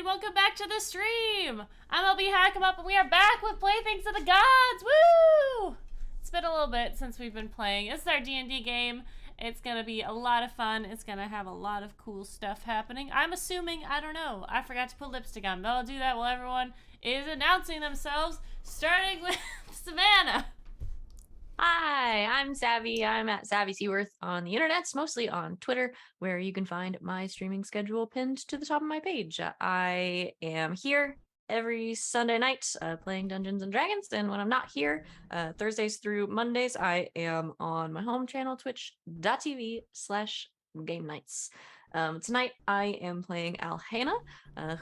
welcome back to the stream. I'm LB Hackemup, and we are back with Playthings of the Gods. Woo! It's been a little bit since we've been playing. This is our D&D game. It's gonna be a lot of fun. It's gonna have a lot of cool stuff happening. I'm assuming, I don't know, I forgot to put lipstick on, but I'll do that while everyone is announcing themselves, starting with Savannah. Hi, I'm Savvy. I'm at Savvy Seaworth on the internet, mostly on Twitter, where you can find my streaming schedule pinned to the top of my page. I am here every Sunday night playing Dungeons and Dragons, and when I'm not here, Thursdays through Mondays, I am on my home channel, twitch.tv/game nights. Tonight, I am playing Alhana,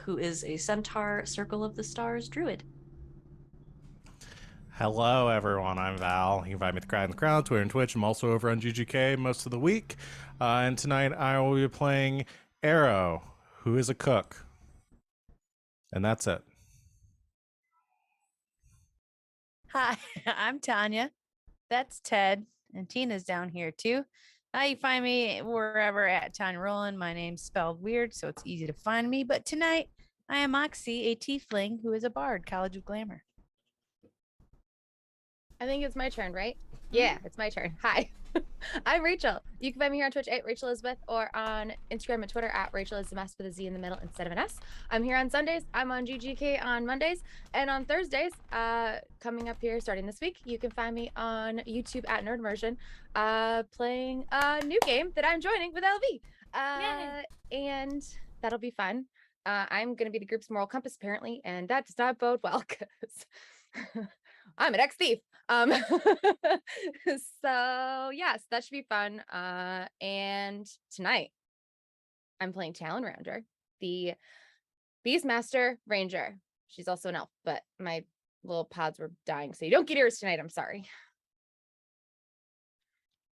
who is a Centaur Circle of the Stars druid. Hello, everyone. I'm Val. You can find me at the Crowd in the Crowd, Twitter and Twitch. I'm also over on GGK most of the week. And tonight I will be playing Arrow, who is a cook. And that's it. Hi, I'm Tanya. That's Ted. And Tina's down here too. You find me wherever at Tanya Roland. My name's spelled weird, so it's easy to find me. But tonight I am Moxie, a tiefling who is a bard, College of Glamour. I think it's my turn, right? Yeah, it's my turn. Hi, I'm Rachel. You can find me here on Twitch at Rachel Elizabeth or on Instagram and Twitter at Rachel Elizabeth with a Z in the middle instead of an S. I'm here on Sundays. I'm on GGK on Mondays. And on Thursdays, coming up here starting this week, you can find me on YouTube at Nerd Immersion playing a new game that I'm joining with LV. And that'll be fun. I'm going to be the group's moral compass, apparently, and that does not bode well because I'm an ex-thief. So yes, that should be fun. And tonight I'm playing Talon Rounder, the Beastmaster Ranger. She's also an elf, but my little pods were dying, so you don't get ears tonight. I'm sorry.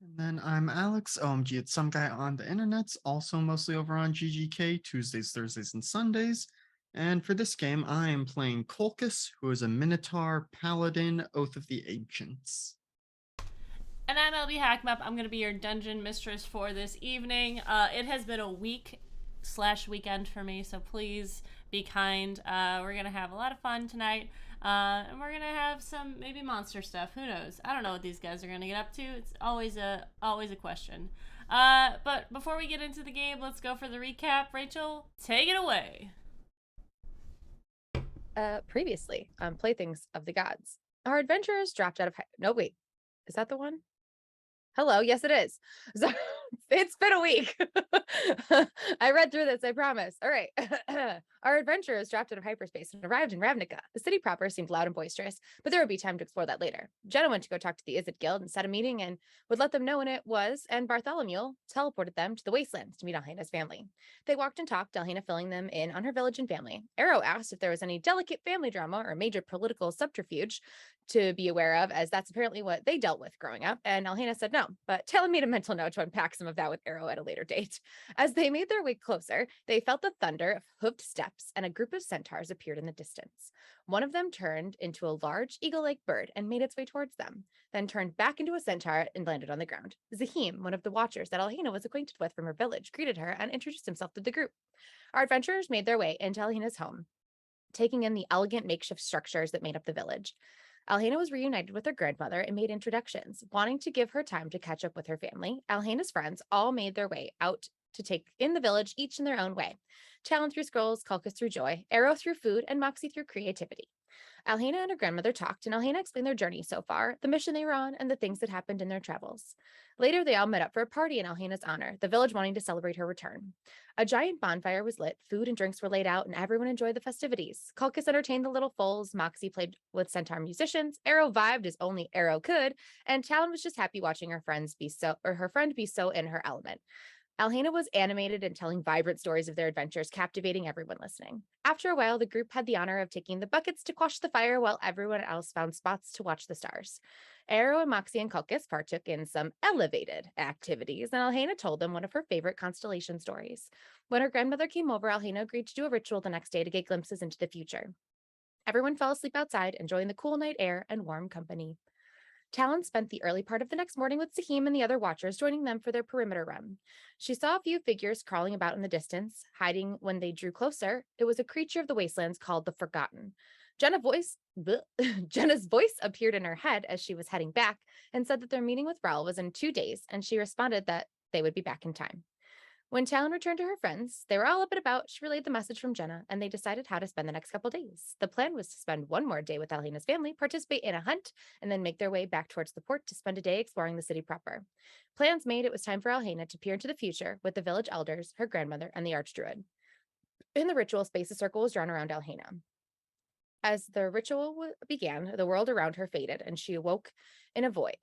And then I'm Alex, OMG, it's some guy on the internet, also mostly over on GGK, Tuesdays, Thursdays, and Sundays. And for this game, I am playing Colchis, who is a Minotaur Paladin, Oath of the Ancients. And I'm LB Hackmup. I'm going to be your dungeon mistress for this evening. It has been a week/weekend for me, so please be kind. We're going to have a lot of fun tonight. And we're going to have some maybe monster stuff. Who knows? I don't know what these guys are going to get up to. It's always a question. But before we get into the game, let's go for the recap. Rachel, take it away. Previously on Playthings of the Gods, our adventurers dropped out of no, wait, is that the one? Hello, yes it is. So it's been a week. I read through this, I promise. All right. Our adventurers dropped out of hyperspace and arrived in Ravnica. The city proper seemed loud and boisterous, but there would be time to explore that later. Jenna went to go talk to the Izzet Guild and set a meeting and would let them know when it was, and Bartholomew teleported them to the Wastelands to meet Alhena's family. They walked and talked, Alhena filling them in on her village and family. Arrow asked if there was any delicate family drama or major political subterfuge to be aware of, as that's apparently what they dealt with growing up, and Alhena said no, but Talon made a mental note to unpack some of that with Arrow at a later date. As they made their way closer, they felt the thunder of hoofed steps, and a group of centaurs appeared in the distance. One of them turned into a large eagle-like bird and made its way towards them, then turned back into a centaur and landed on the ground. Zahim, one of the watchers that Alhena was acquainted with from her village, greeted her and introduced himself to the group. Our adventurers made their way into Alhena's home, taking in the elegant makeshift structures that made up the village. Alhena was reunited with her grandmother and made introductions. Wanting to give her time to catch up with her family, Alhena's friends all made their way out to take in the village, each in their own way. Talon through scrolls, Colchis through joy, Arrow through food, and Moxie through creativity. Alhena and her grandmother talked, and Alhena explained their journey so far, the mission they were on, and the things that happened in their travels. Later, they all met up for a party in Alhena's honor, the village wanting to celebrate her return. A giant bonfire was lit, food and drinks were laid out, and everyone enjoyed the festivities. Colchis entertained the little foals, Moxie played with centaur musicians, Arrow vibed as only Arrow could, and Talon was just happy watching her friend be so in her element. Alhena was animated and telling vibrant stories of their adventures, captivating everyone listening. After a while, the group had the honor of taking the buckets to quash the fire while everyone else found spots to watch the stars. Arrow and Moxie and Colchis partook in some elevated activities, and Alhena told them one of her favorite constellation stories. When her grandmother came over, Alhena agreed to do a ritual the next day to get glimpses into the future. Everyone fell asleep outside, enjoying the cool night air and warm company. Talon spent the early part of the next morning with Sahim and the other watchers, joining them for their perimeter run. She saw a few figures crawling about in the distance, hiding when they drew closer. It was a creature of the wastelands called the Forgotten. Jenna's voice appeared in her head as she was heading back and said that their meeting with Raul was in 2 days, and she responded that they would be back in time. When Talon returned to her friends, they were all up and about. She relayed the message from Jenna, and they decided how to spend the next couple days. The plan was to spend one more day with Alhena's family, participate in a hunt, and then make their way back towards the port to spend a day exploring the city proper. Plans made, it was time for Alhena to peer into the future with the village elders, her grandmother, and the archdruid. In the ritual space, a circle was drawn around Alhena. As the ritual began, the world around her faded, and she awoke in a void.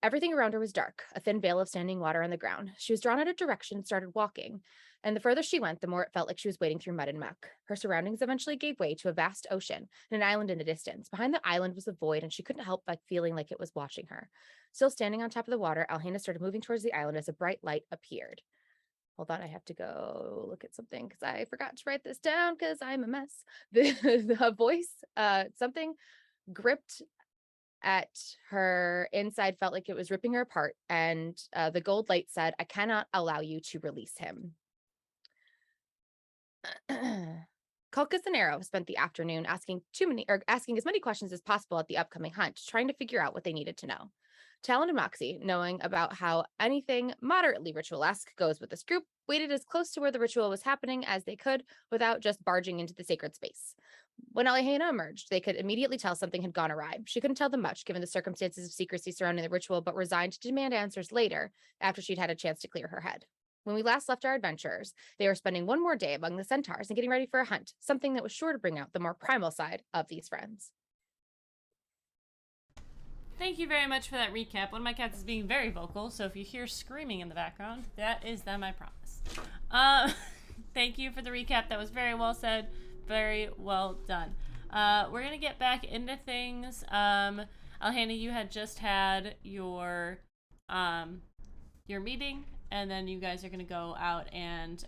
Everything around her was dark, a thin veil of standing water on the ground. She was drawn in a direction and started walking, and the further she went, the more it felt like she was wading through mud and muck. Her surroundings eventually gave way to a vast ocean and an island in the distance. Behind the island was a void, and she couldn't help but feeling like it was watching her. Still standing on top of the water, Alhena started moving towards the island as a bright light appeared. Hold on, I have to go look at something because I forgot to write this down because I'm a mess. The voice, something gripped at her inside, felt like it was ripping her apart, and the gold light said, "I cannot allow you to release him." Kulkas and Arrow spent the afternoon asking as many questions as possible at the upcoming hunt, trying to figure out what they needed to know. Talon and Moxie, knowing about how anything moderately ritualesque goes with this group, waited as close to where the ritual was happening as they could without just barging into the sacred space. When Alhena emerged, they could immediately tell something had gone awry. She couldn't tell them much given the circumstances of secrecy surrounding the ritual, but resigned to demand answers later after she'd had a chance to clear her head. When we last left our adventurers, they were spending one more day among the centaurs and getting ready for a hunt, something that was sure to bring out the more primal side of these friends. Thank you very much for that recap. One of my cats is being very vocal, so if you hear screaming in the background, that is them, I promise. Thank you for the recap. That was very well said. Very well done. We're going to get back into things. Alhena, you had just had your meeting, and then you guys are going to go out and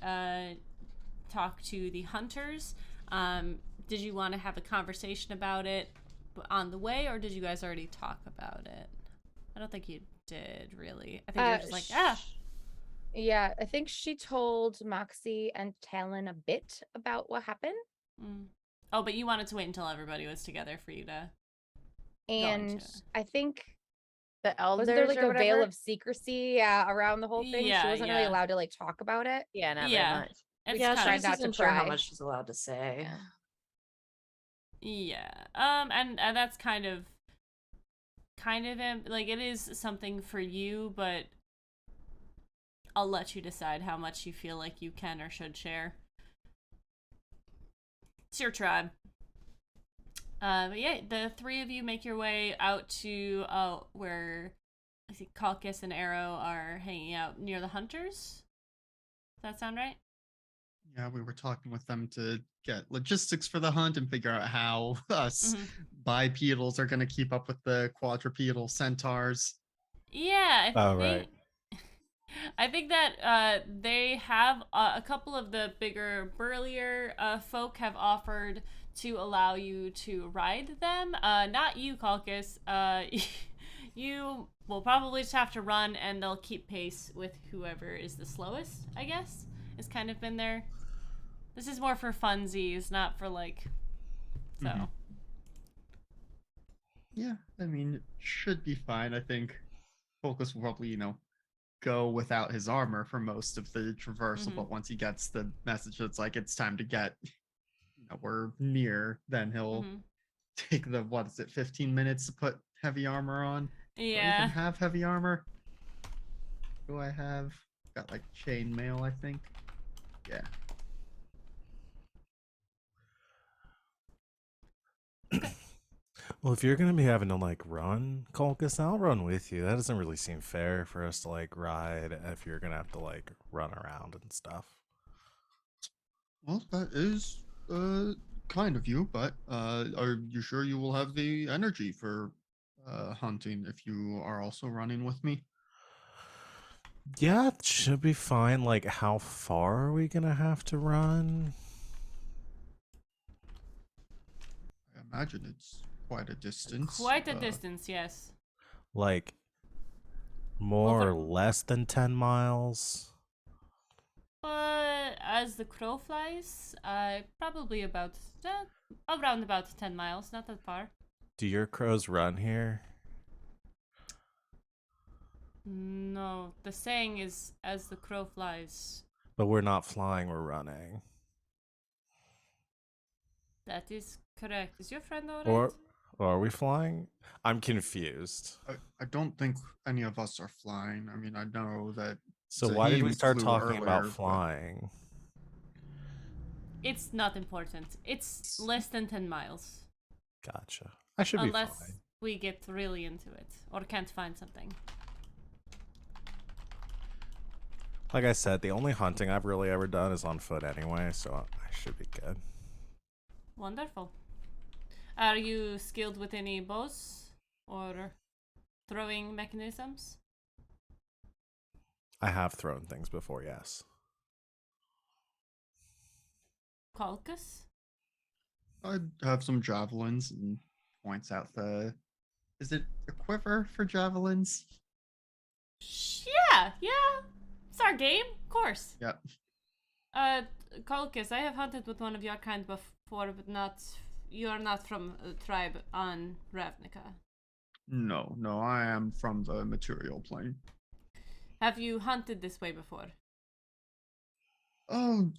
talk to the hunters. Did you want to have a conversation about it on the way, or did you guys already talk about it? I don't think you did, really. I think you were just like, Yeah, I think she told Moxie and Talon a bit about what happened. Oh, but you wanted to wait until everybody was together for you to And I think The elders, wasn't there like or a veil whatever? of secrecy around the whole thing? Yeah, she wasn't really yeah. allowed to like talk about it. Yeah, not Yeah. very much. It's Yeah, kind she of, not just to isn't sure how pry. much she's allowed to say. yeah. And that's kind of like, it is something for you, but I'll let you decide how much you feel like you can or should share. It's your tribe. But yeah, the three of you make your way out to where I think Calcus and Arrow are hanging out near the hunters. Does that sound right? Yeah, we were talking with them to get logistics for the hunt and figure out how us bipedals are going to keep up with the quadrupedal centaurs. Yeah, Right. I think that they have a couple of the bigger, burlier folk have offered to allow you to ride them. Not you, Calcus. You will probably just have to run, and they'll keep pace with whoever is the slowest, I guess. It's kind of been there. This is more for funsies, not for like. So. Yeah, I mean, it should be fine. I think Focus will probably, go without his armor for most of the traversal, but once he gets the message that's like it's time to get, we're near, then he'll take the 15 minutes to put heavy armor on. Do I Yeah. even have heavy armor? Do I have? Got like chainmail, I think. Yeah. Well, if you're gonna be having to like run, Colchis, I'll run with you. That doesn't really seem fair for us to like ride if you're gonna have to like run around and stuff. Well, that is kind of you, but are you sure you will have the energy for hunting if you are also running with me? Yeah, it should be fine. Like, how far are we gonna have to run? I imagine it's quite a distance. Quite a distance, yes. Like more or Over- less than 10 miles? But as the crow flies, probably about around about 10 miles, not that far. Do your crows run here? No, the saying is as the crow flies. But we're not flying, we're running. That is correct. Is your friend alright? Or are we flying? I'm confused. I don't think any of us are flying. I mean, I know that. So why did we Zahim start flew talking about earlier, but- flying? It's not important. It's less than 10 miles. Gotcha. I should Unless be fine. we get really into it or can't find something. Like I said, the only hunting I've really ever done is on foot anyway, so I should be good. Wonderful. Are you skilled with any bows or throwing mechanisms? I have thrown things before, yes. Calcus? I have some javelins and points out the. Is it a quiver for javelins? Yeah. It's our game, of course. Yep. Calcus, I have hunted with one of your kind before, but you are not from a tribe on Ravnica. No, I am from the material plane. Have you hunted this way before? Oh,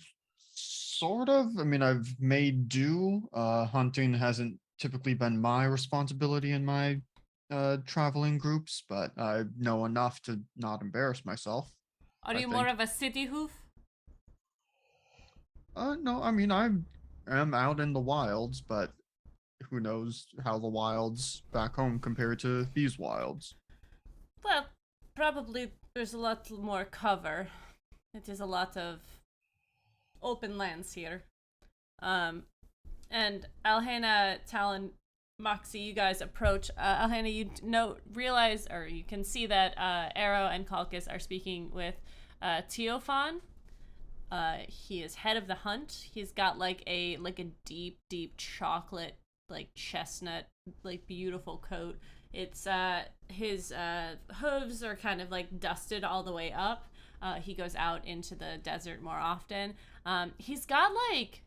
sort of. I mean, I've made do. Hunting hasn't typically been my responsibility in my traveling groups, but I know enough to not embarrass myself. Are I you more think. of a city hoof? No, I mean, I am out in the wilds, but who knows how the wilds back home compare to these wilds. Well, probably there's a lot more cover. It is a lot of open lands here. And Alhena, Talon, Moxie, you guys approach. Alhena, you realize, or you can see that Arrow and Calcus are speaking with Teofan. He is head of the hunt. He's got like a deep chocolate, like chestnut, like beautiful coat. It's his hooves are kind of like dusted all the way up. He goes out into the desert more often. He's got like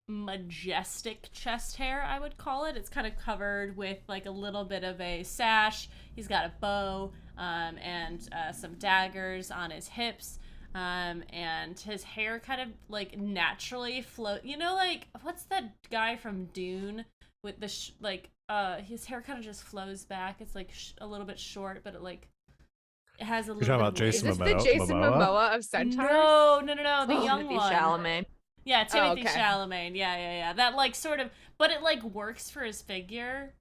majestic chest hair, I would call it. It's kind of covered with like a little bit of a sash. He's got a bow and some daggers on his hips. And his hair kind of like naturally float. You know, like what's that guy from Dune with the his hair kind of just flows back. It's like a little bit short, but it has a little. talking bit about of Jason Is wave. this the Jason Momoa? Momoa of Centaurs? No, the young Timothy one. Chalamet. Yeah, Timothy okay. Chalamet. Yeah. That like sort of, but it like works for his figure.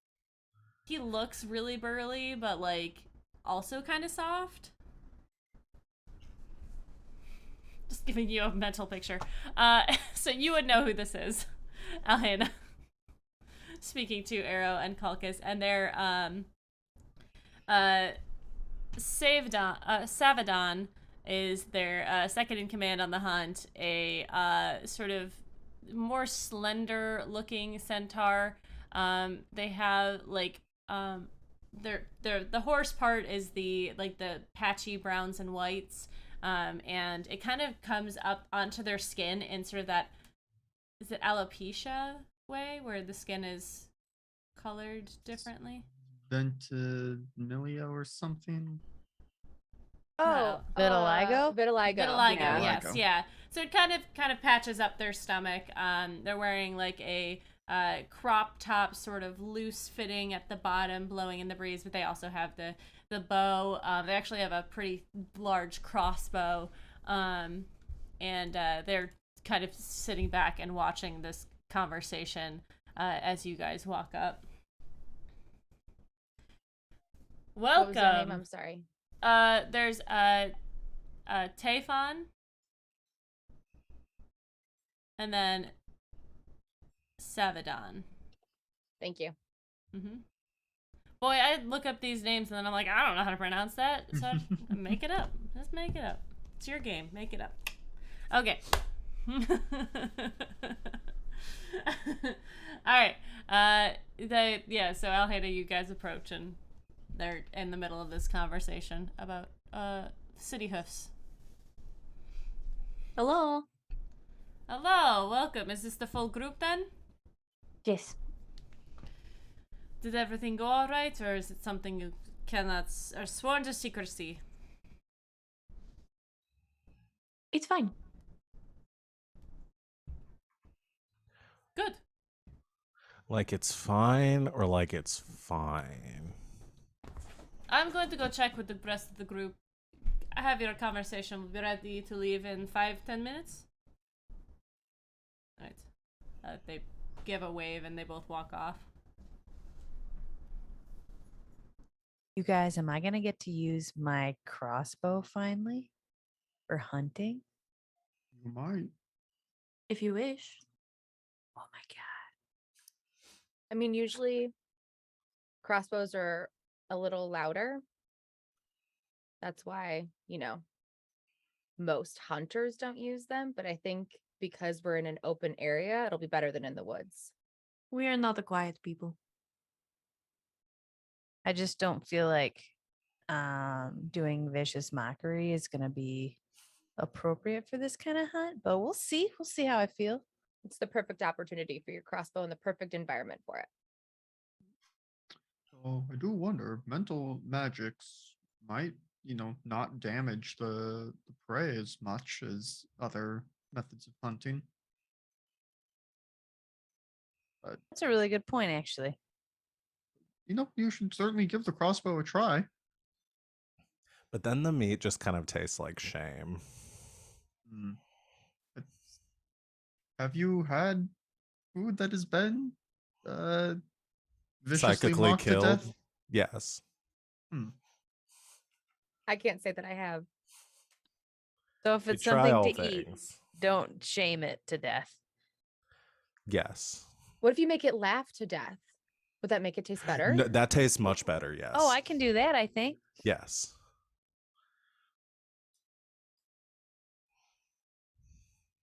He looks really burly, but like also kind of soft. Just giving you a mental picture. So you would know who this is, Alhena. Speaking to Arrow and Calcus, and they're Savadon is their second in command on the hunt, a sort of more slender looking centaur. They have like the horse part is the patchy browns and whites, and it kind of comes up onto their skin in sort of that, is it alopecia way where the skin is colored differently? Ventimiglia or something. Oh, Vitiligo? Vitiligo. Vitiligo, Yeah. yes, Vitiligo. yeah. So it kind of patches up their stomach. They're wearing like a crop top, sort of loose fitting at the bottom, blowing in the breeze. But they also have the bow. They actually have a pretty large crossbow, and they're kind of sitting back and watching this conversation as you guys walk up. What was their name? Welcome. I'm sorry. There's Tefon, and then Savadon. Thank you. Mm-hmm. Boy, I look up these names and then I'm like, I don't know how to pronounce that, so I make it up. Just make it up. It's your game. Make it up. Okay. All right. So Alheda, you guys approach and they're in the middle of this conversation about city hoofs. Hello. Hello, welcome. Is this the full group then? Yes. Did everything go all right, or is it something you cannot are sworn to secrecy? It's fine. Good. Like it's fine or like it's fine? I'm going to go check with the rest of the group. I have your conversation. We'll be ready to leave in 5-10 minutes. Alright. They give a wave and they both walk off. You guys, am I gonna get to use my crossbow finally for hunting? You might. If you wish. Oh my god! I mean, usually crossbows are a little louder. That's why, most hunters don't use them. But I think because we're in an open area, it'll be better than in the woods. We are not the quiet people. I just don't feel like doing vicious mockery is gonna be appropriate for this kind of hunt. But we'll see. We'll see how I feel. It's the perfect opportunity for your crossbow and the perfect environment for it. So I do wonder, mental magics might, not damage the prey as much as other methods of hunting. But That's a really good point, actually. you should certainly give the crossbow a try. But then the meat just kind of tastes like shame. Hmm. Have you had food that has been viciously Psychically mocked to killed. death? Yes. I can't say that I have. So if We it's try all something to eat, things. don't shame it to death. Yes. What if you make it laugh to death? Would that make it taste better? No, that tastes much better. Yes. Oh, I can do that, I think. Yes.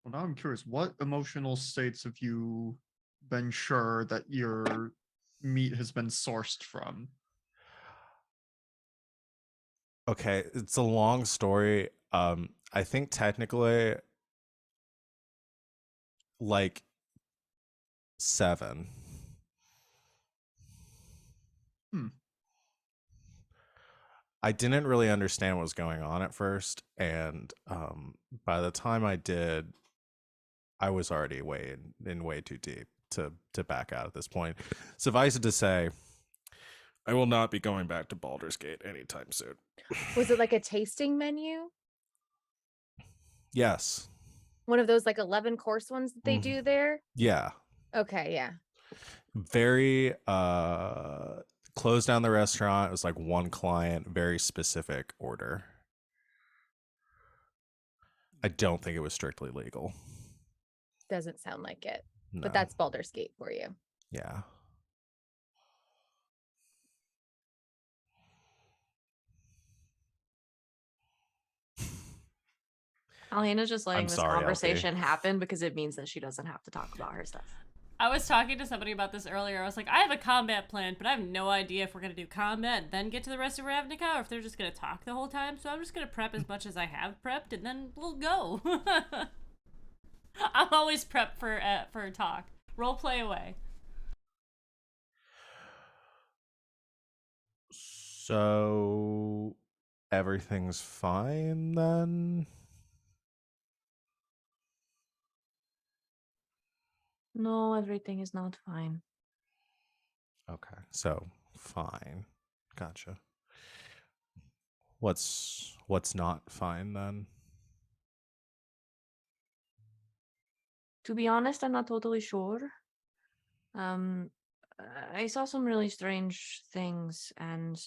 Well, now I'm curious, what emotional states have you been sure that your meat has been sourced from? Okay, it's a long story. I think technically like 7. Hmm. I didn't really understand what was going on at first, and by the time I did, I was already way too deep to back out at this point. Suffice it to say, I will not be going back to Baldur's Gate anytime soon. Was it like a tasting menu? Yes. One of those like 11 course ones that they Mhm. do there? Yeah. Okay, yeah. Very closed down the restaurant. It was like one client, very specific order. I don't think it was strictly legal. Doesn't sound like it. No. But that's Baldur's Gate for you. Yeah. Alina's just letting I'm this sorry, LP. conversation happen because it means that she doesn't have to talk about her stuff. I was talking to somebody about this earlier. I was like, I have a combat plan, but I have no idea if we're going to do combat and then get to the rest of Ravnica or if they're just going to talk the whole time. So I'm just going to prep as much as I have prepped and then we'll go. I'm always prepped for a talk. Role play away. So everything's fine then? No, everything is not fine. Okay. So fine. Gotcha. What's not fine then? To be honest, I'm not totally sure. I saw some really strange things, and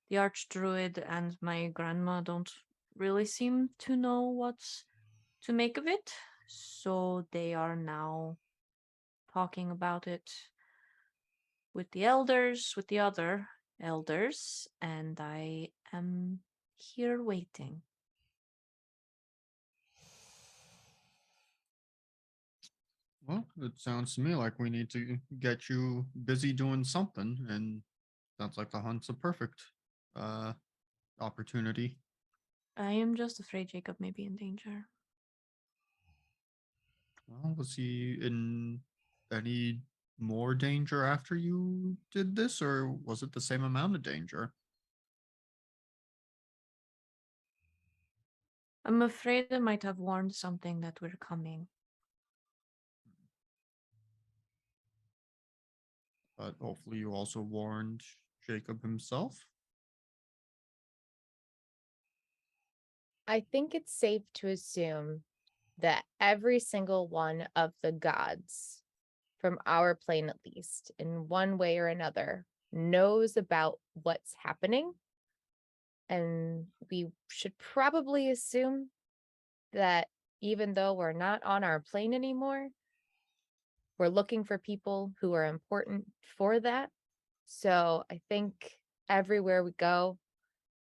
the Archdruid and my grandma don't really seem to know what to make of it. So they are now talking about it with the elders, with the other elders, and I am here waiting. Well, it sounds to me like we need to get you busy doing something, and sounds like the hunt's a perfect opportunity. I am just afraid Jacob may be in danger. Well, was he in any more danger after you did this, or was it the same amount of danger? I'm afraid I might have warned something that we're coming. But hopefully you also warned Jacob himself. I think it's safe to assume that every single one of the gods, from our plane at least, in one way or another, knows about what's happening. And we should probably assume that even though we're not on our plane anymore, we're looking for people who are important for that. So I think everywhere we go,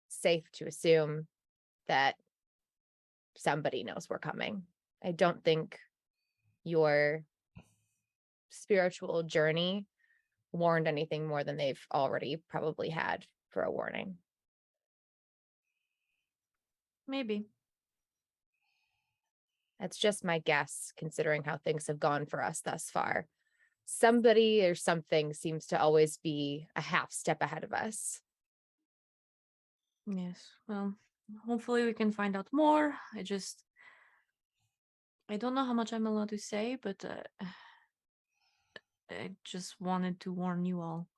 safe to assume that somebody knows we're coming. I don't think your spiritual journey warned anything more than they've already probably had for a warning. Maybe. That's just my guess, considering how things have gone for us thus far. Somebody or something seems to always be a half step ahead of us. Yes. Well, hopefully we can find out more. I don't know how much I'm allowed to say, but I just wanted to warn you all.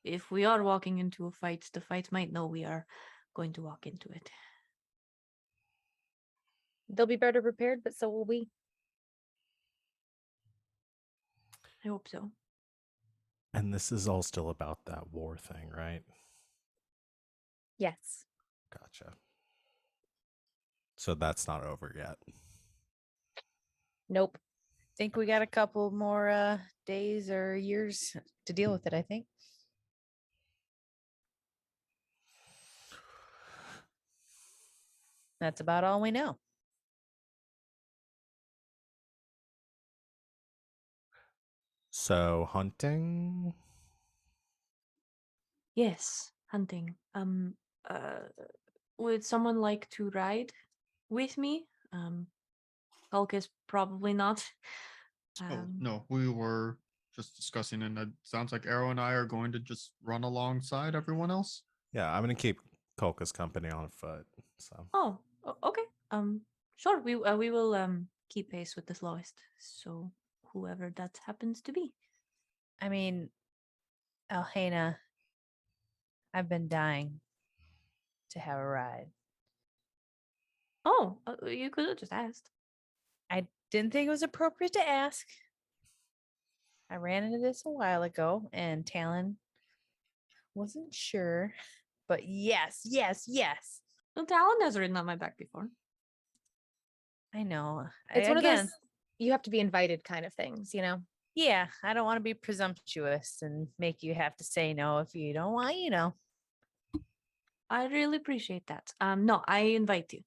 If we are walking into a fight, the fight might know we are going to walk into it. They'll be better prepared, but so will we. I hope so. And this is all still about that war thing, right? Yes. Gotcha. So that's not over yet. Nope. Think we got a couple more days or years to deal with it, I think. That's about all we know. So hunting. Yes, hunting. Would someone like to ride with me? Hulk is probably not. Oh, no, we were just discussing, and it sounds like Arrow and I are going to just run alongside everyone else. Yeah, I'm gonna keep Kolka's company on foot. So Oh, okay. Sure. We will keep pace with the slowest. So whoever that happens to be. I mean, Elhana, I've been dying to have a ride. Oh, you could have just asked. I didn't think it was appropriate to ask. I ran into this a while ago, and Talon wasn't sure. But yes, yes, yes. Well, Talon has ridden on my back before. I know. It's one of Again, those you have to be invited kind of things, you know? yeah, I don't want to be presumptuous and make you have to say no if you don't want, you know. I really appreciate that. No, I invite you.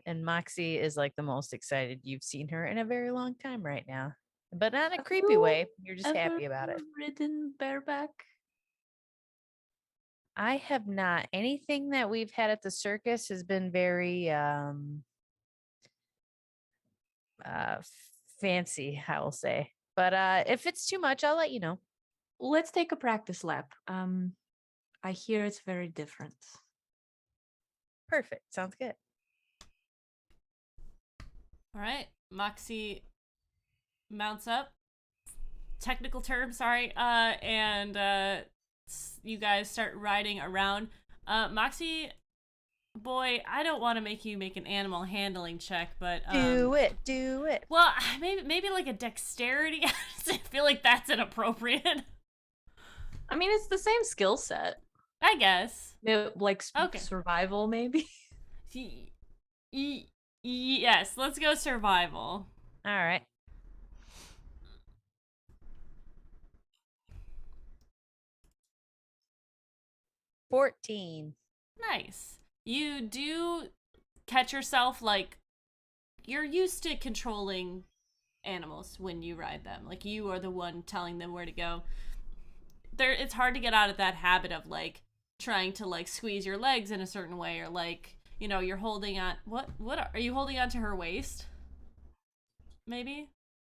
And Moxie is like the most excited you've seen her in a very long time right now. But not in a creepy you way. You're just happy about it. Ridden bareback? I have not. Anything that we've had at the circus has been very uh fancy, I will say. But if it's too much, I'll let you know. Let's take a practice lap. I hear it's very different. Perfect. Sounds good. All right, Moxie mounts up. Technical term, sorry. And you guys start riding around. Moxie, boy, I don't want to make you make an animal handling check, but Do it. well, maybe like a dexterity. I feel like that's inappropriate. I mean, it's the same skill set. I guess. Like Okay. survival, maybe. Yes, let's go survival. All right. $14. Nice. You do catch yourself like you're used to controlling animals when you ride them. Like you are the one telling them where to go. there it's hard to get out of that habit of like trying to like squeeze your legs in a certain way, or like, you know, you're holding on. What are you holding on to her waist? Maybe.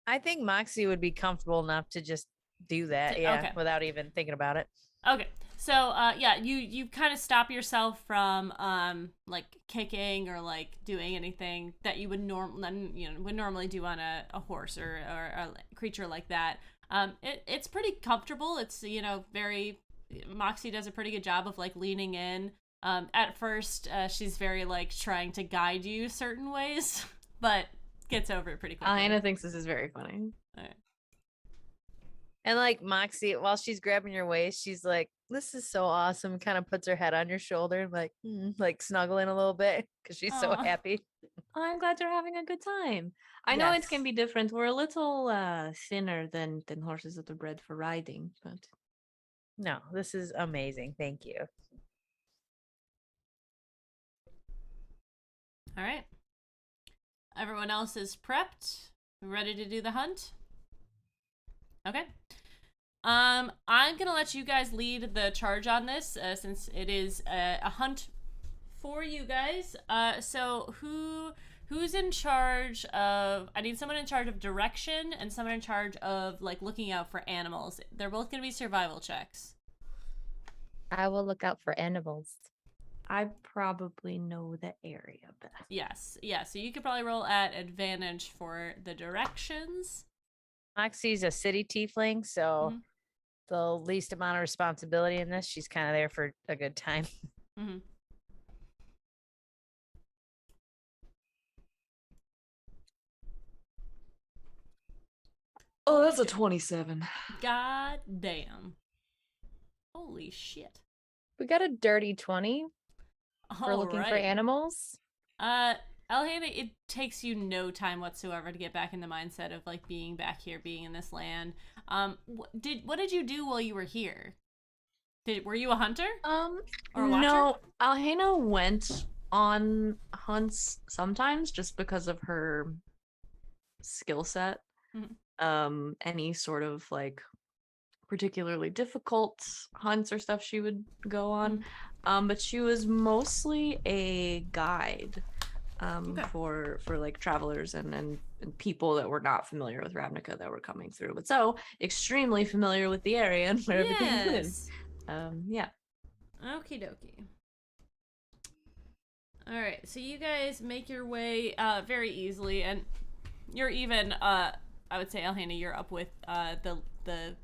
I think Moxie would be comfortable enough to just do that, Okay. without even thinking about it. Okay. So yeah, you kind of stop yourself from like kicking or like doing anything that you would normally do on a horse or a creature like that. It's pretty comfortable. It's, you know, very Moxie does a pretty good job of like leaning in. At first, she's very like trying to guide you certain ways, but gets over it pretty quickly. Alana thinks this is very funny. All right. And like Moxie, while she's grabbing your waist, she's like, "This is so awesome." Kind of puts her head on your shoulder and like snuggling a little bit because she's so Aw. happy. I'm glad you're having a good time. I know it can Yes. be different. We're a little thinner than horses that are bred for riding, but No, this is amazing. Thank you. All right. Everyone else is prepped, ready to do the hunt. Okay. I'm gonna let you guys lead the charge on this, since it is a hunt for you guys. So who's in charge of? I need someone in charge of direction and someone in charge of like looking out for animals. They're both gonna be survival checks. I will look out for animals. I probably know the area best. Yes, yeah. So you could probably roll at advantage for the directions. Moxie's a city tiefling, so Mhm. the least amount of responsibility in this. She's kind of there for a good time. Mm-hmm. Oh, that's a 27. God damn. Holy shit. We got a dirty 20 for looking for Alright. animals. Elhana, it takes you no time whatsoever to get back in the mindset of like being back here, being in this land. What did you do while you were here? Were you a hunter? Or a watcher? No, Alhena went on hunts sometimes just because of her skill set. Any sort of like particularly difficult hunts or stuff she would go on. But she was mostly a guide for like travelers and people that were not familiar with Ravnica that were coming through, but so extremely familiar with the area and where everything lives. Yeah. Okie dokie. All right, so you guys make your way very easily, and you're even I would say, Elhana, you're up with the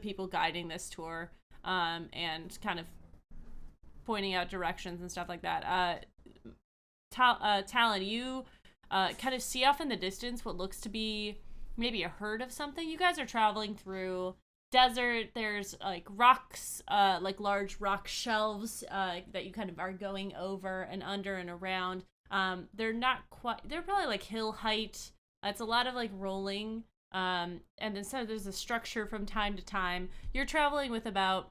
people guiding this tour, and kind of pointing out directions and stuff like that. Talon, you kind of see off in the distance what looks to be maybe a herd of something. You guys are traveling through desert. There's like rocks, like large rock shelves that you kind of are going over and under and around. They're not quite, they're probably like hill height. It's a lot of like rolling. And then so there's a structure from time to time. You're traveling with about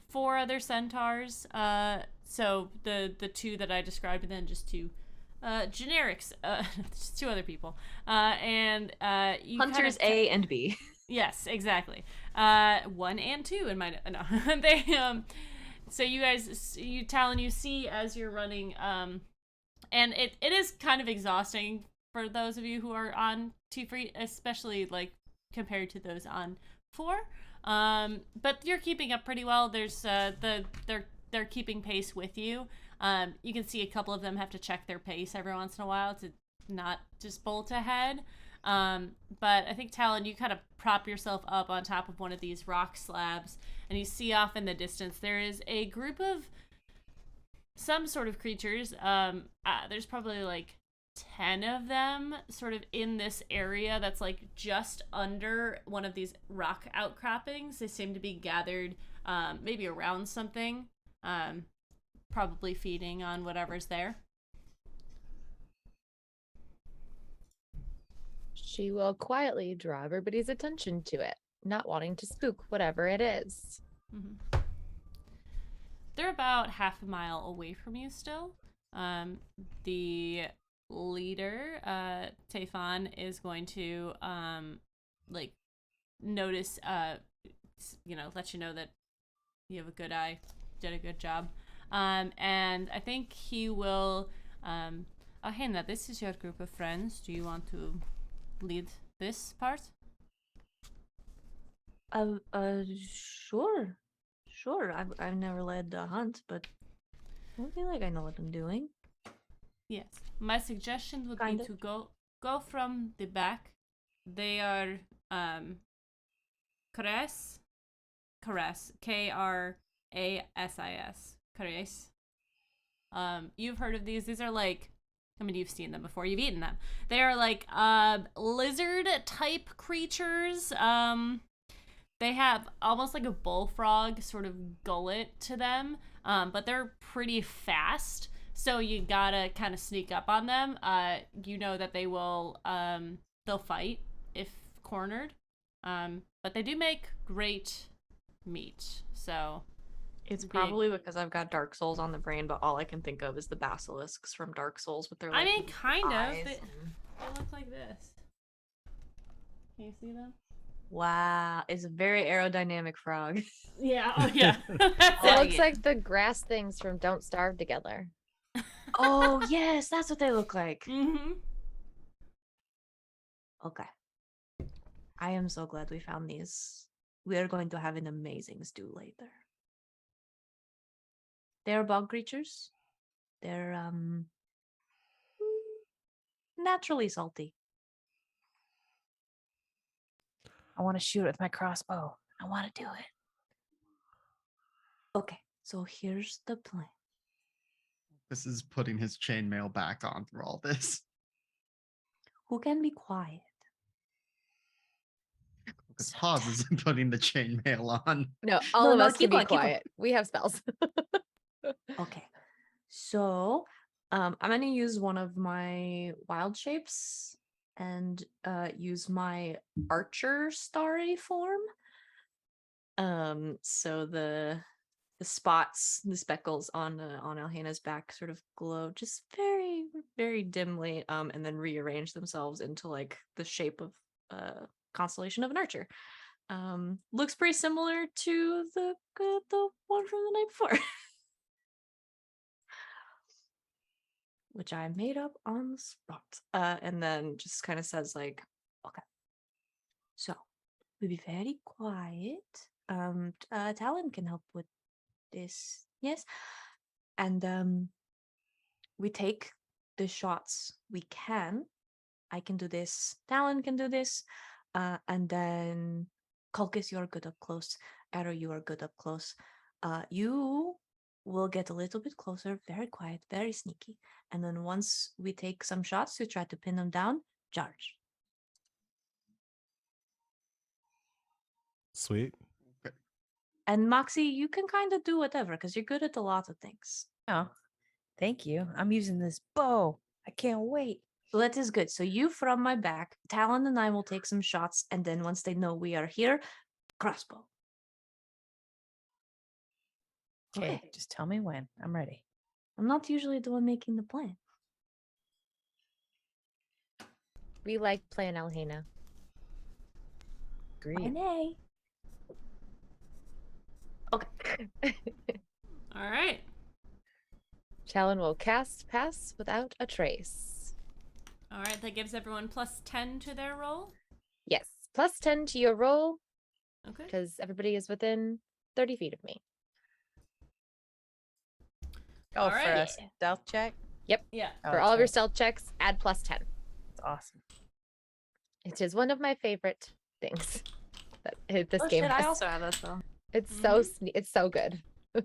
4 other centaurs. So the 2 that I described, and then just 2 generics, just 2 other people. And you Hunters A and B. Yes, exactly. 1 and 2 in my no. They so you guys, Talon, you see as you're running, and it is kind of exhausting for those of you who are on 2 free, especially like compared to those on 4. But you're keeping up pretty well. There's they're keeping pace with you. You can see a couple of them have to check their pace every once in a while to not just bolt ahead. But I think, Talon, you kind of prop yourself up on top of one of these rock slabs, and you see off in the distance there is a group of some sort of creatures. There's probably like 10 of them sort of in this area that's like just under one of these rock outcroppings. They seem to be gathered maybe around something, probably feeding on whatever's there. She will quietly draw everybody's attention to it, not wanting to spook whatever it is. Mm-hmm. They're about half a mile away from you still. The leader, Tefan, is going to like notice let you know that you have a good eye, did a good job. And I think he will. Alhena, this is your group of friends. Do you want to lead this part? Sure. Sure. I've never led a hunt, but I feel like I know what I'm doing. Yes. My suggestion would Kind be of. to go from the back. They are Caress, Krassis. Caress. You've heard of these. These are like, I mean, you've seen them before. You've eaten them. They are like lizard type creatures. They have almost like a bullfrog sort of gullet to them, but they're pretty fast. So you gotta kind of sneak up on them. You know that they will, they'll fight if cornered. But they do make great meat. So It's big. probably because I've got Dark Souls on the brain, but all I can think of is the basilisks from Dark Souls with their like I mean, kind of. eyes They and- look like this. Can you see them? Wow, it's a very aerodynamic frog. Yeah. Oh, yeah. That's It Like looks it. like the grass things from Don't Starve Together. Oh yes, that's what they look like. Mm-hmm. Okay. I am so glad we found these. We are going to have an amazing stew later. They're bog creatures. They're naturally salty. I want to shoot it with my crossbow. I want to do it. Okay, so here's the plan. This is putting his chainmail back on through all this. Who can be quiet? Because pauses and putting the chainmail on. No, all of no, us keep can going, be keep going. quiet. We have spells. Okay. So I'm gonna use one of my wild shapes and use my archer starry form. So the spots, the speckles on Alhena's back sort of glow just very, very dimly, and then rearrange themselves into like the shape of constellation of an archer. Looks pretty similar to the one from the night before. Which I made up on the spot. And then just kind of says like, okay, so we'll be very quiet. Talon can help with this, yes. And we take the shots we can. I can do this. Talon can do this. And then Kulkis, you are good up close. Arrow, you are good up close. You will get a little bit closer, very quiet, very sneaky. And then once we take some shots to try to pin them down, charge. Sweet. And Moxie, you can kind of do whatever because you're good at a lot of things. Oh, thank you. I'm using this bow. I can't wait. So that is good. So you from my back, Talon and I will take some shots, and then once they know we are here, crossbow. Okay, just tell me when. I'm ready. I'm not usually the one making the plan. We like playing Alhena. Agreed. Nay. Okay. All right. Talon will cast Pass Without a Trace. All right. That gives everyone +10 to their roll. Yes, +10 to your roll Okay. because everybody is within 30 feet of me. Oh, for Alright. a stealth check? Yeah. Oh, For all of your that's stealth checks, add +10. right. That's awesome. It is one of my favorite things that this Oh game shit, has. I also have that spell. It's so it's so good. All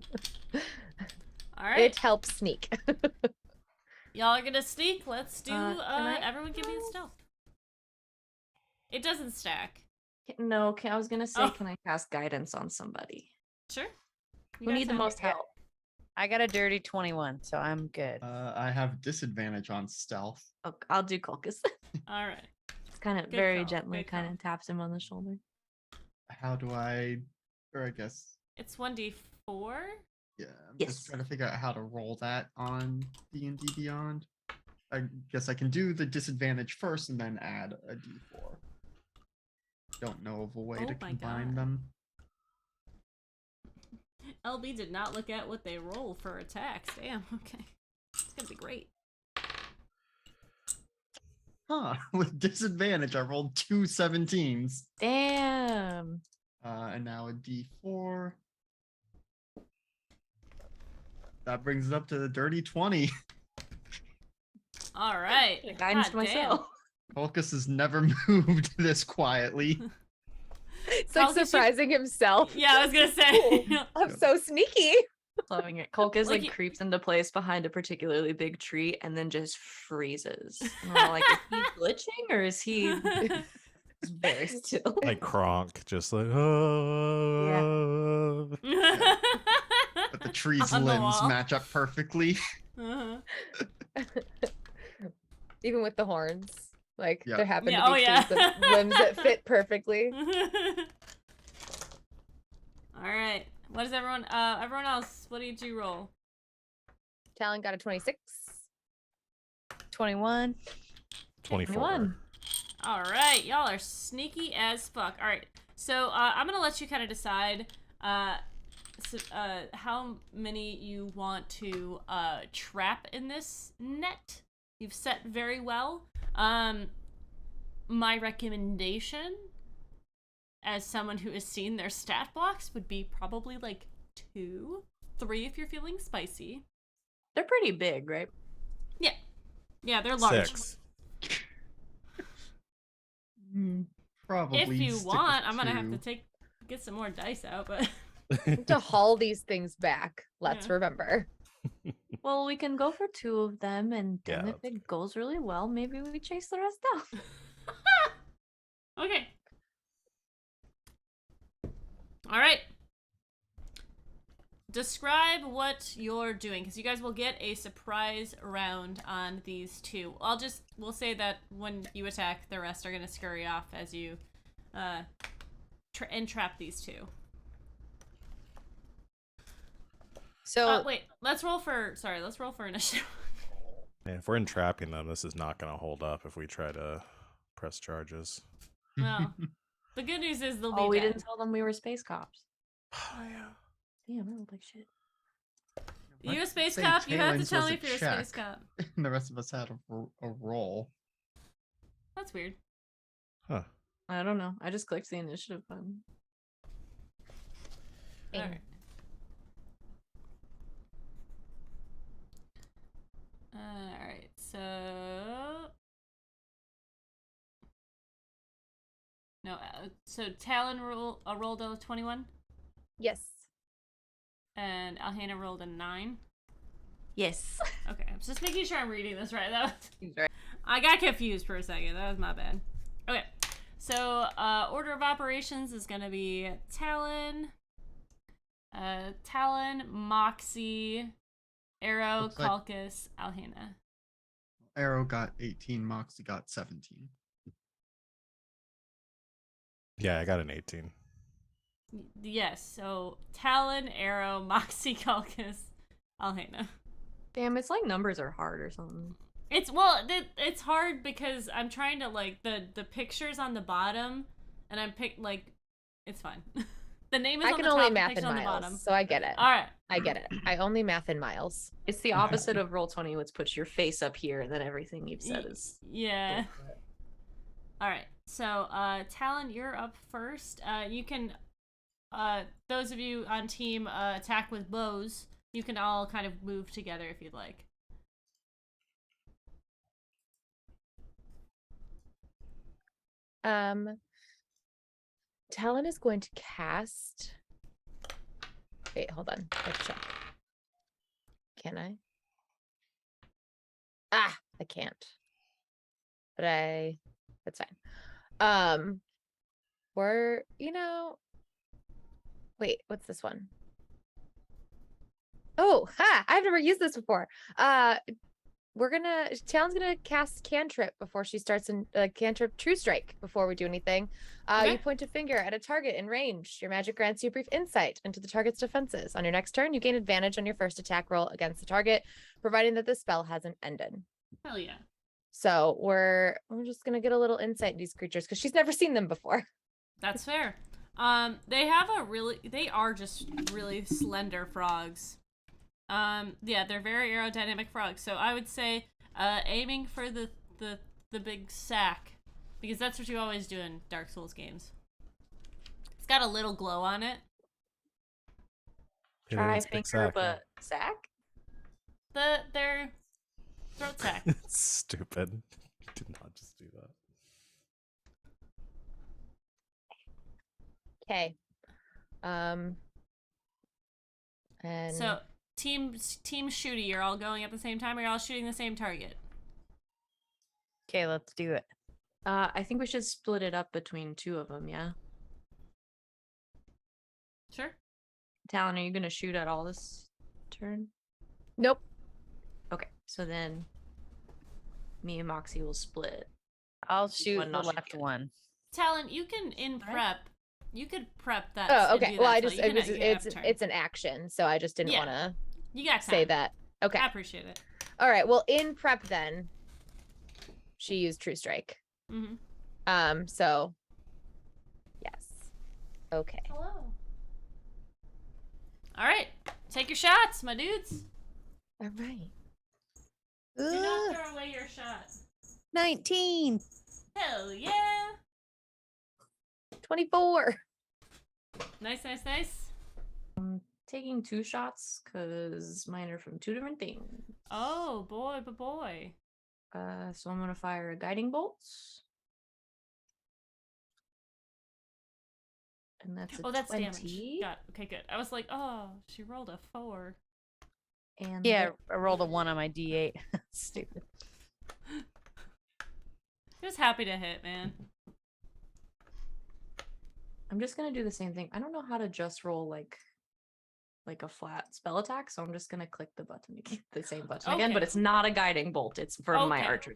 right. It helps sneak. Y'all are gonna sneak. Let's do. Can I- Everyone, give me a stealth. It doesn't stack. No, I was gonna say, Oh. can I cast guidance on somebody? Sure. You Who guys need the have- most help? I got a dirty 21, so I'm good. I have disadvantage on stealth. Oh, I'll do Kulkis. All right. It's kind of Good very call, gently, good kind call. of taps him on the shoulder. How do I, or I guess, It's 1d4. yeah, I'm Yes. just trying to figure out how to roll that on D&D Beyond. I guess I can do the disadvantage first and then add a D4. Don't know of a way Oh to my combine God. them. LB did not look at what they roll for attacks. Damn, okay. It's gonna be great. Huh. With disadvantage, I rolled 2 17s. Damn. And now a d4. That brings it up to the dirty 20. Alright. Guidance to God damn. myself. Colchis has never moved this quietly. It's like Colchis, you- surprising himself. Yeah, I was gonna say. I'm so sneaky. Loving it. Colchis Like like you- creeps into place behind a particularly big tree and then just freezes. And we're like, is he glitching or is he just very still? Like Kronk, just like, oh. But the tree's On the limbs wall. match up perfectly. Uh-huh. Even with the horns. Like Yeah. there happen Yeah, to oh, be yeah. trees with limbs that fit perfectly. Alright. What is everyone else? What did you roll? Talon got a 26. 21. 24. 21. Alright, y'all are sneaky as fuck. Alright, so I'm gonna let you kind of decide how many you want to trap in this net. You've set very well. My recommendation, as someone who has seen their stat blocks, would be probably like 2, 3 if you're feeling spicy. They're pretty big, right? Yeah. Yeah, they're large. 6. Probably. If you stick want, with I'm gonna have to 2. get some more dice out, but To haul these things back, let's Yeah. remember. Well, we can go for 2 of them, and then Yeah, if it goes really well, maybe we chase the rest down. okay. All right. Describe what you're doing, because you guys will get a surprise round on these 2. We'll say that when you attack, the rest are gonna scurry off as you entrap these 2. So Wait, let's roll for initiative. And if we're entrapping them, this is not going to hold up if we try to press charges. Well, the good news is they'll Oh, we be dead. didn't tell them we were space cops. Oh, yeah. Damn, I look like shit. You a space Say cop? You have to Taylor's tell was me a if you're a space check. cop. And the rest of us had a roll. That's weird. Huh. I don't know. I just clicked the initiative button. All right. All right. So Talon rolled a 21, Yes. and Alhana rolled a 9. Yes. Okay, I'm just making sure I'm reading this right. He's right. I got confused for a second. That was my bad. Okay, so order of operations is gonna be Talon, Moxie, Arrow, Looks like- Calcus, Alhana. Arrow got 18, Moxie got 17. Yeah, I got an 18. Yes, so Talon, Arrow, Moxie, Calcus, Alhana. Damn, it's like numbers are hard or something. It's hard because I'm trying to like the pictures on the bottom, and I'm it's fine. The name is I on can the only top, the math picture in on the bottom. miles, so I get it. All right. I get it. I only math in miles. It's the opposite of roll 20, which puts your face up here, and then everything you've said is. Yeah. All right. So, Talon, you're up first. You can, those of you on team attack with bows, you can all kind of move together if you'd like. Talon is going to cast. Wait, hold on. Let's check. Can I? I can't. But that's fine. Wait, what's this one? Oh, I've never used this before. Talon's gonna cast cantrip before she starts in cantrip True Strike before we do anything. Okay. You point a finger at a target in range. Your magic grants you a brief insight into the target's defenses. On your next turn, you gain advantage on your first attack roll against the target, providing that the spell hasn't ended. Hell yeah. So we're just gonna get a little insight in these creatures because she's never seen them before. That's fair. They are just really slender frogs. Yeah, they're very aerodynamic frogs. So I would say, aiming for the big sack, because that's what you always do in Dark Souls games. It's got a little glow on it. It Try is big finger, sack, yeah. but sack. Their throat sack. It's stupid. Did not just do that. Okay. And So team shooty, you're all going at the same time, or you're all shooting the same target? Okay, let's do it. I think we should split it up between two of them. Yeah. Sure. Talon, are you gonna shoot at all this turn? nope. Okay, so then me and Moxie will split. I'll shoot one, the I'll shoot left the other. one. Talon, you can you could prep that. Oh, and okay. do Well, that I spell. just You can- you have it's turn. it's an action, so I just didn't Yeah. want to You got say time. that. Okay. I appreciate it. All right. Well, in prep then, she used True Strike. Mm-hmm. So yes. Okay. Hello. All right, take your shots, my dudes. All right. Do not Ugh, throw away your shot. 19. Hell yeah! 24. Nice, nice, nice. Taking 2 shots because mine are from 2 different things. Oh boy, boy. So I'm gonna fire a guiding bolt. And that's a Oh, that's 20. damage. Got okay, good. I was like, oh, she rolled a 4. And Yeah, then- I rolled a 1 on my D8. Stupid. Just happy to hit, man. I'm just gonna do the same thing. I don't know how to just roll like a flat spell attack, so I'm just gonna click the button to keep the same button again. But Okay. it's not a guiding bolt. It's for my Okay. archer.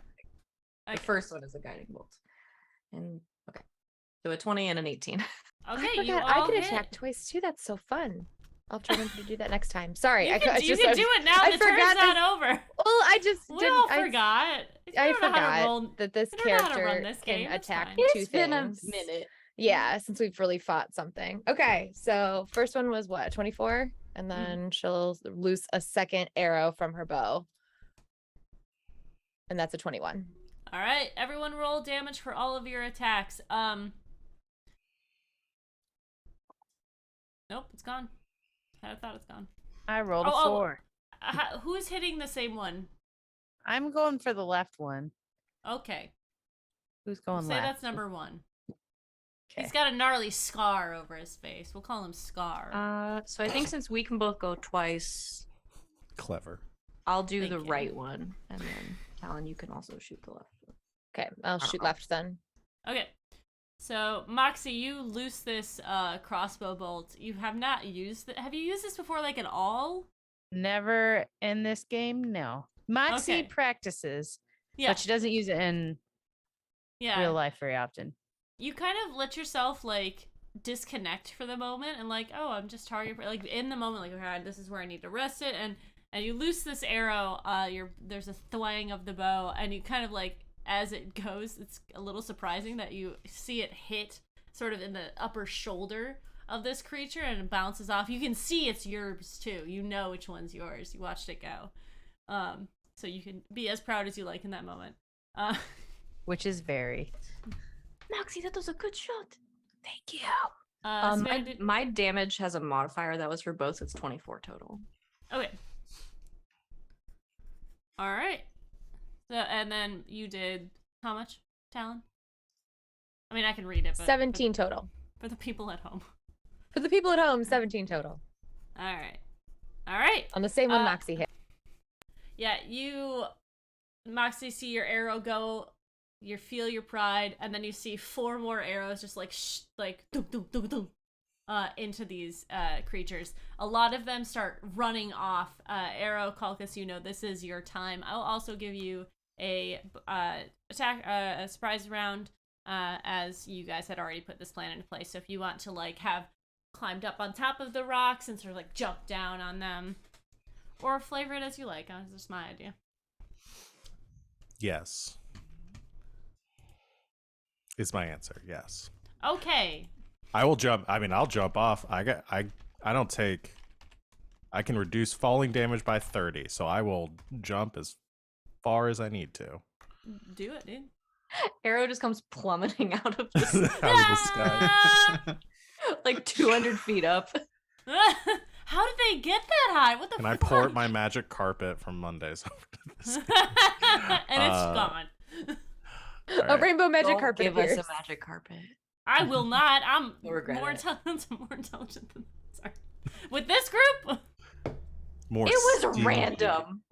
The Okay. first one is a guiding bolt. And okay, so a 20 and an 18. Okay, I you forgot all I can hit. attack twice too. That's so fun. I'll try to do that next time. Sorry, You I can, it's you just, can I- do it now. I The forgot turn's this- not over. Well, I just We didn't. all forgot. If you I don't know how to forgot roll- that this you don't know how to run character this can game, it's attack fine. two It's been a things. minute. Yeah, since we've really fought something. Okay, so first one was what, 24? And then she'll loose a second arrow from her bow. And that's a 21. All right, everyone roll damage for all of your attacks. Nope, it's gone. I thought it's gone. I rolled a Oh, 4. Who's hitting the same one? I'm going for the left one. Okay, Who's we'll going say left? that's number 1. Okay. He's got a gnarly scar over his face. We'll call him Scar. So I think since we can both go twice, Clever. I'll do Thank the you. right one, and then Talon, you can also shoot the left one. Okay, I'll shoot left then. Okay, so Moxie, you loose this crossbow bolt. You have not used it. Have you used this before, like at all? Never in this game, no. Moxie Okay. practices, Yeah, but she doesn't use it in yeah. real life very often. You kind of let yourself like disconnect for the moment and like, oh, I'm just target like in the moment, like, okay, this is where I need to rest it, and you loose this arrow. There's a thwang of the bow, and you kind of like as it goes, it's a little surprising that you see it hit sort of in the upper shoulder of this creature and it bounces off. You can see it's yours too. You know which one's yours. You watched it go. So you can be as proud as you like in that moment. Which is very. Moxie, that was a good shot. Thank you. Savannah, My damage has a modifier that was for both. It's 24 total. okay. All right. So and then you did how much, Talon? I mean, I can read it, but 17 total. for the people at home. For the people at home, 17 total. All right. All right. On the same one Uh, Moxie hit. Yeah, you, Moxie, see your arrow go. You feel your pride, and then you see 4 more arrows just like like dum, dum, dum, dum, into these creatures. A lot of them start running off. Arrow, Calcus, you know this is your time. I'll also give you a a surprise round, as you guys had already put this plan into place. So if you want to like have climbed up on top of the rocks and sort of like jump down on them, or flavor it as you like. That's just my idea. Yes. Is my answer. Yes. Okay. I will jump. I mean, I'll jump off. I don't take. I can reduce falling damage by 30, so I will jump as far as I need to. Do it, dude. Arrow just comes plummeting out of the Out of the sky. like 200 feet up. How did they get that high? What the Can I fuck? port my magic carpet from Mondays over to this? And it's gone. All A right. rainbow magic Don't carpet give us appears. a magic carpet. I will not. I'm You'll regret more it. intelligent than sorry. With this group. More It was stingy. random.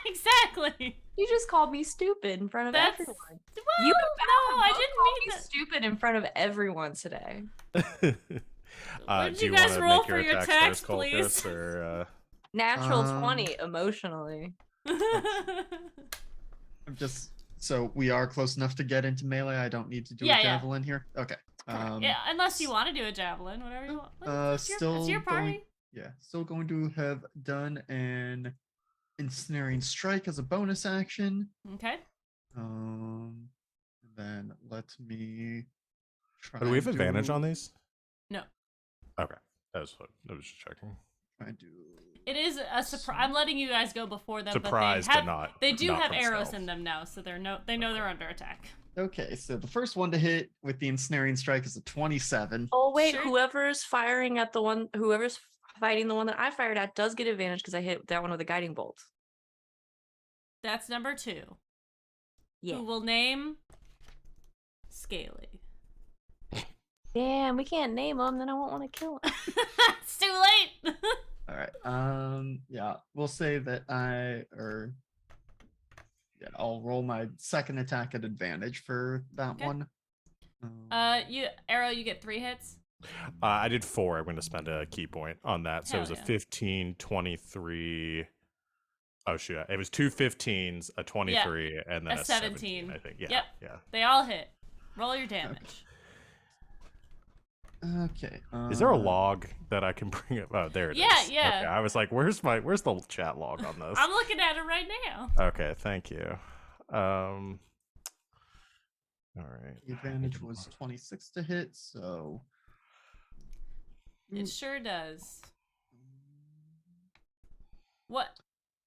Exactly. You just called me stupid in front of That's everyone. well, You no, I both didn't called mean me that. stupid in front of everyone today. What did do you you guys wanna roll make your for your attacks attacks, first, Colchis, please? or, Natural Um, 20 emotionally. I'm just so we are close enough to get into melee. I don't need to do Yeah, a yeah. javelin here. Okay. Yeah, unless you want to do a javelin, whatever you want. It's your still party. going. Yeah, still going to have done an ensnaring strike as a bonus action. Okay. And then let me try. do we have and advantage on do- these? No. Okay, I was just checking. Try and do. It is a surprise. I'm letting you guys go before them. Surprised, but they but have, not. They do not have from arrows stealth. in them now, so they know they're under attack. Okay, so the first one to hit with the ensnaring strike is a 27. Oh wait, Sure. whoever's fighting the one that I fired at does get advantage because I hit that one with a guiding bolt. That's number 2. Yeah. Who will name Scaly. Damn, we can't name him, then I won't want to kill him. It's too late. All right. Yeah, we'll say that I'll roll my second attack at advantage for that Okay. one. You get 3 hits. I did 4. I'm going to spend a key point on that. So it was Hell a yeah. 15, 23. Oh, shoot. It was 2 15s, a 23, and then a a 17. I think. Yeah. Yep. Yeah. They all hit. Roll your damage. Okay. Is there a log that I can bring up? Oh, there it is. Yeah, yeah. Okay, I was like, where's the chat log on this? I'm looking at it right now. Okay, thank you. All right. The advantage was 26 to hit, so It sure does. What?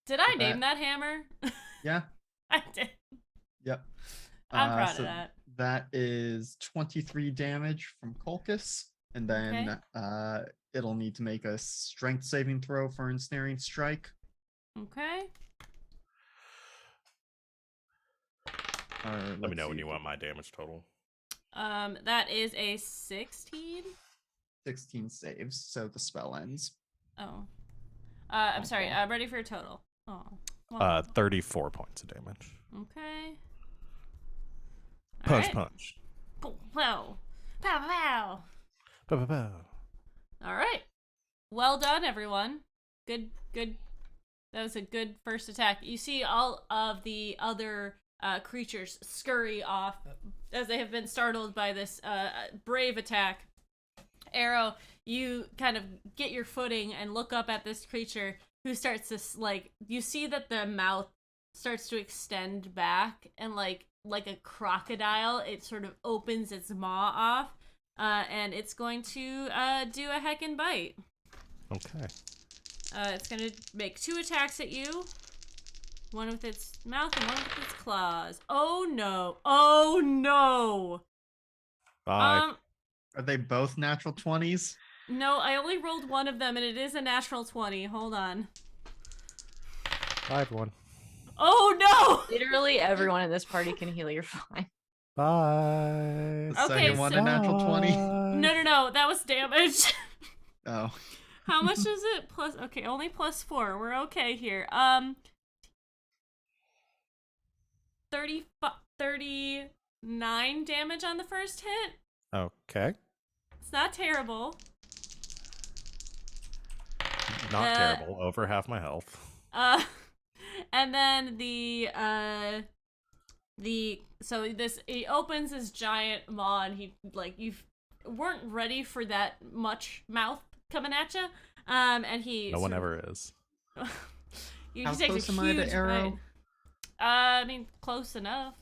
Did I name that hammer? yeah. I did. Yep. I'm proud so of that. That is 23 damage from Colchis, and then it'll need to make a strength saving throw for ensnaring strike. Okay. Let me know when you want my damage total. That is a 16. 16 saves, so the spell ends. Oh. I'm sorry. Ready for your total. Oh. 34 points of damage. Okay. Punch, Alright. punch. Pow, pow. Pow, pow. Pow, pow, pow. All right. Well done, everyone. Good. That was a good first attack. You see all of the other creatures scurry off as they have been startled by this brave attack. Arrow, you kind of get your footing and look up at this creature who starts to, you see that the mouth starts to extend back, and like a crocodile, it sort of opens its maw off, and it's going to do a heckin' bite. Okay. It's going to make 2 attacks at you. One with its mouth and one with its claws. Oh no. Oh no. Bye. Are they both natural 20s? No, I only rolled one of them and it is a natural 20. Hold on. Bye, everyone. Oh no. Literally everyone in this party can heal. You're fine. Bye. The Okay, second one so- a natural 20? No, that was damage. Oh. How much is it? Plus, okay, only plus 4. We're okay here. 39 damage on the first hit. Okay. It's not terrible. Not terrible. Over half my health. And then he opens his giant maw, and he, you weren't ready for that much mouth coming at you. And he No one ever is. he How takes close a am I to huge Arrow? bite. I mean, close enough.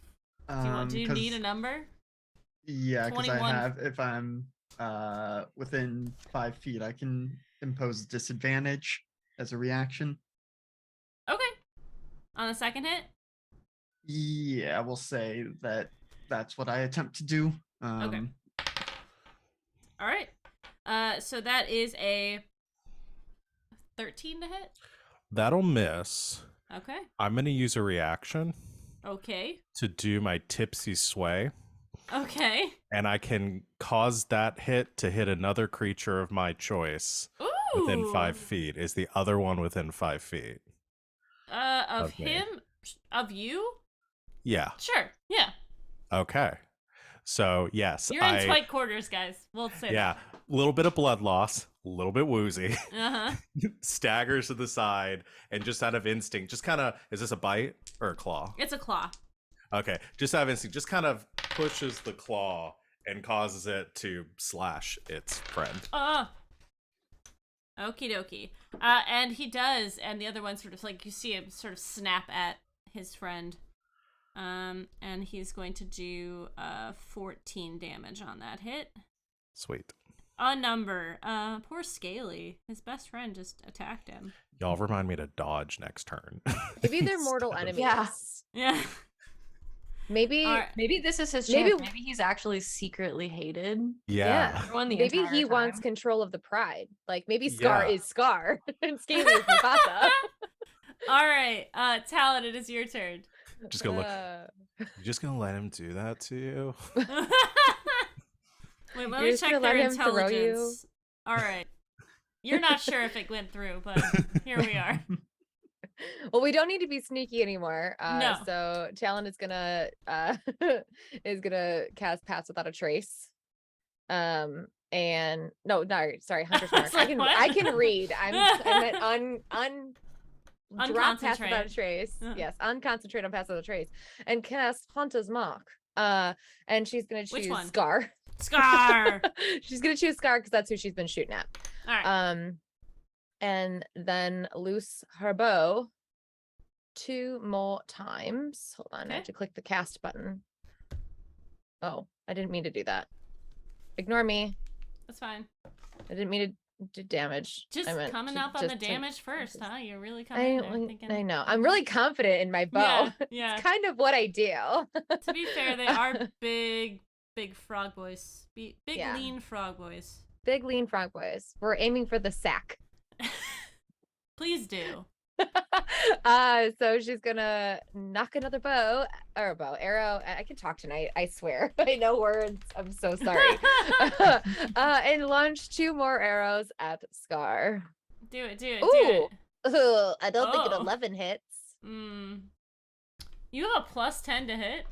Do you need a 'cause- number? Yeah, because I 21. have, if I'm within 5 feet, I can impose disadvantage as a reaction. Okay. On the second hit? Yeah, we'll say that that's what I attempt to do. Okay. All right. So that is a 13 to hit. That'll miss. Okay. I'm going to use a reaction Okay. to do my tipsy sway, Okay. and I can cause that hit to hit another creature of my choice Ooh. within 5 feet. Is the other one within 5 feet? Of of me. him? Of you? Yeah. Sure. Yeah. Okay. So, yes. You're in tight quarters, guys. We'll say Yeah. A little bit of blood loss, a little bit woozy, that. staggers to the side, and just out of instinct, just kind of, is this a bite or a claw? It's a claw. Okay. Just out of instinct, just kind of pushes the claw and causes it to slash its friend. Okie dokie. And he does, and the other one sort of like, you see him sort of snap at his friend. And he's going to do 14 damage on that hit. Sweet. A number. Poor Scaly. His best friend just attacked him. Y'all remind me to dodge next turn. Maybe they're mortal enemies. Yeah. Maybe Maybe this is his Maybe- chance. Maybe he's actually secretly hated. Yeah. Everyone the maybe entire he wants time. control of the pride. Like maybe Scar Yeah. is Scar and Scaly is Mufasa. All right. Talon, it is your turn. Just gonna look. You're just gonna let him do that to you? Wait, let You're me just check gonna their let him throw you? intelligence. All right. You're not sure if it went through, but here we are. Well, we don't need to be sneaky anymore. No. So Talon is gonna cast Pass Without a Trace. And no, sorry, Hunter's Mark. It's like, what? I can read. I meant drop Pass Without a Unconcentrate. Trace. Uh. Yes, unconcentrate on Pass Without a Trace, and cast Hunter's Mark. And she's gonna Which choose one? Scar. Scar. She's gonna choose Scar because that's who she's been shooting at. All right. And then loose her bow 2 more times. Hold on, I have Okay. to click the cast button. Oh, I didn't mean to do that. Ignore me. That's fine. I didn't mean to do damage. Just I meant coming to- up on the just to- damage first, huh? You're really coming in there thinking. I know. I'm really confident in my bow. Yeah, yeah. It's kind of what I do. To be fair, they are big frog boys. Big Yeah. lean frog boys. Big lean frog boys. We're aiming for the sack. Please do. So she's gonna knock another arrow. I can talk tonight, I swear. I know words. I'm so sorry. And launch 2 more arrows at Scar. Do it. Do it. Ooh. Do it. Ugh, I don't think an Oh. 11 hits. You have a +10 to hit.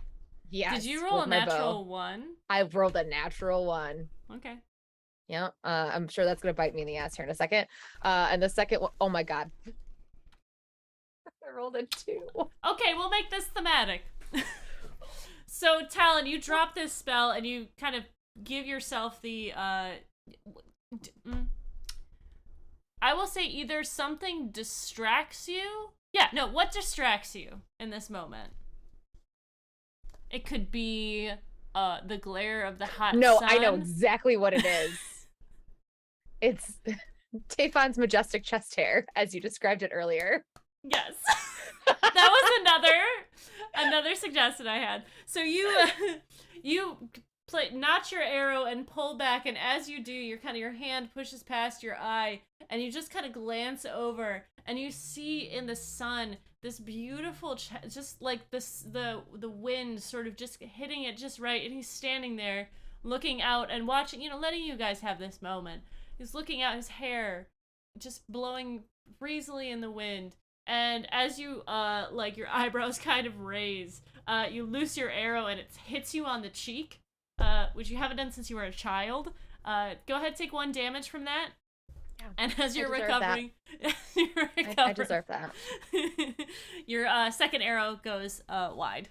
Yes. Did you roll a with my bow. natural 1? I've rolled a natural 1. Okay. Yeah. I'm sure that's gonna bite me in the ass here in a second. And the second one, oh my god. I rolled a 2. Okay, we'll make this thematic. So, Talon, you drop this spell and you kind of give yourself the, I will say either something distracts you. Yeah, no, what distracts you in this moment? It could be the glare of the hot No, sun. I know exactly what it is. It's Tafon's majestic chest hair, as you described it earlier. Yes. That was another suggestion I had. So you notch your arrow and pull back, and as you do, your hand pushes past your eye, and you just kind of glance over, and you see in the sun this beautiful, just like the wind sort of just hitting it just right, and he's standing there looking out and watching, letting you guys have this moment. He's looking out, his hair just blowing breezily in the wind. And as you, your eyebrows kind of raise, you loose your arrow and it hits you on the cheek, which you haven't done since you were a child. Go ahead, take 1 damage from that. Yeah, and as you're deserve that. recovering, I deserve that. your second arrow goes wide.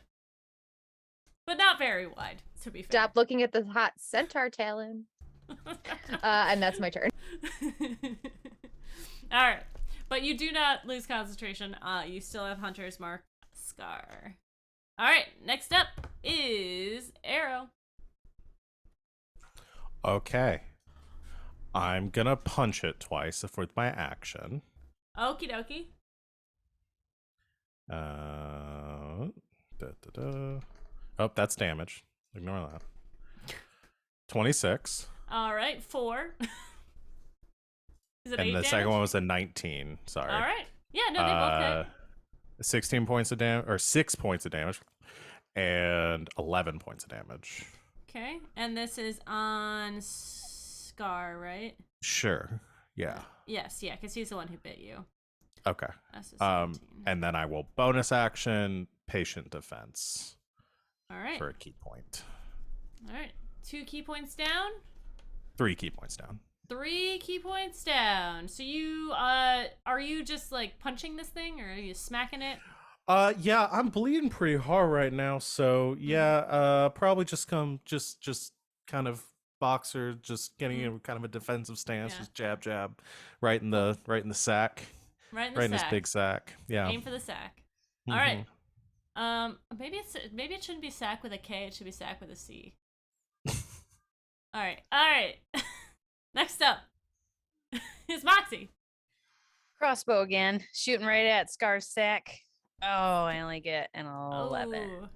But not very wide, to be fair. Stop looking at the hot centaur talon. And that's my turn. All right. But you do not lose concentration. You still have Hunter's Mark Scar. All right. Next up is Arrow. Okay. I'm gonna punch it twice with my action. Okie dokie. Oh, that's damage. Ignore that. 26. All right, 4. Is it 8 And the damage? second one was a 19. Sorry. All right. Yeah, no, they both hit. 16 points of damage, or 6 points of damage, and 11 points of damage. Okay, and this is on Scar, right? Sure. Yeah. Yes, yeah, because he's the one who bit you. Okay. That's a 17. And then I will bonus action patient defense All right. for a key point. All right. 2 key points down. 3 key points down. 3 key points down. So you are you just like punching this thing, or are you smacking it? Yeah, I'm bleeding pretty hard right now, so yeah, probably just kind of boxer, just getting in kind of a defensive stance, Yeah. just jab, right in the sack, Right in the right in sack. his big sack. Yeah. Aim for the sack. All Mhm. right. Maybe it shouldn't be sack with a K. It should be sack with a C. All right. All right. Next up is Moxie. Crossbow again, shooting right at Scar's sack. Oh, I only get an 11. Ooh.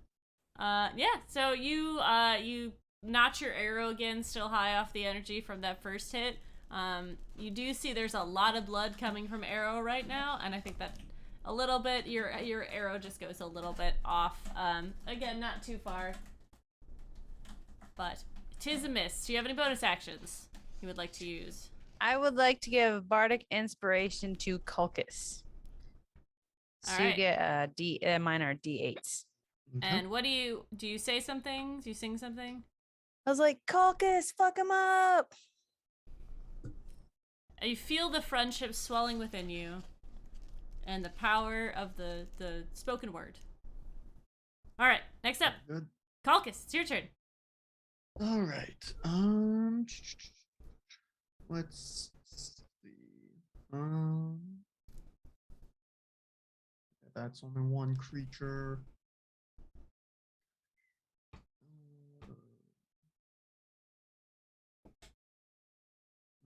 Yeah. So you notch your arrow again, still high off the energy from that first hit. You do see there's a lot of blood coming from arrow right now, and I think that a little bit your arrow just goes a little bit off. Again, not too far, but 'tis a miss. Do you have any bonus actions you would like to use? I would like to give bardic inspiration to Culcus. So All you right. get mine are D8s. Okay. And what do you say something? Do you sing something? I was like, Culcus, fuck him up. You feel the friendship swelling within you, and the power of the spoken word. All right, next up, Good. Calcus. It's your turn. All right. Let's see. That's only one creature.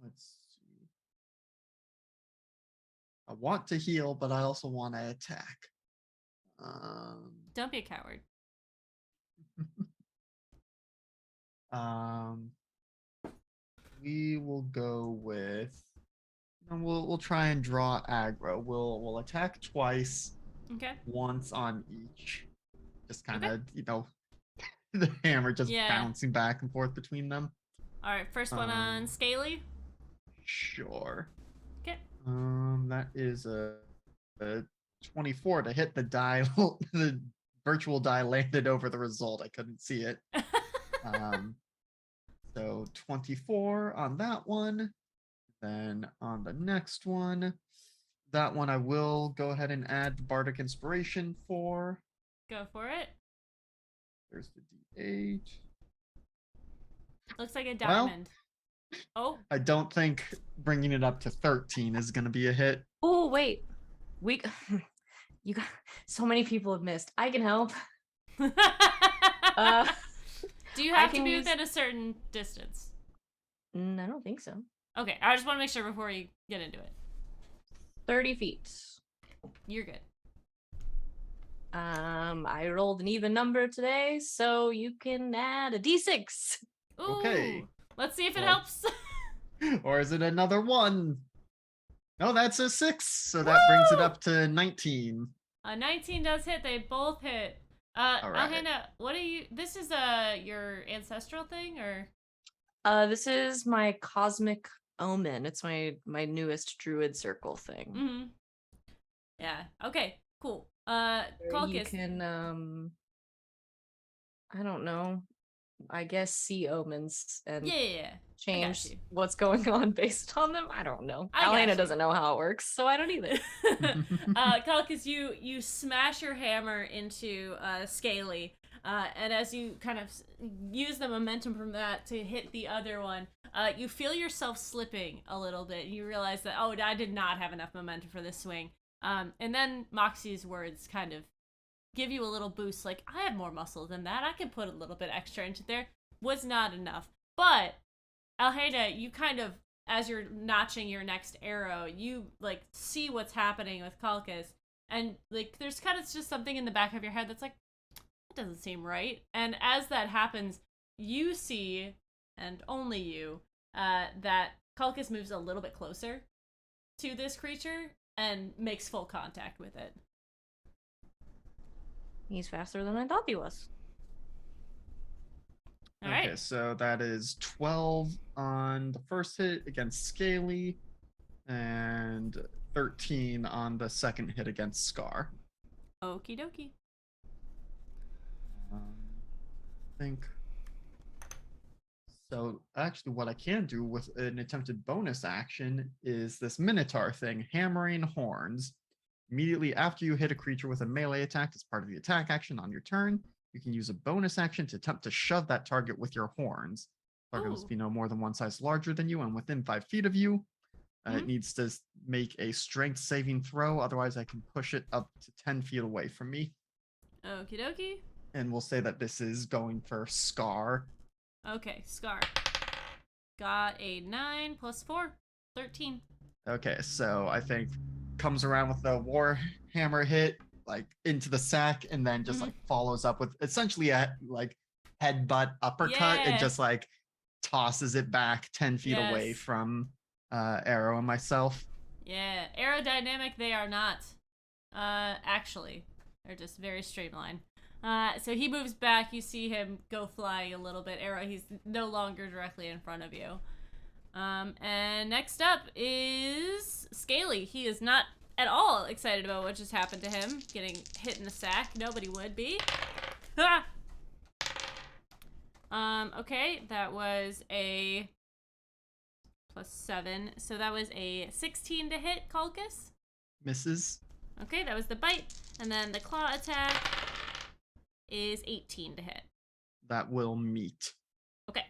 Let's see. I want to heal, but I also want to attack. Don't be a coward. Um, we will go with. And we'll try and draw aggro. We'll attack twice, Okay. once on each. Just kind Okay. of the hammer just Yeah. bouncing back and forth between them. All right, first one on Um, Scaly. Sure. Okay. That is a 24 to hit the die. The virtual die landed over the result. I couldn't see it. So 24 on that one. Then on the next one, that one I will go ahead and add the bardic inspiration for. Go for it. There's the D8. Looks like a Well- diamond. Oh, I don't think bringing it up to 13 is going to be a hit. Oh wait, we you got so many people have missed. I can help. Uh, do you I have to can be use- within a certain distance? I don't think so. Okay, I just want to make sure before you get into it. 30 feet. You're good. I rolled an even number today, so you can add a d6. Ooh, Okay. Let's see if it Well- helps. Or is it another one? No, that's a 6. So that brings it up to 19. 19 does hit. They both hit. All right. Hannah, what are you? This is your ancestral thing, or? This is my cosmic omen. It's my newest druid circle thing. Mm-hmm. Yeah. Okay. Cool. Where you Calcus. can I don't know. I guess see omens and Yeah. change you. what's going on based on them. I don't know. I got Alana you. doesn't know how it works, so I don't either. Calcus, you smash your hammer into Scaly, and as you kind of use the momentum from that to hit the other one, you feel yourself slipping a little bit. You realize that, oh, I did not have enough momentum for this swing. And then Moxie's words kind of give you a little boost, like, I have more muscle than that. I can put a little bit extra into there. Was not enough. But Alheda, you kind of, as you're notching your next arrow, you like see what's happening with Kalkus, and like there's kind of just something in the back of your head that's like, that doesn't seem right. And as that happens, you see, and only you, that Kalkus moves a little bit closer to this creature and makes full contact with it. He's faster than I thought he was. All Okay, right. so that is 12 on the first hit against Scaly, and 13 on the second hit against Scar. Okie dokie. I think. So actually, what I can do with an attempted bonus action is this Minotaur thing, Hammering Horns. Immediately after you hit a creature with a melee attack as part of the attack action on your turn, you can use a bonus action to attempt to shove that target with your horns. Target must Ooh. be no more than one size larger than you and within 5 feet of you. It needs to make a strength saving throw, otherwise I can push it up to 10 feet away from me. Okie dokie. And we'll say that this is going for Scar. Okay, Scar. Got a 9 plus 4, 13. Okay, so I think comes around with the Warhammer hit, like into the sack, and then just like follows up with essentially a like headbutt uppercut and Yeah. just like tosses it back 10 feet away Yes. from Arrow and myself. Yeah, aerodynamic they are not. Actually, they're just very streamlined. So he moves back. You see him go flying a little bit. Arrow, he's no longer directly in front of you. And next up is Scaly. He is not at all excited about what just happened to him. Getting hit in the sack. Nobody would be. Ah! Okay, that was a +7. So that was a 16 to hit, Kalkus. Misses. Okay, that was the bite. And then the claw attack is 18 to hit. That will meet. Okay.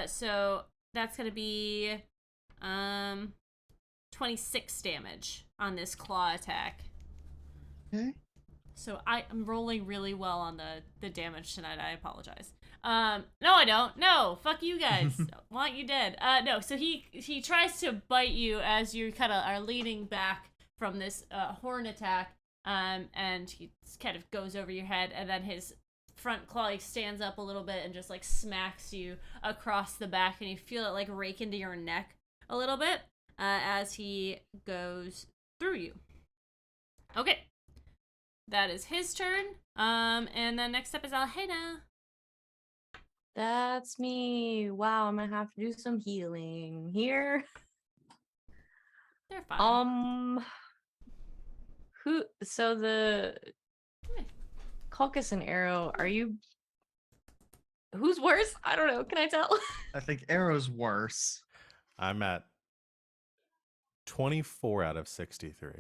So that's gonna be 26 damage on this claw attack. Okay. So I'm rolling really well on the damage tonight. I apologize. No, I don't. No, fuck you guys. Want you dead. No. So he tries to bite you as you kind of are leaning back from this horn attack. And he kind of goes over your head, and then his front claw like stands up a little bit and just like smacks you across the back, and you feel it like rake into your neck a little bit as he goes through you. Okay. That is his turn. And then next up is Alhena. That's me. Wow, I'm gonna have to do some healing here. They're fine. Who? So the Kalkus and Arrow, are you? Who's worse? I don't know. Can I tell? I think Arrow's worse. I'm at 24 out of 63.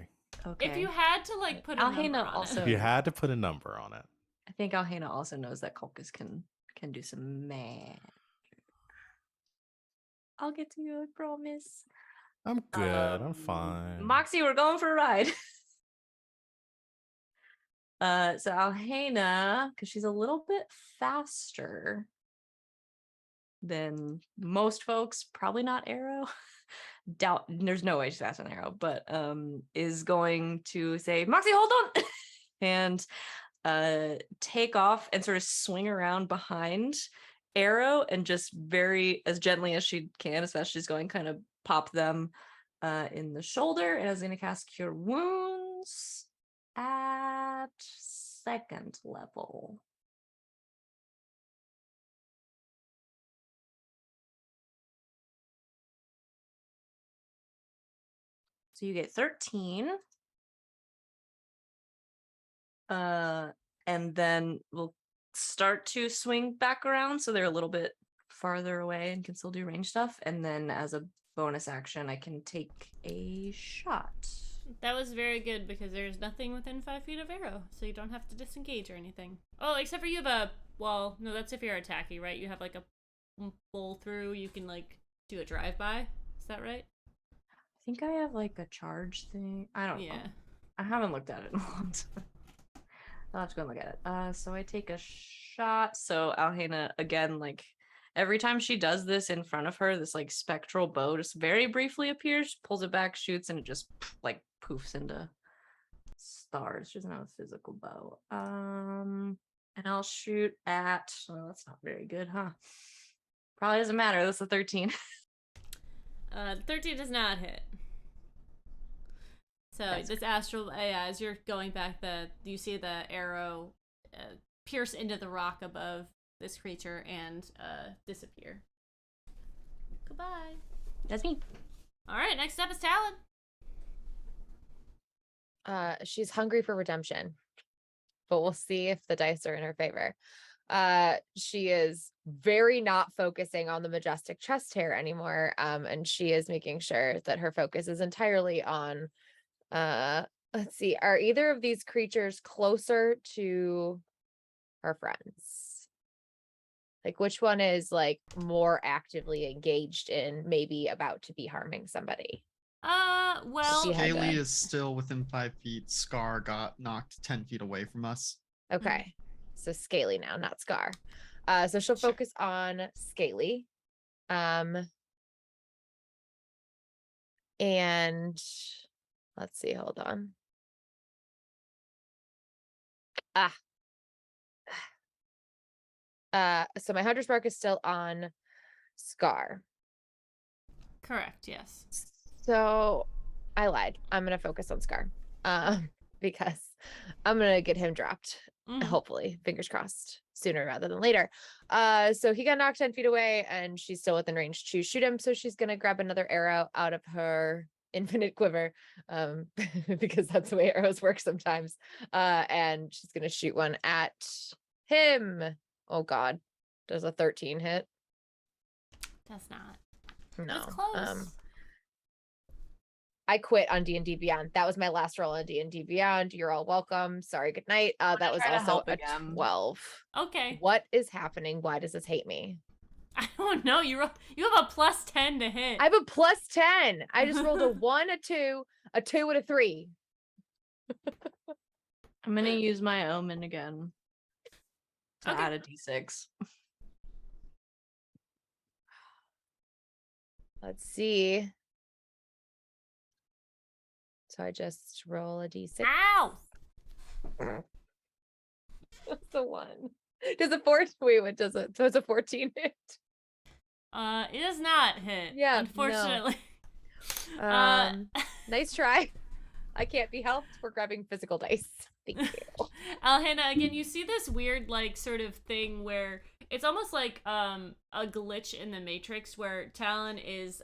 Okay. If you had to like put a number Alhena on also. If you had to put a number on it. I think Alhena also knows that Kalkus can do some magic. I'll get to you, I promise. I'm good. I'm fine. Moxie, we're going for a ride. So Alhena, because she's a little bit faster than most folks, probably not Arrow. Doubt there's no way she's faster than Arrow, but is going to say, Moxie, hold on, and take off and sort of swing around behind Arrow and just very as gently as she can, as fast as she's going, kind of pop them in the shoulder, and is going to cast Cure Wounds at 2nd level. So you get 13. And then we'll start to swing back around so they're a little bit farther away and can still do range stuff. And then as a bonus action, I can take a shot. That was very good because there's nothing within 5 feet of Arrow, so you don't have to disengage or anything. Oh, except for you have a, well, no, that's if you're attacking, right? You have like a pull through, you can like do a drive-by. Is that right? I think I have like a charge thing. I don't know. I haven't looked at it in a long time. I'll have to go and look at it. So I take a shot. So Alhena again, like every time she does this in front of her, this like spectral bow just very briefly appears, pulls it back, shoots, and it just like poofs into stars. She doesn't have a physical bow. And I'll shoot at. Oh, that's not very good, huh? Probably doesn't matter. That's a 13. 13 does not hit. So That's this astral, yeah, as you're going back, you see the arrow pierce into the rock above this creature and disappear. Goodbye. That's me. All right, next up is Talon. She's hungry for redemption, but we'll see if the dice are in her favor. She is very not focusing on the majestic chest hair anymore. And she is making sure that her focus is entirely on let's see, are either of these creatures closer to her friends? Like which one is like more actively engaged in maybe about to be harming somebody? Well, She had Haley to- is still within 5 feet. Scar got knocked 10 feet away from us. Okay. So Scaly now, not Scar. So she'll Sure. focus on Scaly. And let's see, hold on. So my hunter's mark is still on Scar. correct, yes. So I lied. I'm gonna focus on Scar. Because I'm gonna get him dropped. Mhm. Hopefully, fingers crossed, sooner rather than later. So he got knocked 10 feet away and she's still within range to shoot him. So she's gonna grab another arrow out of her infinite quiver. Because that's the way arrows work sometimes. And she's gonna shoot one at him. Oh god. Does a 13 hit? That's not. No. That's close. I quit on D&D Beyond. That was my last roll on D&D Beyond. You're all welcome. Sorry, good night. That was try to also help a again. 12. Okay. What is happening? Why does this hate me? I don't know. You have a plus 10 to hit. I have a plus 10. I just rolled a 1, a 2, a 2, and a 3. I'm gonna use my omen again to Okay. add a d6. Let's see. So I just roll a d6. Ow! That's the 1. Does a 4? Wait, what does it? So it's a 14 hit. It does not hit. Yeah, no. Unfortunately. Nice try. I can't be helped. We're grabbing physical dice. Thank you. Alhena, again, you see this weird, like, sort of thing where it's almost like a glitch in the Matrix where Talon is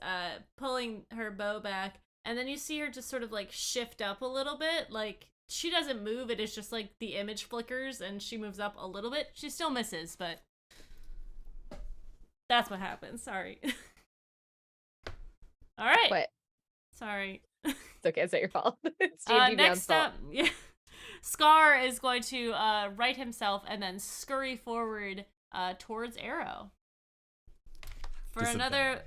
pulling her bow back, and then you see her just sort of, like, shift up a little bit. Like, she doesn't move. It is just, like, the image flickers, and she moves up a little bit. She still misses, but that's what happens. Sorry. All right. But Sorry. it's okay. It's not your fault. It's D&D Beyond's Next fault. up, yeah, Scar is going to right himself and then scurry forward towards Arrow for another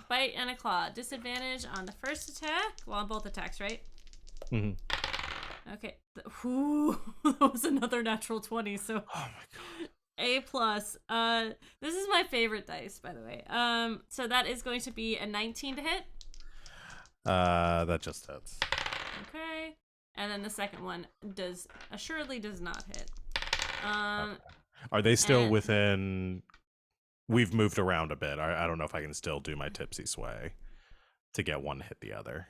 bite and a claw. Disadvantage on the first attack. Well, on both attacks, right? Mm-hmm. Okay. Ooh, that was another natural 20. So, Oh my god. A plus. This is my favorite dice, by the way. So that is going to be a 19 to hit. That just hits. Okay. And then the second one assuredly does not hit. Are they still and- within? We've moved around a bit. I don't know if I can still do my tipsy sway to get one hit the other.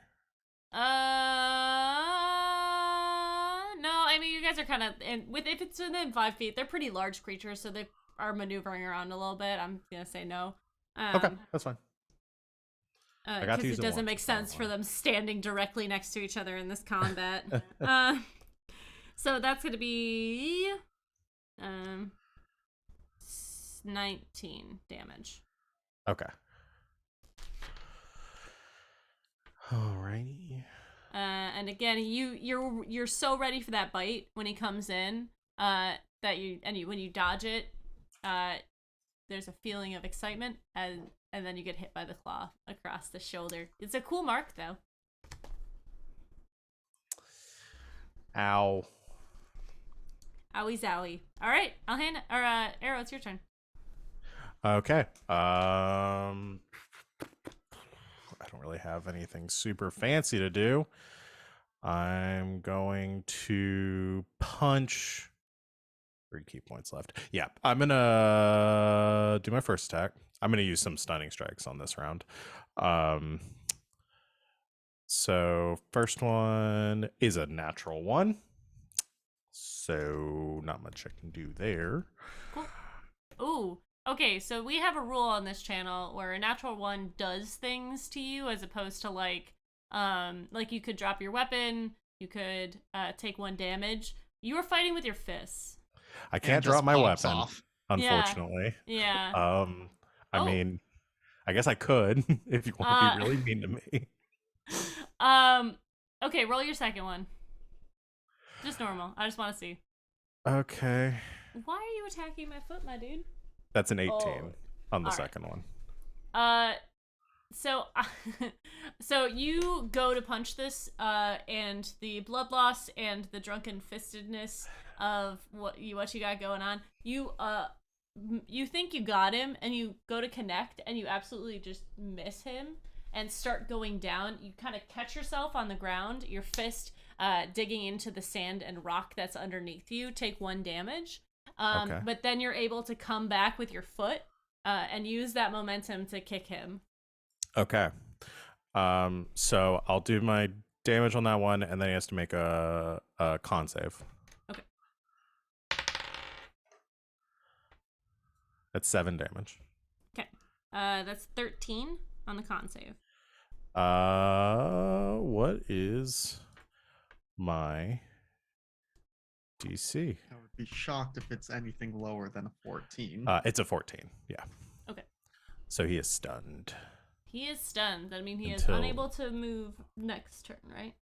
No, I mean, you guys are kind of if it's within 5 feet, they're pretty large creatures, so they are maneuvering around a little bit. I'm gonna say no. Okay, that's fine. got to Because use it it doesn't once, make it's not sense for fun. them standing directly next to each other in this combat. So that's gonna be 19 damage. Okay. Alrighty. And again, you're so ready for that bite when he comes in, that when you dodge it, there's a feeling of excitement, and then you get hit by the claw across the shoulder. It's a cool mark, though. Ow. Owie zowie. All right, Arrow, it's your turn. Okay. I don't really have anything super fancy to do. I'm going to punch. 3 key points left. Yeah, I'm gonna do my first attack. I'm gonna use some stunning strikes on this round. So first one is a natural 1. So not much I can do there. Cool. Ooh. Okay, so we have a rule on this channel where a natural 1 does things to you as opposed to like you could drop your weapon, you could take 1 damage. You were fighting with your fists. I And can't just drop my pops weapon, off. unfortunately. Yeah. I Oh. mean, I guess I could if you want to be really mean to me. Okay, roll your second one. Just normal. I just want to see. Okay. Why are you attacking my foot, my dude? That's an 18 on the all right. second one. So so you go to punch this, and the blood loss and the drunken fistedness of what you got going on, you think you got him, and you go to connect, and you absolutely just miss him and start going down. You kind of catch yourself on the ground, your fist digging into the sand and rock that's underneath you, take 1 damage. Okay. But then you're able to come back with your foot and use that momentum to kick him. Okay. So I'll do my damage on that one, and then he has to make a con save. Okay. That's 7 damage. Okay. That's 13 on the con save. What is my DC? I would be shocked if it's anything lower than a 14. It's a 14. Yeah. Okay. So he is stunned. He is stunned. I mean, he is Until- unable to move next turn, right?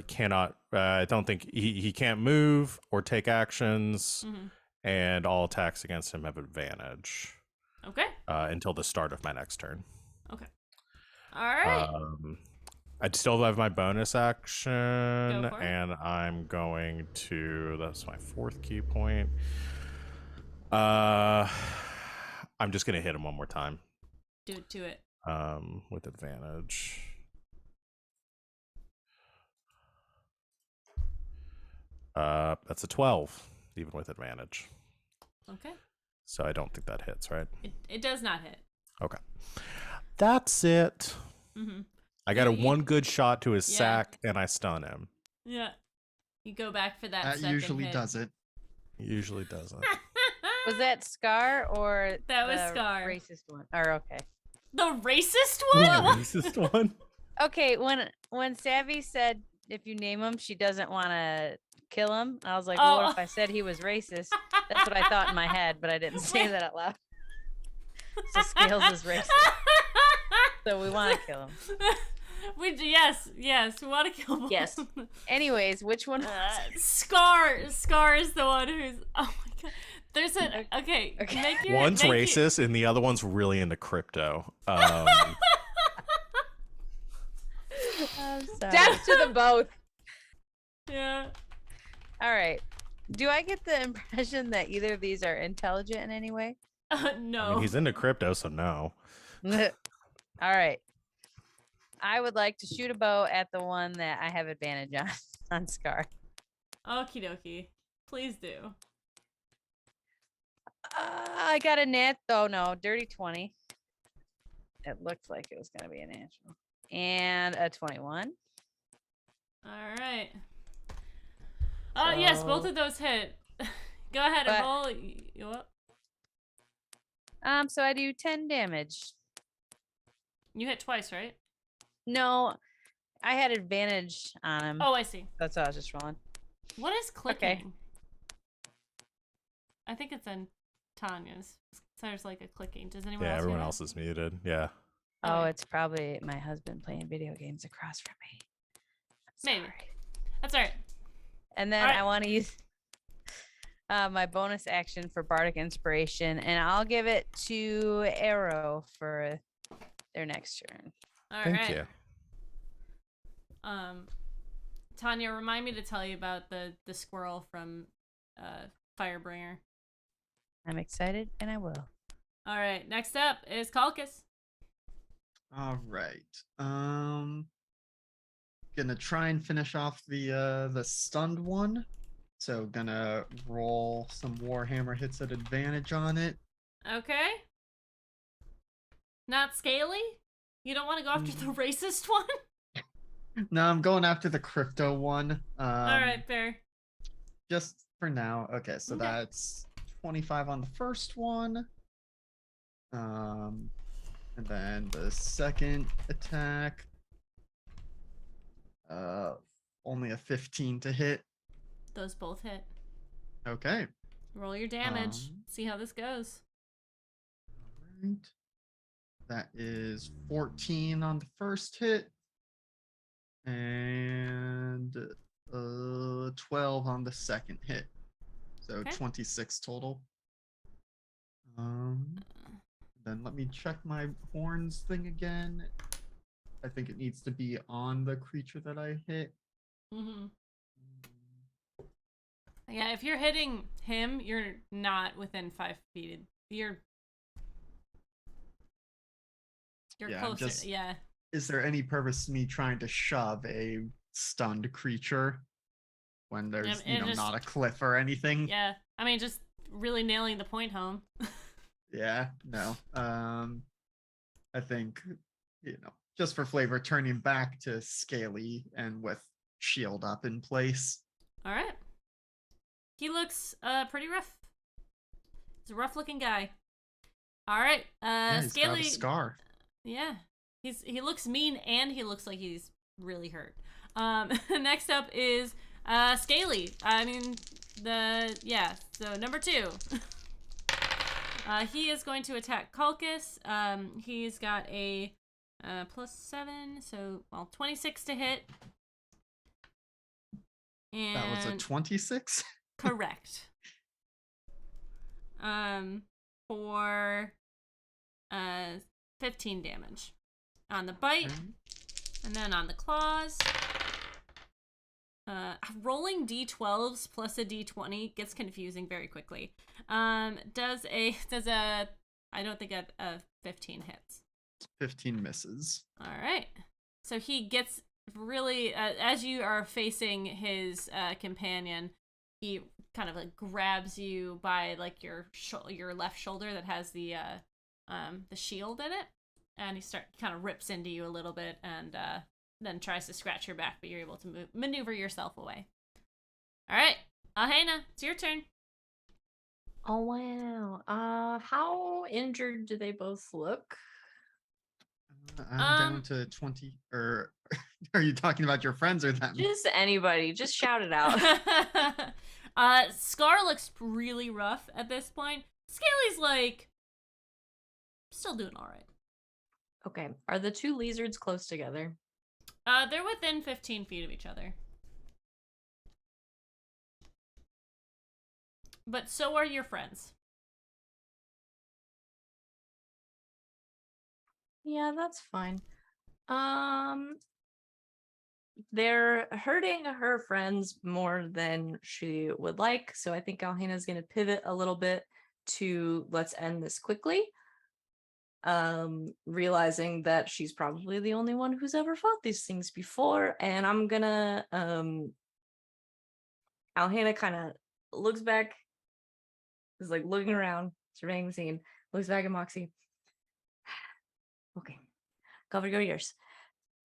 Cannot. I don't think he can't move or take actions, and all attacks against him have advantage. Okay. Until the start of my next turn. Okay. All right. I still have my bonus action, Go for it. and I'm going to. That's my 4th key point. I'm just gonna hit him one more time. Do it to it. With advantage. That's a 12, even with advantage. Okay. So I don't think that hits, right? It does not hit. Okay. That's it. Mm-hmm. I got You- one good shot to his Yeah. sack, and I stun him. Yeah. You go back for that That second usually hit. does it. He usually doesn't. Was that Scar or That was the Scar. racist one? Or okay. The racist The one? racist one? Okay, when Savvy said if you name him, she doesn't want to kill him, I was like, well, what if I said he was racist? That's what I thought in my head, but I didn't say that out loud. So Scales is racist, so we want to kill him. Yes, we want to kill him. Yes. Anyways, which one? Scar is the one who's. Oh my god. There's an okay. Okay. Make your, One's make racist, and the other one's really into crypto. I'm sorry. Death to them both. Yeah. All right. Do I get the impression that either of these are intelligent in any way? No. I mean, he's into crypto, so no. All right. I would like to shoot a bow at the one that I have advantage on Scar. Okie dokie. Please do. I got a dirty 20. It looked like it was going to be a natural. And a 21. All right. Yes, both So- of those hit. Go ahead and But- roll. You up? So I do 10 damage. You hit twice, right? No, I had advantage on him. Oh, I see. That's why I was just rolling. What is clicking? I think it's in Tanya's. There's like a clicking. Does anyone Yeah, else? everyone hear else is muted. Yeah. Oh, Okay. it's probably my husband playing video games across from me. Maybe. Sorry. That's all right. And then Alright. I want to use my bonus action for Bardic Inspiration, and I'll give it to Arrow for their next turn. All Thank right. you. Tanya, remind me to tell you about the squirrel from Firebringer. I'm excited, and I will. All right, next up is Calcus. All right. Gonna try and finish off the stunned one. So gonna roll some Warhammer hits at advantage on it. Okay. Not Scaly? You don't want to go after the racist one? No, I'm going after the crypto one. All right, fair. Just for now. Okay, so Okay. that's 25 on the first one. And then the second attack. Only a 15 to hit. Those both hit. Okay. Roll your damage. See how this goes. All right. That is 14 on the first hit. And 12 on the second hit. So Okay. 26 total. Then let me check my horns thing again. I think it needs to be on the creature that I hit. Mm-hmm. Yeah, if you're hitting him, you're not within 5 feet. You're Yeah, I'm closer. just- Yeah. Is there any purpose to me trying to shove a stunned creature when there's, it just- not a cliff or anything? Yeah. I mean, just really nailing the point home. Yeah, no. I think, just for flavor, turning back to Scaly and with shield up in place. All right. He looks pretty rough. He's a rough looking guy. All right. Yeah, he's got a Scaly. scar. Yeah. He looks mean and he looks like he's really hurt. Next up is Scaly. I mean so number 2. He is going to attack Calcus. He's got a +7, so 26 to hit. And That was a 26? correct. For 15 damage on the bite, and then on the claws. Rolling d12s plus a d20 gets confusing very quickly. Does a I don't think a 15 hits. 15 misses. All right. So he gets really as you are facing his companion, he kind of like grabs you by like your left shoulder that has the shield in it, and he kind of rips into you a little bit and then tries to scratch your back, but you're able to maneuver yourself away. All right, Alhena, it's your turn. Oh wow. How injured do they both look? I'm down to 20. Or are you talking about your friends or them? Just anybody. Just shout it out. Scar looks really rough at this point. Scaly's like still doing all right. Okay. Are the 2 lizards close together? They're within 15 feet of each other. But so are your friends. Yeah, that's fine. They're hurting her friends more than she would like, so I think Alhena's gonna pivot a little bit to let's end this quickly. Realizing that she's probably the only one who's ever fought these things before, and I'm gonna Alhena kind of looks back, is like looking around, surveying the scene, looks back at Moxie. Okay, cover your ears.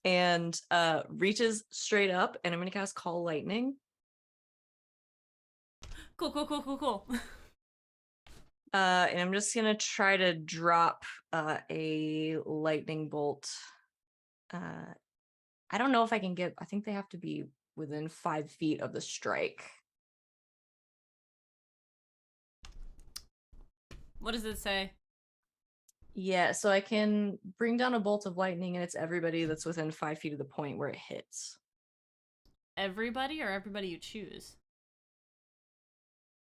And reaches straight up, and I'm gonna cast Call Lightning. Cool. And I'm just gonna try to drop a lightning bolt. I don't know if I can get. I think they have to be within 5 feet of the strike. What does it say? Yeah, so I can bring down a bolt of lightning, and it's everybody that's within 5 feet of the point where it hits. Everybody or everybody you choose?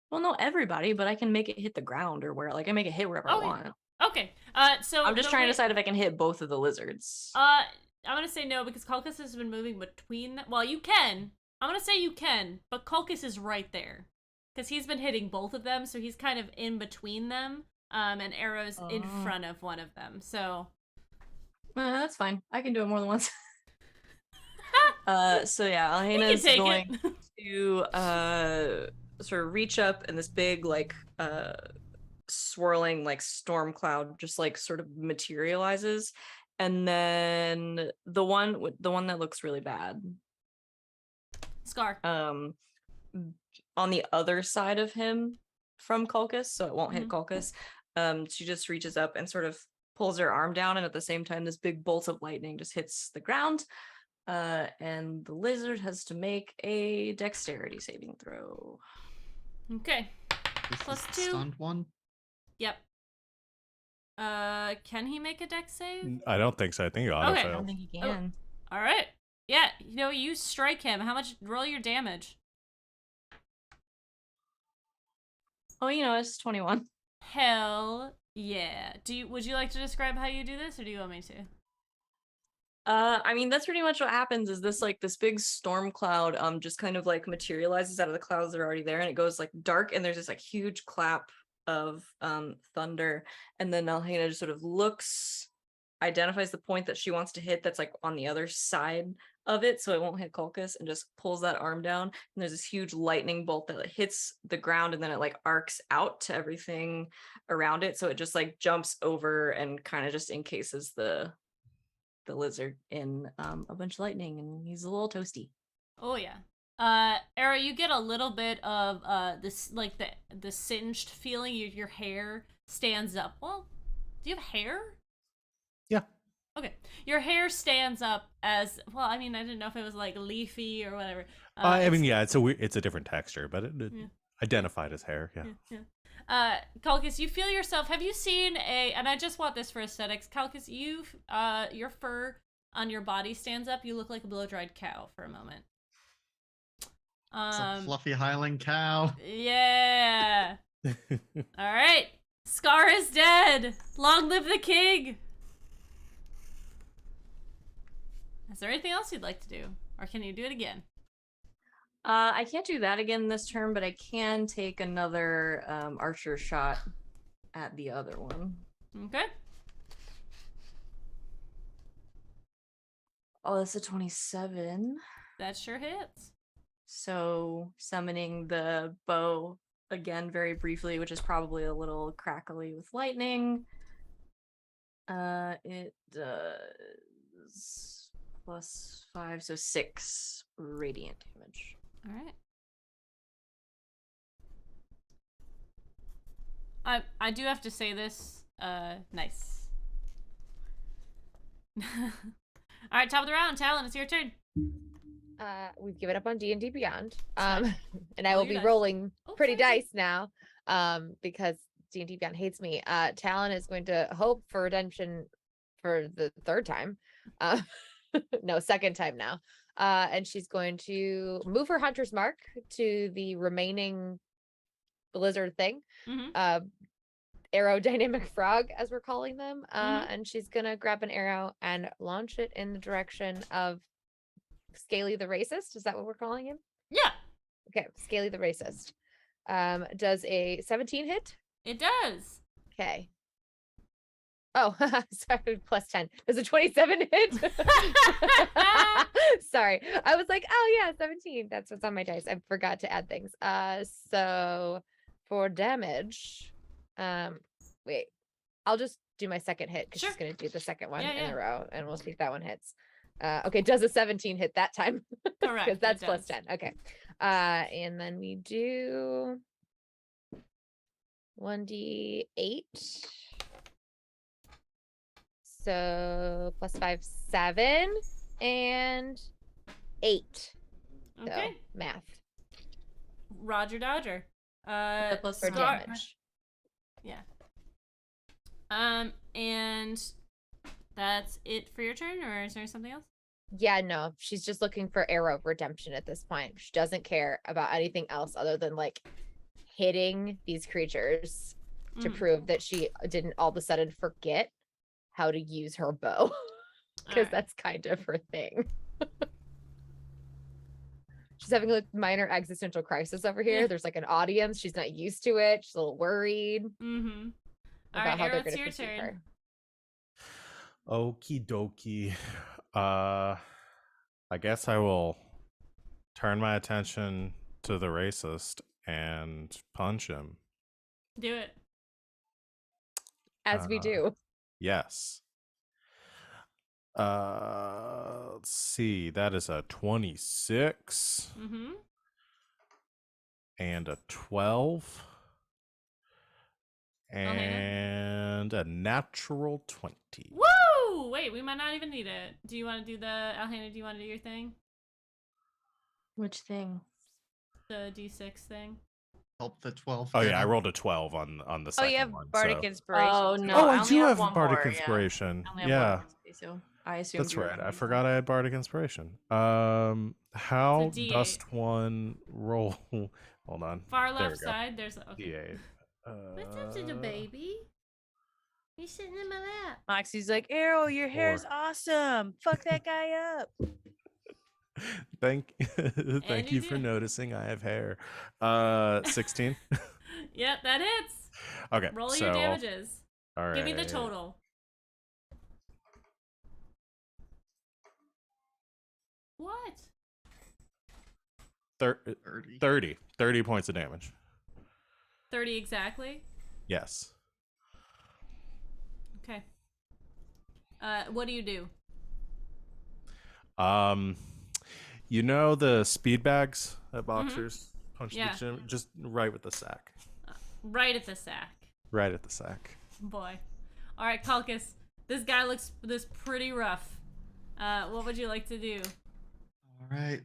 Well, no, everybody, but I can make it hit the ground or where, like, I make it hit wherever I Okay. want. Okay. So I'm just trying to decide if I can hit both of the lizards. I'm gonna say no because Culcus has been moving between them. Well, you can. I'm gonna say you can, but Culcus is right there because he's been hitting both of them, so he's kind of in between them. and arrows in Oh. front of one of them. So That's fine. I can do it more than once. So yeah, you can Alhena's take going it. to sort of reach up, and this big like swirling like storm cloud just like sort of materializes, and then the one that looks really bad, Scar. on the other side of him from Culcus, so it won't hit Mhm. Culcus. She just reaches up and sort of pulls her arm down, and at the same time, this big bolt of lightning just hits the ground. And the lizard has to make a dexterity saving throw. Okay. This Plus is the 2. stunned one. Yep. Can he make a dex save? I don't think so. I think you auto Okay. I don't failed. think he Oh. can. All right. Yeah, you strike him. How much? Roll your damage. Oh, it's 21. Hell yeah. Would you like to describe how you do this, or do you want me to? I mean, that's pretty much what happens is this big storm cloud just kind of like materializes out of the clouds that are already there, and it goes like dark, and there's this like huge clap of thunder, and then Alhena just sort of looks, identifies the point that she wants to hit that's like on the other side of it, so it won't hit Culcus, and just pulls that arm down, and there's this huge lightning bolt that hits the ground, and then it like arcs out to everything around it, so it just like jumps over and kind of just encases the lizard in a bunch of lightning, and he's a little toasty. Oh yeah. Era, you get a little bit of this like the singed feeling. Your hair stands up. Well, do you have hair? Yeah. Okay. Your hair stands up as well. I mean, I didn't know if it was like leafy or whatever. I mean, yeah, it's a different texture, but it Yeah. identified as hair. Yeah. Yeah. Calcus, you feel yourself. Have you seen and I just want this for aesthetics. Calcus, your fur on your body stands up. You look like a blow-dried cow for a moment. It's a fluffy Highland cow. Yeah. All right. Scar is dead. Long live the king. Is there anything else you'd like to do? Or can you do it again? I can't do that again this turn, but I can take another archer shot at the other one. Okay. Oh, that's a 27. That sure hits. So summoning the bow again very briefly, which is probably a little crackly with lightning. It does +5, so 6 radiant damage. All right. I do have to say this. Nice. All right, top of the round, Talon. It's your turn. We've given up on D&D Beyond. Fine. And I Roll will your be dice. rolling Oh, pretty sorry. dice now. Because D&D Beyond hates me. Talon is going to hope for redemption for the third time. No, second time now. And she's going to move her hunter's mark to the remaining blizzard thing. Mm-hmm. Aerodynamic frog, as we're calling them. Mhm. And she's gonna grab an arrow and launch it in the direction of Scaly the Racist. Is that what we're calling him? Yeah, Okay, Scaly the Racist. Does a 17 hit? it does. Okay. Oh, sorry, plus 10. Does a 27 hit? Sorry. I was like, oh yeah, 17. That's what's on my dice. I forgot to add things. So for damage, wait, I'll just do my second hit because Sure. she's gonna do the second one Yeah, in yeah. a row, and we'll see if that one hits. Okay, does a 17 hit that time? Correct. Because that's it plus does. 10. Okay. And then we do 1d8. So +5, 7, and 8. So Okay. math Roger Dodger. The plus for Scar- damage. Yeah. And that's it for your turn, or is there something else? Yeah, no, she's just looking for arrow redemption at this point. She doesn't care about anything else other than like hitting these creatures to Mhm. prove that she didn't all of a sudden forget how to use her bow. Because Alright. that's kind of her thing. She's having a minor existential crisis over here. Yeah. There's like an audience. She's not used to it. She's a little worried. Mm-hmm. All about right, how they're Arrow, going it's to your critique turn. her. Okie dokie. I guess I will turn my attention to the racist and punch him. Do it. As we do. Yes. Let's see. That is a 26 Mm-hmm. and a 12 Elena? and a natural 20. Woo! Wait, we might not even need it. Do you want to do the Alhana? Do you want to do your thing? Which thing? The D6 thing. Help the 12. Oh get yeah, I him. rolled a 12 on the Oh, second you have one. bardic so. inspiration. Oh too. no! Oh, I only do have one bardic more, inspiration. Yeah. I only have Yeah. one more, so I assumed That's you were right. I gonna use forgot that. I had bardic inspiration. How D8. does one roll? Hold on. Far There left we go. side, there's okay. D8. What's up to the baby? He's sitting in my lap. Moxie's like, Arrow, your hair's awesome. Fuck that guy up. Thank And you you for do. noticing I have hair. 16. Yep, that hits. Okay. Roll so your damages. All right. Give me the total. What? 30. 30. 30 points of damage. 30 exactly? Yes. Okay. What do you do? You know the speed bags that boxers punch Yeah. the gym? Just right with the sack. Right at the sack. Right at the sack. Boy. All right, Calcus. This guy looks pretty rough. What would you like to do? All right.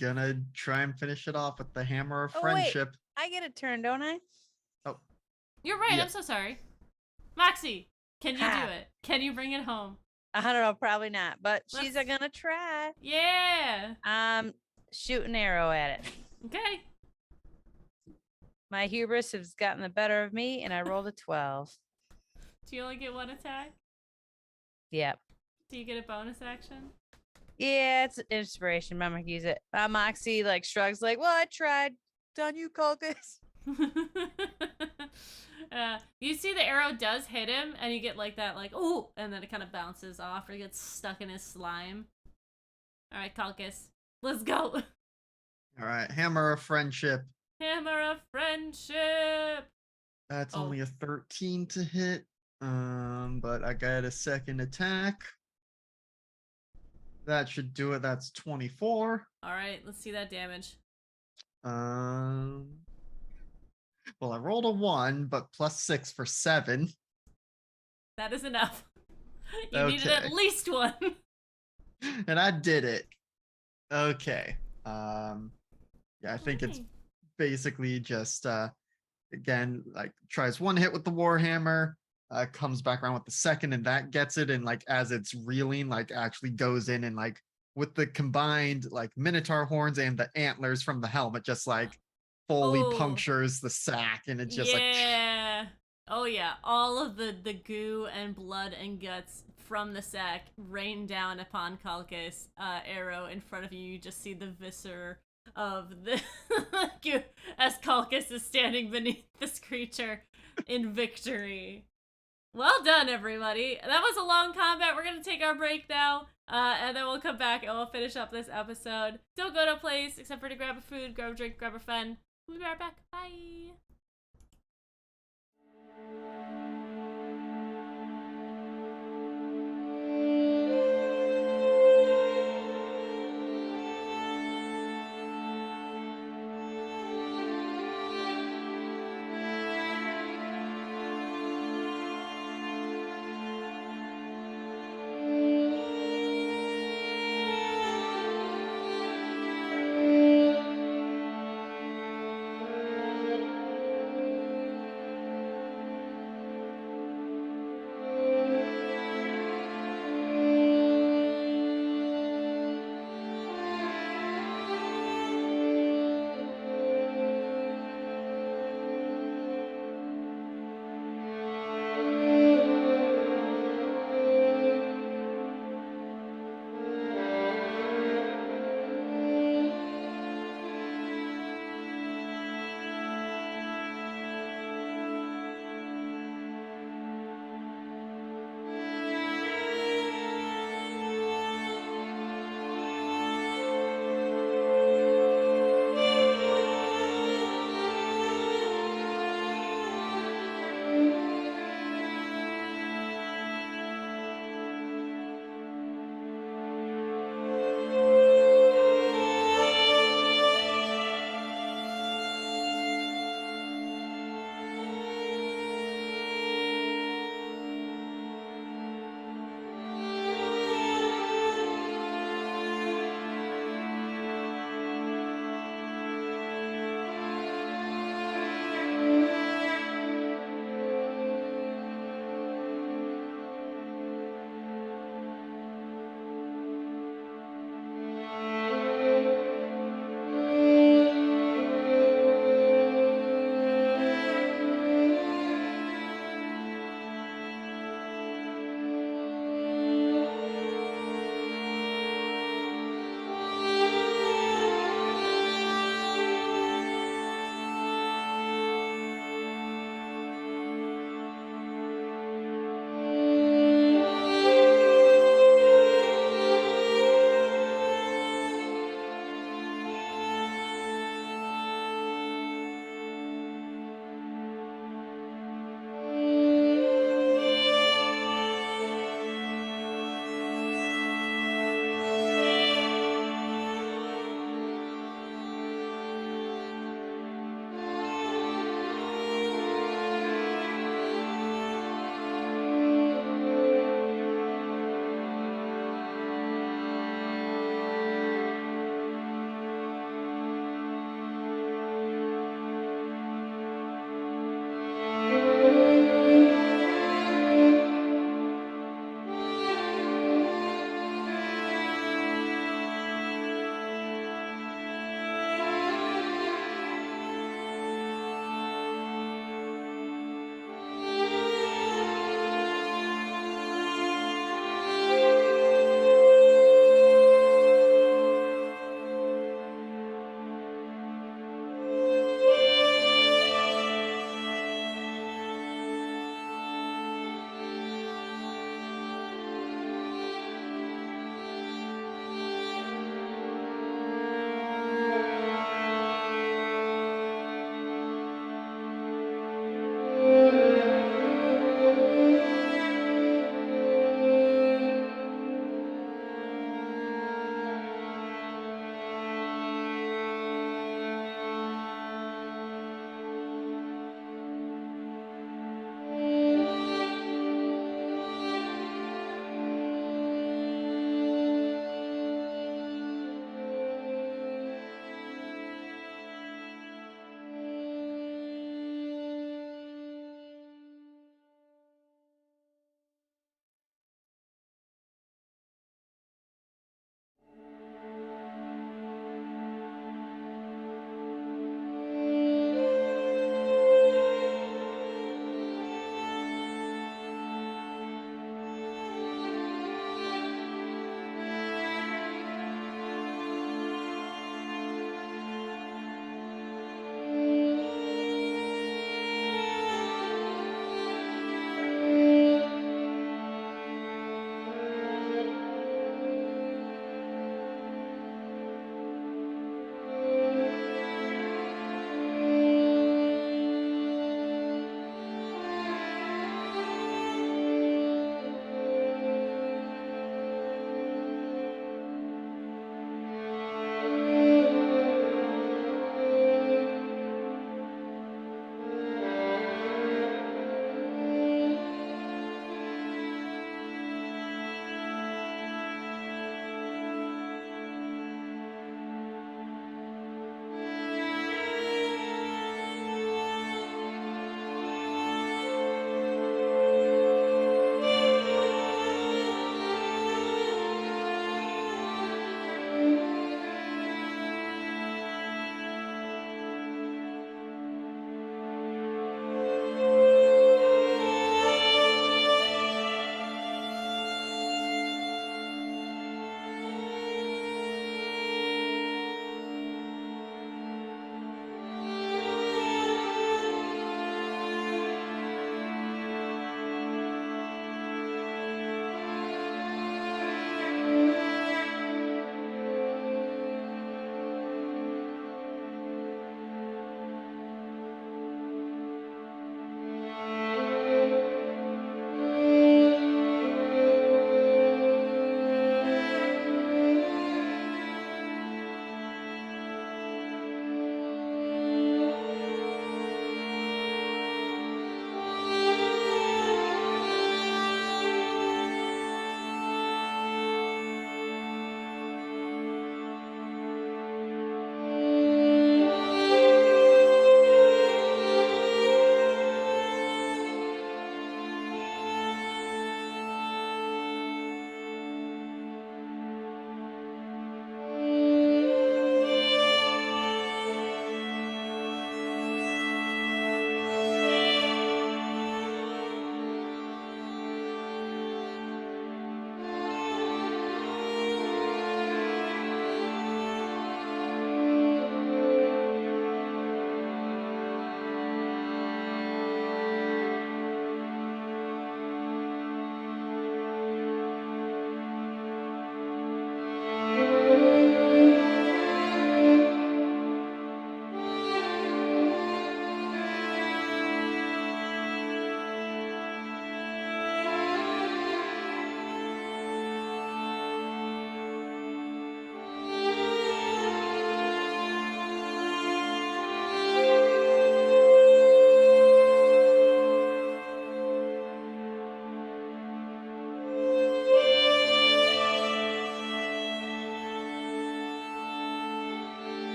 Gonna try and finish it off with the hammer of Oh, wait. friendship. I get a turn, don't I? Oh, You're right. Yeah. I'm so sorry. Moxie, can you Ha. do it? Can you bring it home? I don't know, probably not, but she's Let's- gonna try. Yeah. Shoot an arrow at it. Okay. My hubris has gotten the better of me, and I rolled a 12. Do you only get one attack? Yep. Do you get a bonus action? Yeah, it's inspiration. Mama can use it. Moxie like shrugs, like, "Well, I tried. Done you, Culcus." You see the arrow does hit him, and you get like that, like, oh, and then it kind of bounces off or gets stuck in his slime. All right, Calcus, let's go. all right. Hammer of friendship. Hammer of friendship. That's Oh. only a 13 to hit. But I got a second attack. That should do it. That's 24. All right, let's see that damage. Well, I rolled a 1, but +6 for 7. That is enough. You needed Okay. at least one. And I did it. Okay. Yeah, I think it's Okay. basically just again, like tries one hit with the warhammer, comes back around with the second, and that gets it, and like as it's reeling, like actually goes in and like with the combined like minotaur horns and the antlers from the helmet, just like fully Oh. punctures the sack, and it's just like Yeah. Oh yeah, all of the goo and blood and guts from the sack rain down upon Calcus. Arrow in front of you. You just see the viscera of the goo as Calcus is standing beneath this creature in victory. Well done, everybody. That was a long combat. We're gonna take our break now, and then we'll come back and we'll finish up this episode. Don't go to a place except for to grab a food, grab a drink, grab a friend. We'll be right back. Bye.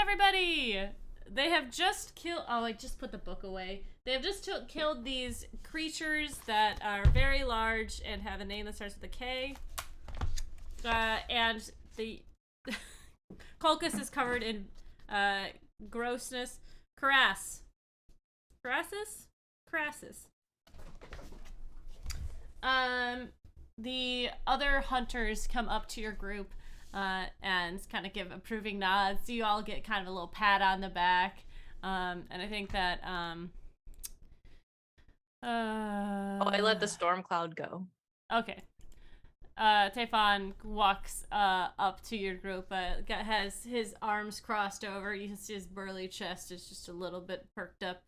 everybody! They have just killed. Oh, I just put the book away. They have just killed these creatures that are very large and have a name that starts with a K. And the Colchis is covered in grossness. Crassus. The other hunters come up to your group and kind of give approving nods. You all get kind of a little pat on the back. And I think that I let the storm cloud go. Okay. Tefon walks up to your group, has his arms crossed over. You can see his burly chest is just a little bit perked up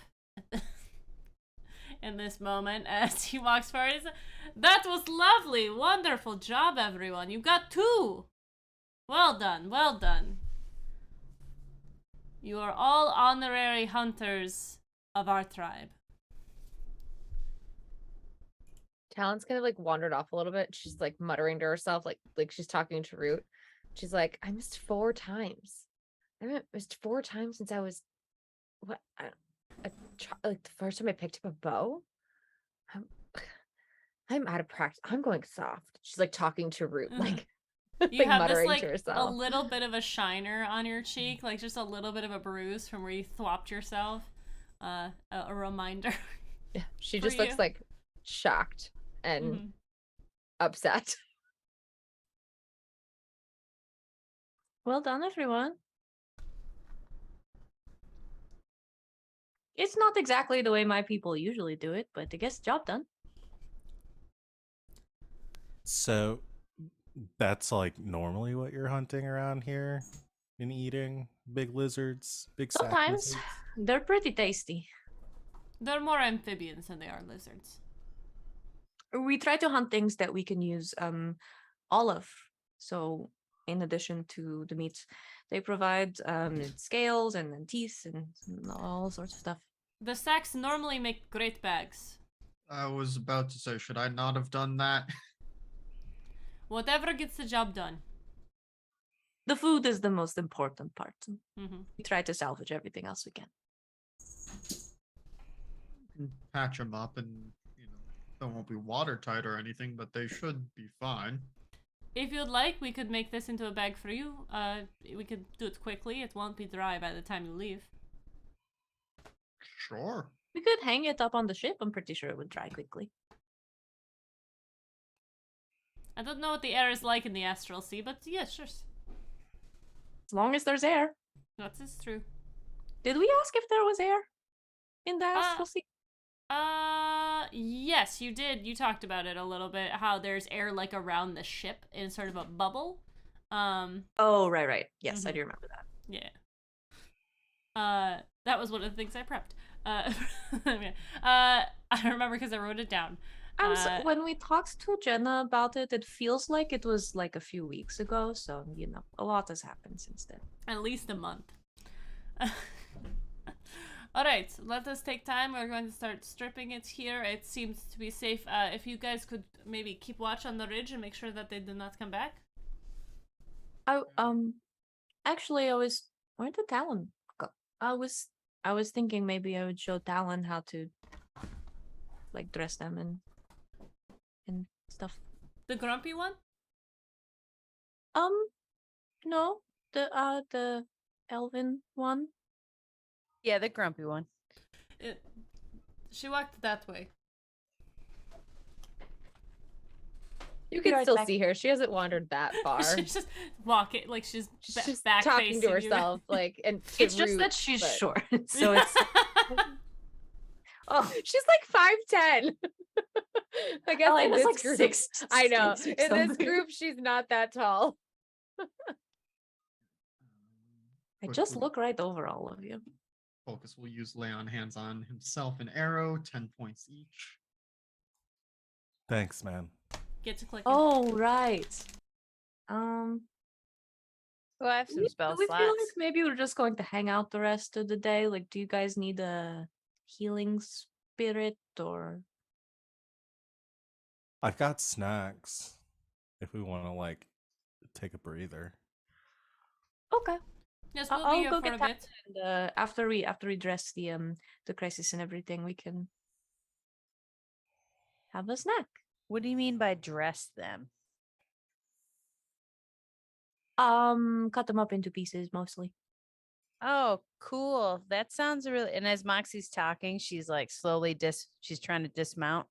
in this moment as he walks forward. He says, "That was lovely! Wonderful job, everyone! You got 2! Well done, well done. You are all honorary hunters of our tribe." Talon's kind of like wandered off a little bit. She's like muttering to herself, like she's talking to Root. She's like, I missed 4 times. I missed 4 times since I was like the first time I picked up a bow. I'm out of practice. I'm going soft. She's like talking to Root, like You like have this muttering like to a herself. little bit of a shiner on your cheek, like just a little bit of a bruise from where you thwopped yourself. A reminder. Yeah, she for just looks you. like shocked and upset. Well done, everyone. It's not exactly the way my people usually do it, but I guess job done. So that's like normally what you're hunting around here and eating? Big lizards, big sack Sometimes lizards? they're pretty tasty. They're more amphibians than they are lizards. We try to hunt things that we can use all of. So in addition to the meat, they provide scales and teeth and all sorts of stuff. The sacks normally make great bags. I was about to say, should I not have done that? Whatever gets the job done. The food is the most important part. Mm-hmm. We try to salvage everything else we can. Can patch them up and, they won't be watertight or anything, but they should be fine. If you'd like, we could make this into a bag for you. We could do it quickly. It won't be dry by the time you leave. Sure. We could hang it up on the ship. I'm pretty sure it would dry quickly. I don't know what the air is like in the Astral Sea, but yeah, sure. As long as there's air. That is true. Did we ask if there was air in the Astral Sea? Yes, you did. You talked about it a little bit, how there's air like around the ship in sort of a bubble. Oh, right. Yes, I do remember that. Yeah. That was one of the things I prepped. I remember because I wrote it down. When we talked to Jenna about it, it feels like it was like a few weeks ago. So, a lot has happened since then. At least a month. Alright, let us take time. We're going to start stripping it here. It seems to be safe. If you guys could maybe keep watch on the ridge and make sure that they do not come back. Actually, where did Talon go? I was thinking maybe I would show Talon how to like dress them and stuff. The grumpy one? No, the elven one. Yeah, the grumpy one. She walked that way. You Be can right still back. see her. She hasn't wandered that far. She's just walking, like she's She's back talking to facing you. herself, like, and to It's just Root, that she's but- short, so it's. Oh, She's like 5'10". I guess in Elena's this like group, 6. I know. 6 or In this something. group, she's not that tall. I Quick just look. look right over all of you. Focus will use lay on hands on himself and arrow, 10 points each. Thanks, man. Get to clicking. Oh, right. Well, I have some Do spell we slots. feel like maybe we're just going to hang out the rest of the day? Like, do you guys need a healing spirit or? I've got snacks if we want to like take a breather. Okay. Yes, I'll, we'll be I'll here go for get a Tyler, bit. and after we address the crisis and everything, we can have a snack. What do you mean by dress them? Cut them up into pieces mostly. Oh, cool. That sounds really. And as Moxie's talking, she's like slowly she's trying to dismount.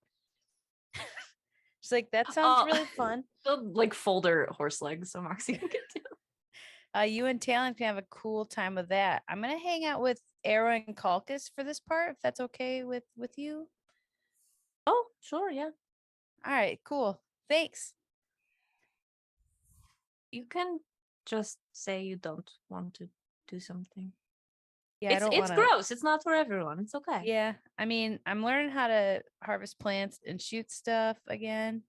She's like, that sounds really fun. They'll like fold her horse legs so Moxie can get down. You and Talon can have a cool time with that. I'm gonna hang out with Era and Calcus for this part, if that's okay with you. Oh, sure, yeah. All right, cool. Thanks. You can just say you don't want to do something. Yeah, I don't It's want to. gross. It's not for everyone. It's okay. Yeah, I mean, I'm learning how to harvest plants and shoot stuff again,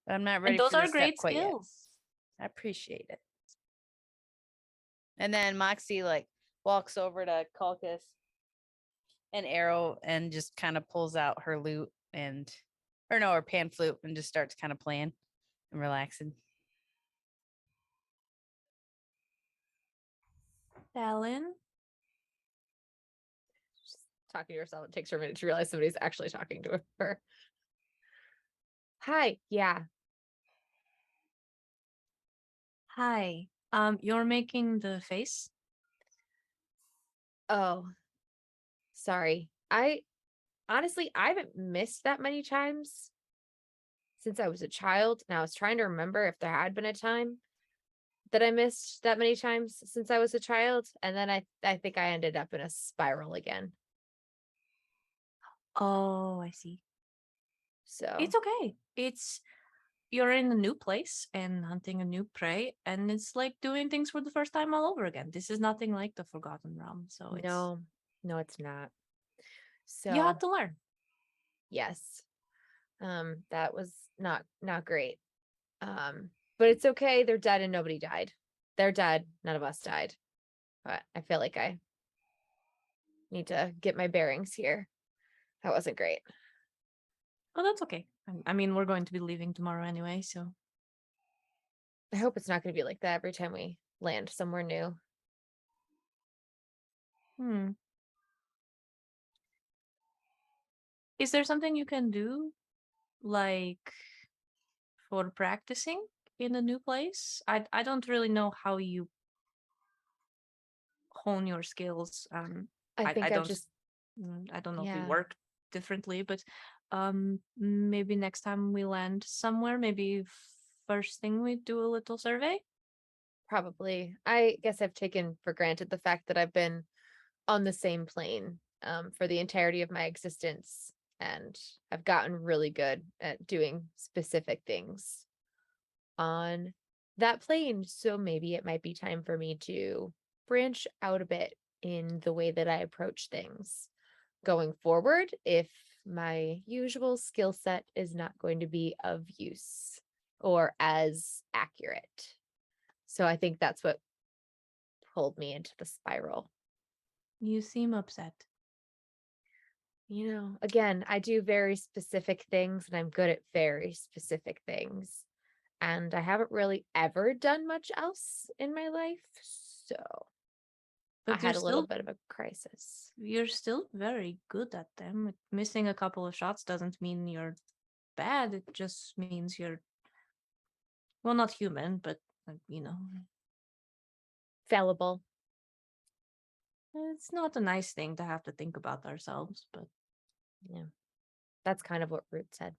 but I'm not ready And those for are this step great quite yet. skills. I appreciate it. And then Moxie like walks over to Calcus and Arrow and just kind of pulls out her lute her pan flute and just starts kind of playing and relaxing. Talon? She's talking to herself. It takes her a minute to realize somebody's actually talking to her. Hi. Yeah. Hi. You're making the face? Oh, sorry. I haven't missed that many times since I was a child. And I was trying to remember if there had been a time that I missed that many times since I was a child. And then I think I ended up in a spiral again. Oh, I see. So It's okay. You're in a new place and hunting a new prey, and it's like doing things for the first time all over again. This is nothing like the Forgotten Realm, so no, it's not. you So have to learn. yes, that was not great. But it's okay. They're dead and nobody died. They're dead. None of us died. But I feel like I need to get my bearings here. That wasn't great. Oh, that's okay. I mean, we're going to be leaving tomorrow anyway, so I hope it's not going to be like that every time we land somewhere new. Is there something you can do, like for practicing in a new place? I don't really know how you hone your skills. I think I I've don't just I don't know if we yeah. work differently, but maybe next time we land somewhere, maybe first thing we do a little survey. Probably. I guess I've taken for granted the fact that I've been on the same plane for the entirety of my existence, and I've gotten really good at doing specific things on that plane. So maybe it might be time for me to branch out a bit in the way that I approach things going forward if my usual skill set is not going to be of use or as accurate. So I think that's what pulled me into the spiral. You seem upset. Again, I do very specific things and I'm good at very specific things. And I haven't really ever done much else in my life. So But I had a little bit of a crisis. You're still very good at them. Missing a couple of shots doesn't mean you're bad. It just means you're, well, not human, but Fallible. it's not a nice thing to have to think about ourselves, but Yeah. That's kind of what Root said.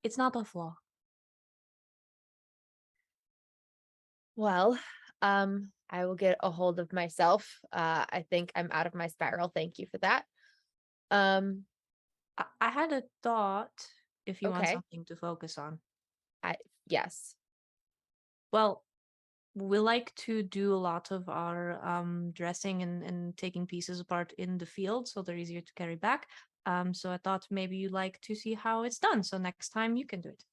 it's not a flaw. Well, I will get a hold of myself. I think I'm out of my spiral. Thank you for that. I had a thought if you want Okay. something to focus on. Yes. Well, we like to do a lot of our dressing and taking pieces apart in the field, so they're easier to carry back. So I thought maybe you like to see how it's done. So next time you can do it.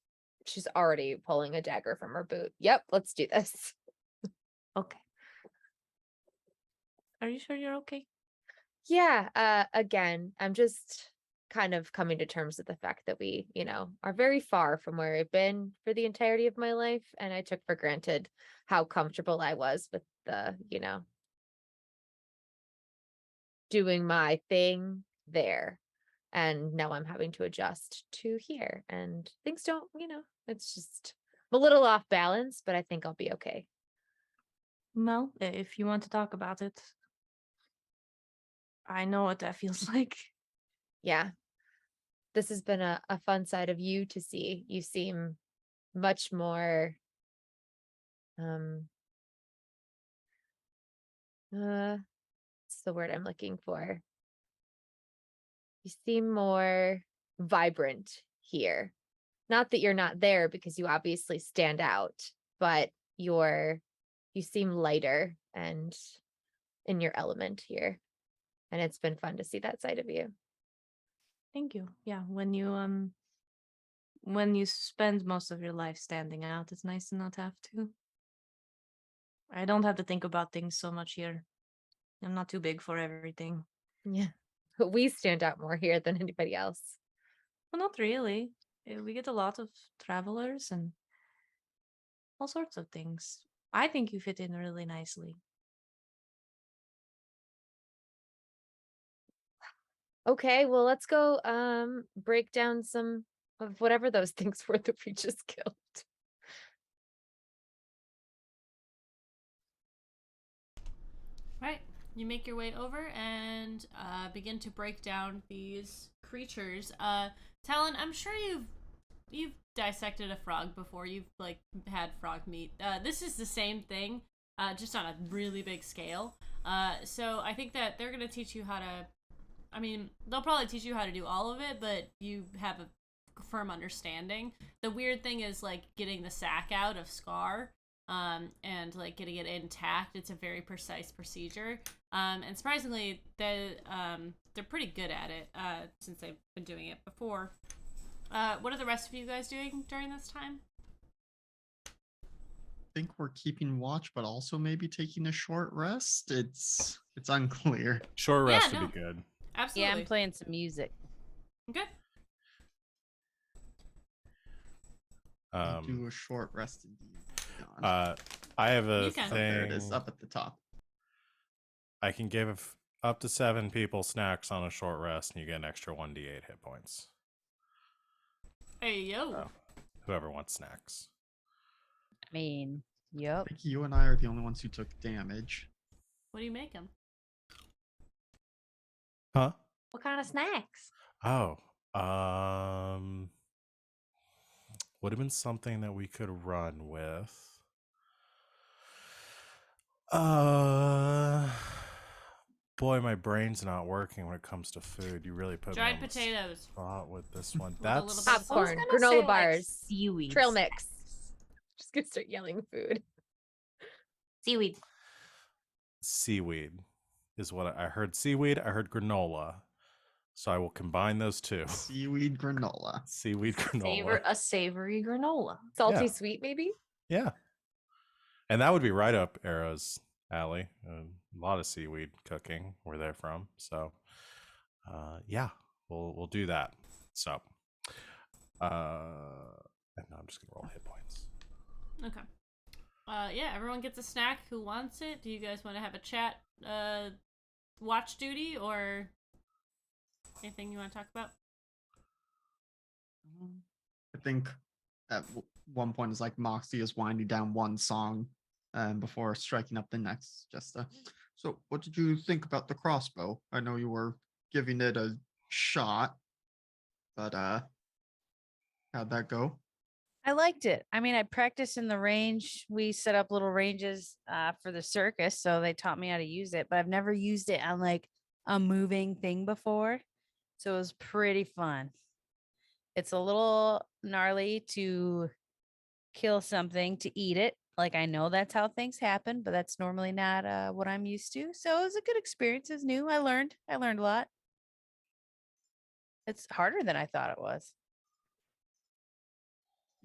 She's already pulling a dagger from her boot. Yep, let's do this. Okay. Are you sure you're okay? Yeah, again, I'm just kind of coming to terms with the fact that we, are very far from where I've been for the entirety of my life. And I took for granted how comfortable I was with the, doing my thing there. And now I'm having to adjust to here. And things don't, it's just I'm a little off balance, but I think I'll be okay. Well, if you want to talk about it, I know what that feels like. Yeah. This has been a fun side of you to see. You seem much more what's the word I'm looking for? You seem more vibrant here. Not that you're not there, because you obviously stand out, but you seem lighter and in your element here. And it's been fun to see that side of you. Thank you. Yeah, when you spend most of your life standing out, it's nice to not have to. I don't have to think about things so much here. I'm not too big for everything. Yeah. But we stand out more here than anybody else. Well, not really. We get a lot of travelers and all sorts of things. I think you fit in really nicely. Okay, well, let's go break down some of whatever those things were that we just killed. Right. You make your way over and begin to break down these creatures. Talon, I'm sure you've dissected a frog before. You've had frog meat. This is the same thing, just on a really big scale. So I think that they're gonna teach you how to. I mean, they'll probably teach you how to do all of it, but you have a firm understanding. The weird thing is getting the sack out of Scar, and getting it intact. It's a very precise procedure, and surprisingly, they're pretty good at it since they've been doing it before. What are the rest of you guys doing during this time? I think we're keeping watch, but also maybe taking a short rest. It's unclear. Short rest Yeah, would no. be good. Absolutely. Yeah, I'm playing some music. Okay. Do a short rest indeed. I have a You can. Oh, there it is, thing. up at the top. I can give up to 7 people snacks on a short rest, and you get an extra 1d8 hit points. Hey, yo. So, whoever wants snacks. I mean, I yep. think you and I are the only ones who took damage. What do you make them? Huh? What kind of snacks? Oh, would have been something that we could run with. Boy, my brain's not working when it comes to food. You really put Dried me on the potatoes. spot with this one. With a little That's bit of Popcorn, gonna granola say, bars, seaweed. trail mix. Just gonna start yelling food. Seaweed. seaweed is what I heard. Seaweed, I heard granola. So I will combine those two. Seaweed granola. Seaweed granola. A savory granola. Salty Yeah. sweet, maybe? Yeah. And that would be right up Arrow's alley. A lot of seaweed cooking where they're from. So yeah, we'll do that. So and now I'm just gonna roll hit points. Okay. Yeah, everyone gets a snack who wants it. Do you guys want to have a chat, watch duty, or anything you want to talk about? I think at one point it's like Moxie is winding down one song before striking up the next. So what did you think about the crossbow? I know you were giving it a shot, but how'd that go? I liked it. I mean, I practiced in the range. We set up little ranges for the circus, so they taught me how to use it, but I've never used it on a moving thing before. So it was pretty fun. It's a little gnarly to kill something to eat it. I know that's how things happen, but that's normally not what I'm used to. So it was a good experience. It was new. I learned a lot. It's harder than I thought it was.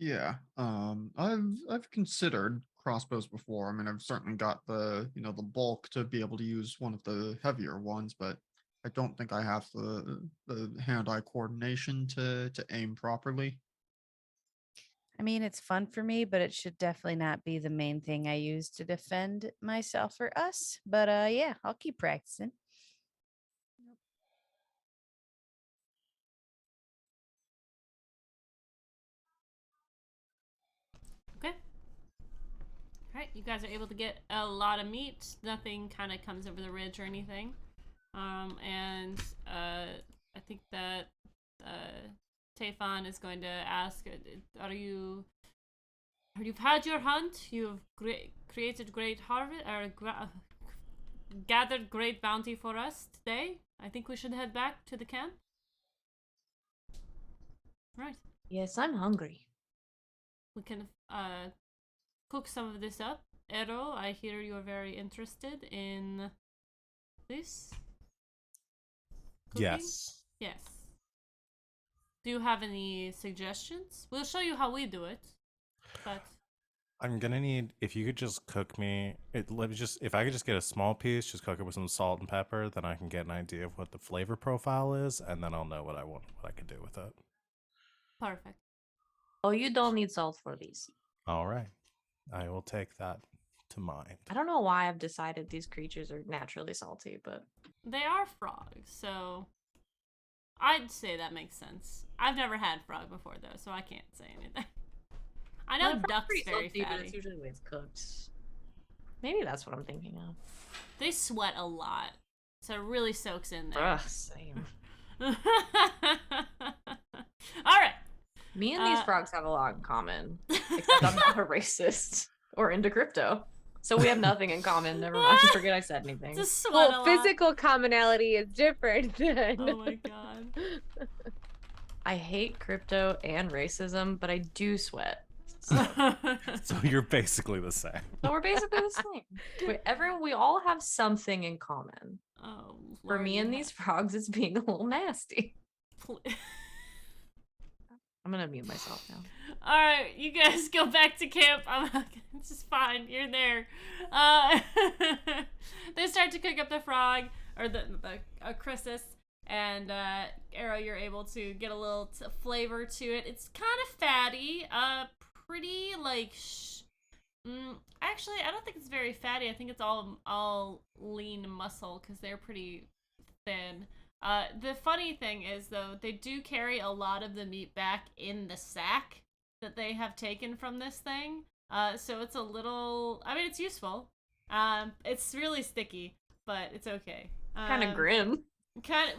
Yeah, I've considered crossbows before. I mean, I've certainly got the the bulk to be able to use one of the heavier ones, but I don't think I have the hand-eye coordination to aim properly. I mean, it's fun for me, but it should definitely not be the main thing I use to defend myself or us. But yeah, I'll keep practicing. Okay. All right, you guys are able to get a lot of meat. Nothing kind of comes over the ridge or anything. And I think that Tefon is going to ask, you've had your hunt, you've created great harvest, or gathered great bounty for us today. I think we should head back to the camp. Right. Yes, I'm hungry. We can cook some of this up. Ero, I hear you're very interested in this. Cooking? Yes. Yes. Do you have any suggestions? We'll show you how we do it. But I'm gonna need if you could just cook me. If I could just get a small piece, just cook it with some salt and pepper, then I can get an idea of what the flavor profile is, and then I'll know what I can do with it. perfect. Oh, you don't need salt for these. All right, I will take that to mind. I don't know why I've decided these creatures are naturally salty, but They are frogs, so I'd say that makes sense. I've never had frog before though, so I can't say anything. I know Well, duck's pretty very salty, but fatty. it's usually the way it's cooked. Maybe that's what I'm thinking of. They sweat a lot, so it really soaks in there. Ugh, same. All right. Me and these frogs have a lot in common, except I'm not a racist or into crypto. So we have nothing in common. Never mind. Forget I said anything. Just sweat a Well, lot. physical commonality is different then. Oh my god. I hate crypto and racism, but I do sweat. So, So you're basically the same. so we're basically the same. We all have something in common. Oh, For Lord, me you and these frogs, it's being a little nasty. pl- I'm gonna mute myself now. All right, you guys go back to camp. It's just fine. You're there. They start to cook up the frog or the chrysis, and Arrow, you're able to get a little flavor to it. It's kind of fatty. Pretty like. Actually, I don't think it's very fatty. I think it's all lean muscle because they're pretty thin. The funny thing is, though, they do carry a lot of the meat back in the sack that they have taken from this thing. So it's a little. I mean, it's useful. It's really sticky, but it's okay. Kind of grim.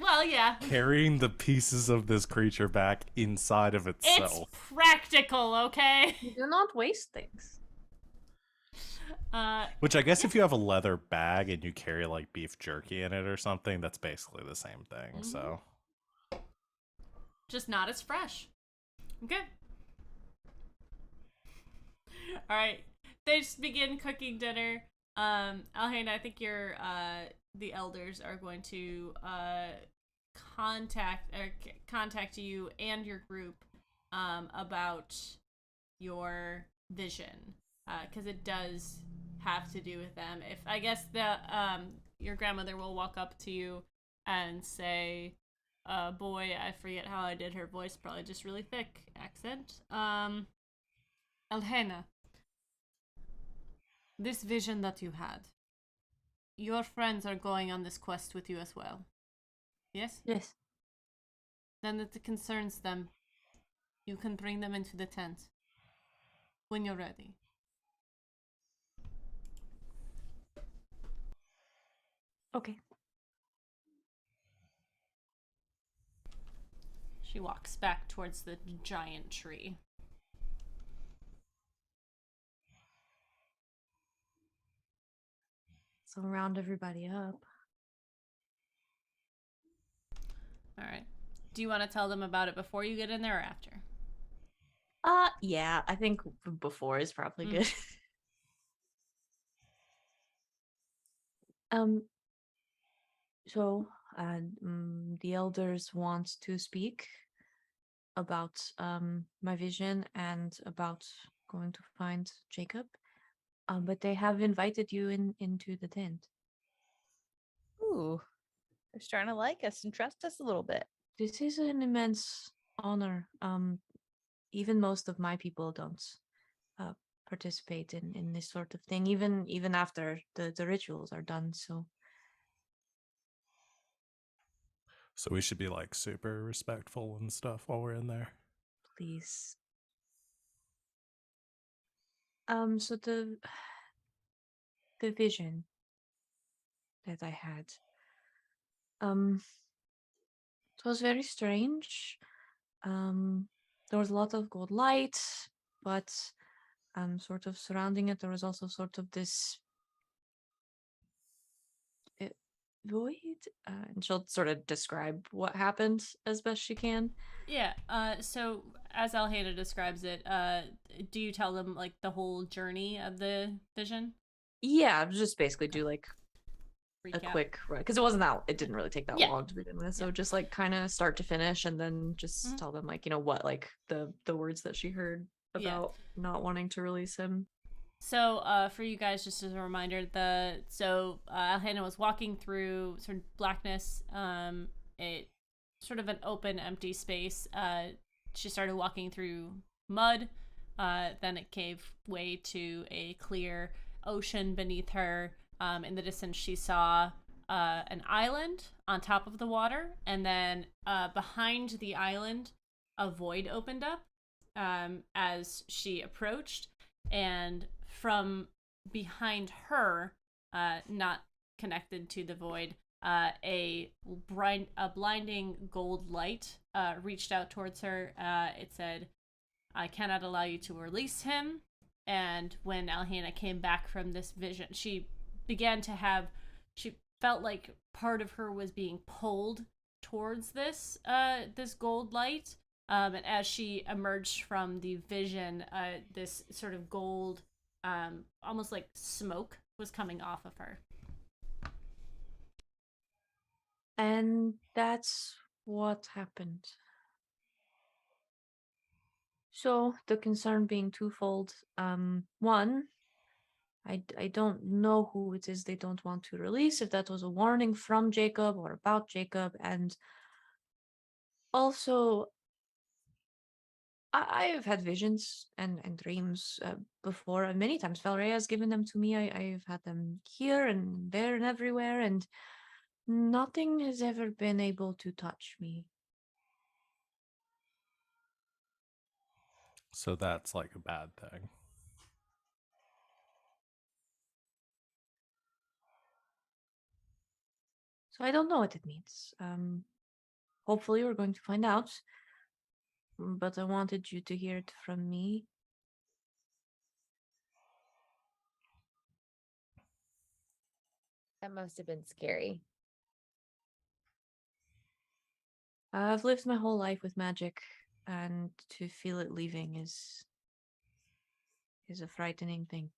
Well, yeah. Carrying the pieces of this creature back inside of It's itself. practical, okay? Do not waste things. Which I guess if you have a leather bag and you carry like beef jerky in it or something, that's basically the same thing. So Just not as fresh. Okay. All right. They just begin cooking dinner. Alhaina, I think the elders are going to contact you and your group about your vision, because it does have to do with them. If I guess your grandmother will walk up to you and say, boy, I forget how I did her voice, probably just really thick accent. Alhena, this vision that you had, your friends are going on this quest with you as well. Yes? Yes. Then it concerns them. You can bring them into the tent when you're ready. Okay. She walks back towards the giant tree. So round everybody up. All right. Do you want to tell them about it before you get in there or after? Yeah, I think before is probably good. So the elders want to speak about my vision and about going to find Jacob. But they have invited you into the tent. Ooh, They're starting to like us and trust us a little bit. This is an immense honor. Even most of my people don't uh, participate in this sort of thing, even after the rituals are done. So So we should be like super respectful and stuff while we're in there. please. So the vision that I had, it was very strange. There was a lot of gold light, but sort of surrounding it, there was also sort of this void. And she'll sort of describe what happened as best she can. Yeah. So as Alheda describes it, do you tell them like the whole journey of the vision? Yeah, just basically do like a Recap. quick, because it wasn't that, it didn't really take that Yeah. long to begin with. So Yeah. just like kind of start to finish, and then just Mhm. tell them like, what, like the words that she heard Yeah. about not wanting to release him. So, for you guys, just as a reminder, Alhena was walking through sort of blackness. It sort of an open, empty space. She started walking through mud. Then it gave way to a clear ocean beneath her. In the distance, she saw an island on top of the water, and then behind the island, a void opened up as she approached, and from behind her, not connected to the void, a blinding gold light reached out towards her. It said, "I cannot allow you to release him." And when Alhena came back from this vision, she felt like part of her was being pulled towards this gold light. And as she emerged from the vision, this sort of gold, almost like smoke, was coming off of her. And that's what happened. So the concern being twofold. One, I don't know who it is they don't want to release, if that was a warning from Jacob or about Jacob. And also, I've had visions and dreams before, and many times Valeria has given them to me. I've had them here and there and everywhere, and nothing has ever been able to touch me. So that's like a bad thing. So I don't know what it means. Hopefully we're going to find out. But I wanted you to hear it from me. That must have been scary. I've lived my whole life with magic, and to feel it leaving is a frightening thing.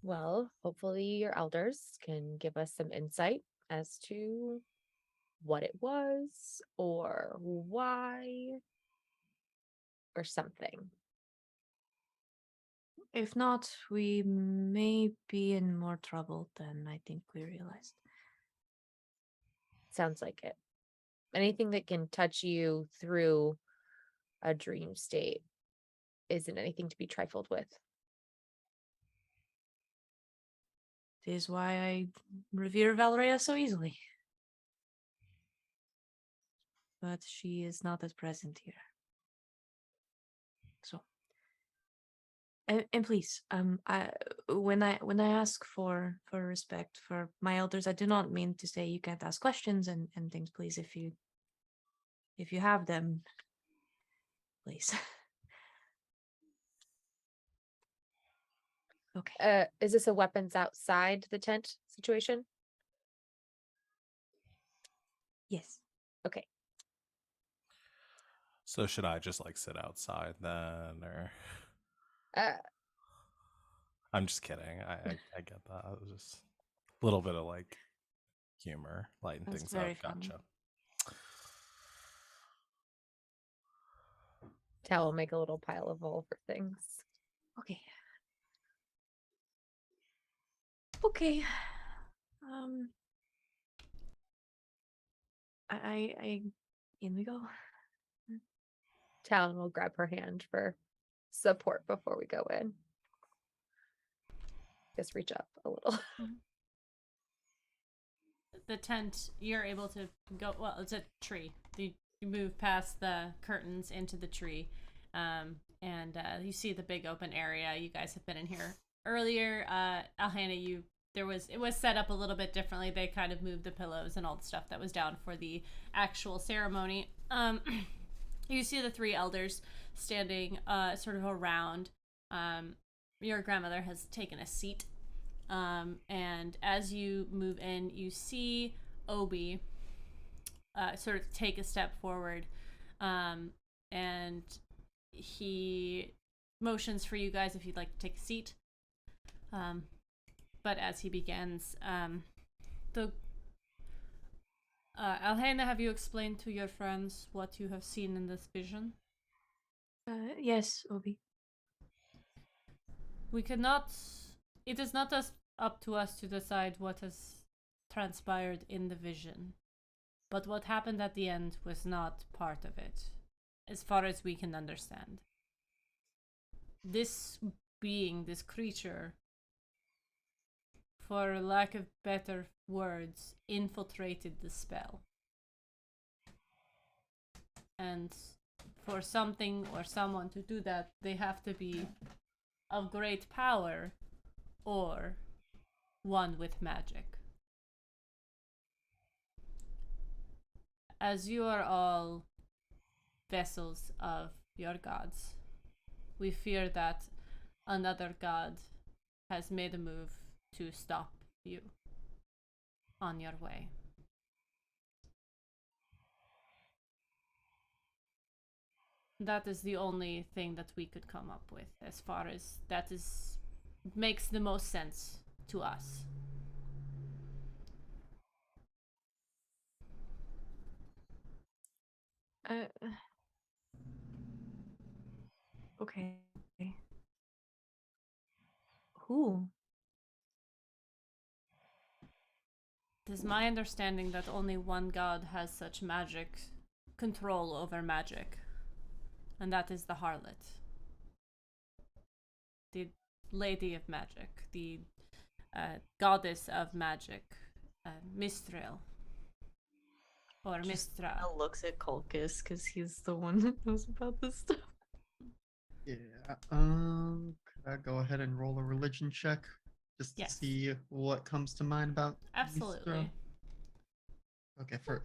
Well, hopefully your elders can give us some insight as to what it was or why or something. If not, we may be in more trouble than I think we realized. Sounds like it. Anything that can touch you through a dream state isn't anything to be trifled with. It is why I revere Valeria so easily. But she is not as present here. So, and please, when I ask for respect for my elders, I do not mean to say you can't ask questions and things. Please, if you have them, please. Okay. Is this a weapons outside the tent situation? Yes. Okay. So should I just like sit outside then, or Uh, I'm just kidding. I get that. It was just a little bit of like humor, lighten That's things very up. funny. Gotcha. Tal will make a little pile of all of her things. Okay. Okay. Um. I in we go. Talon will grab her hand for support before we go in. Just reach up a little. The tent, you're able to go. Well, it's a tree. You move past the curtains into the tree, and you see the big open area. You guys have been in here earlier. Alhana, it was set up a little bit differently. They kind of moved the pillows and all the stuff that was down for the actual ceremony. You see the three elders standing sort of around. Your grandmother has taken a seat. And as you move in, you see Obi sort of take a step forward, and he motions for you guys if you'd like to take a seat. But as he begins, Alhena, have you explained to your friends what you have seen in this vision? Yes, Obi. We cannot. It is not up to us to decide what has transpired in the vision. But what happened at the end was not part of it, as far as we can understand. This being, this creature, for lack of better words, infiltrated the spell. And for something or someone to do that, they have to be of great power or one with magic. As you are all vessels of your gods, we fear that another god has made a move to stop you on your way. That is the only thing that we could come up with, as far as that is makes the most sense to us. Okay. Who? It is my understanding that only one god has such magic control over magic, and that is the harlot, the lady of magic, the goddess of magic, Mistral or Mistra. Looks at Colchis because he's the one that knows about this stuff. Yeah. Could I go ahead and roll a religion check just to Yes. see what comes to mind about Absolutely. Mistra? Okay, I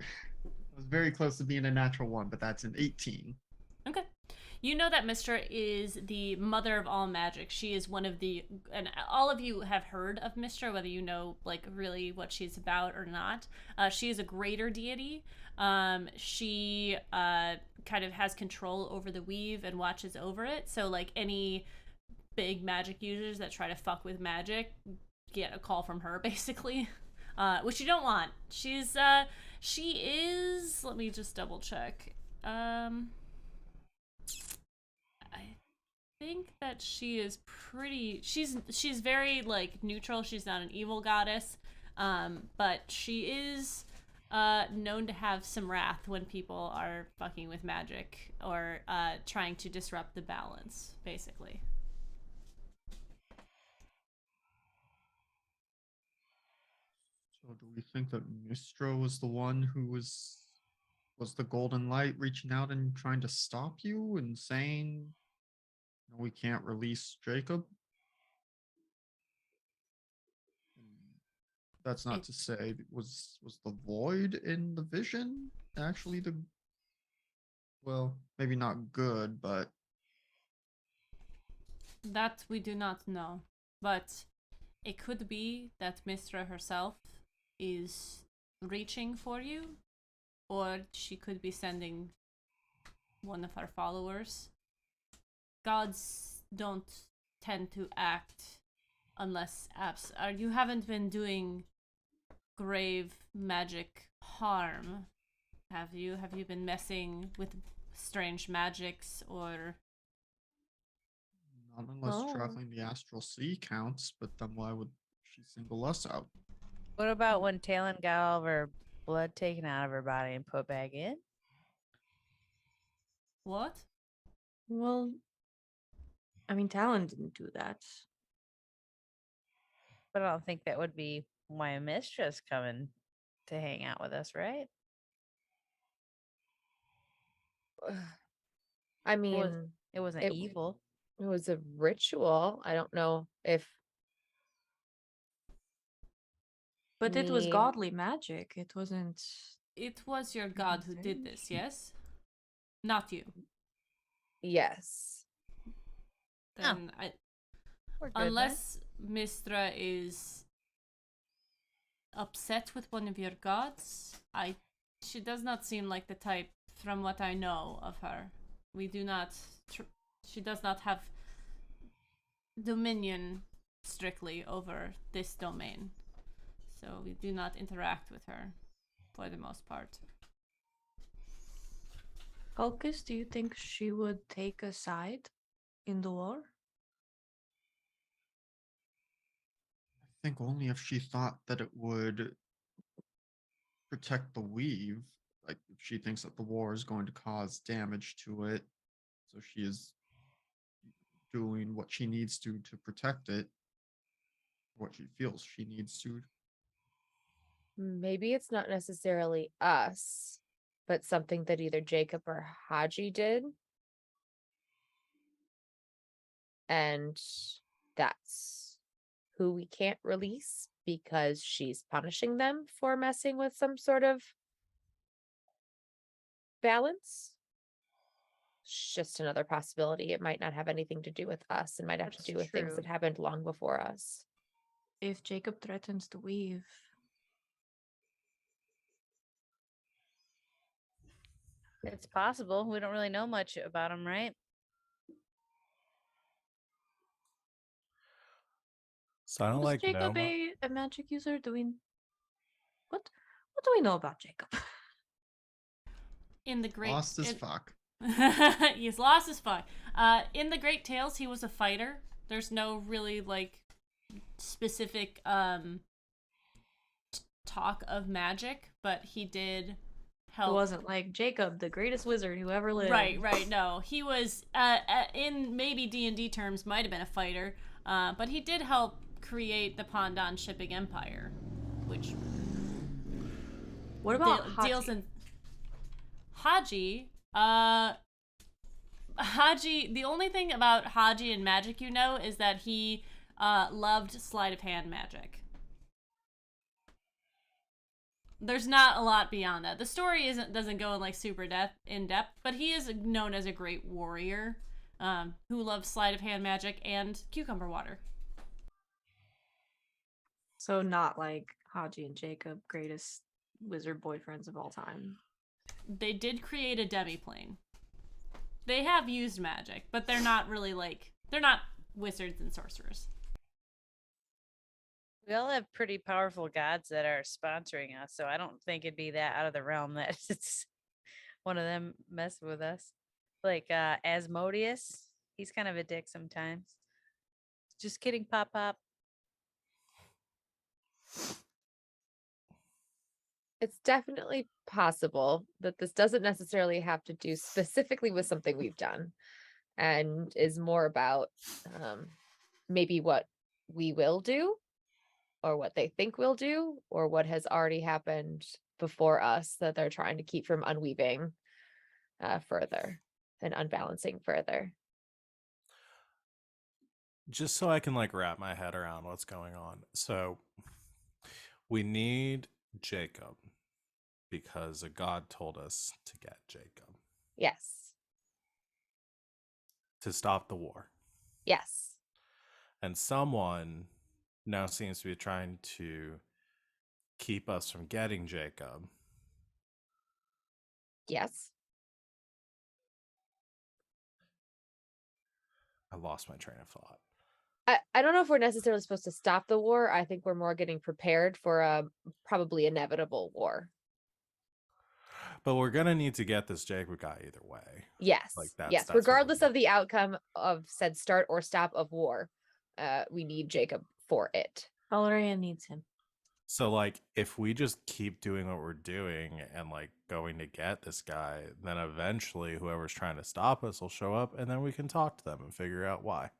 was very close to being a natural one, but that's an 18. Okay. You know that Mistra is the mother of all magic. She is one of the, and all of you have heard of Mistra, whether you know like really what she's about or not. She is a greater deity. She kind of has control over the weave and watches over it. So like any big magic users that try to fuck with magic get a call from her basically. Which you don't want. She is, let me just double check. I think that she is pretty, she's very like neutral. She's not an evil goddess. But she is known to have some wrath when people are fucking with magic or trying to disrupt the balance, basically. So do we think that Mistra was the one who was the golden light reaching out and trying to stop you and saying, no, we can't release Jacob? That's not to say was the void in the vision actually the, well, maybe not good, but That we do not know. But it could be that Mistra herself is reaching for you, or she could be sending one of her followers. Gods don't tend to act unless you haven't been doing grave magic harm, have you? Have you been messing with strange magics or? not unless Oh. traveling the astral sea counts. But then why would she single us out. What about when Talon got all of her blood taken out of her body and put back in? What? Well, I mean, Talon didn't do that. But I don't think that would be my mistress coming to hang out with us, right? I It was mean, it wasn't it- evil. it was a ritual. I don't know if But it was me- godly magic. It wasn't. It was your god who did this, Strange. yes? Not you. Yes. Then I, We're good then. unless Mistra is upset with one of your gods, she does not seem like the type from what I know of her. We do not she does not have dominion strictly over this domain. So we do not interact with her for the most part. Hulkus, do you think she would take a side in the war? I think only if she thought that it would protect the weave. Like if she thinks that the war is going to cause damage to it, so she is doing what she needs to protect it, what she feels she needs to. Maybe it's not necessarily us, but something that either Jacob or Haji did. And that's who we can't release because she's punishing them for messing with some sort of balance. It's just another possibility. It might not have anything to do with us. It might have to That's do with things true. that happened long before us. If Jacob threatens to weave, It's possible. We don't really know much about him, right? So I don't was like Jacob Noma. a magic user? What do we know about Jacob? In the great Lost as fuck. He's lost as fuck. In the Great Tales, he was a fighter. There's no really like specific talk of magic, but he did help. It wasn't like Jacob, the greatest wizard who ever lived. Right. No, he was in maybe D&D terms might have been a fighter, but he did help create the Pondan shipping empire, which What about deals Haji? in Haji. Haji. The only thing about Haji and magic you know is that he loved sleight of hand magic. There's not a lot beyond that. The story doesn't go in like super in depth, but he is known as a great warrior who loves sleight of hand magic and cucumber water. So not like Haji and Jacob, greatest wizard boyfriends of all time. They did create a demiplane. They have used magic, but they're not really they're not wizards and sorcerers. We all have pretty powerful gods that are sponsoring us, so I don't think it'd be that out of the realm that it's one of them messing with us. Like Asmodeus, he's kind of a dick sometimes. Just kidding, Pop Pop. It's definitely possible that this doesn't necessarily have to do specifically with something we've done and is more about maybe what we will do or what they think we'll do or what has already happened before us that they're trying to keep from unweaving further and unbalancing further. Just so I can like wrap my head around what's going on. So we need Jacob because a god told us to get Jacob Yes. to stop the war. Yes. And someone now seems to be trying to keep us from getting Jacob. Yes. I lost my train of thought. I don't know if we're necessarily supposed to stop the war. I think we're more getting prepared for a probably inevitable war. But we're gonna need to get this Jacob guy either way. Yes. Like that's yes. what we Regardless need. of the outcome of said start or stop of war, we need Jacob for it. Valeria needs him. So, like, if we just keep doing what we're doing and, like, going to get this guy, then eventually whoever's trying to stop us will show up and then we can talk to them and figure out why.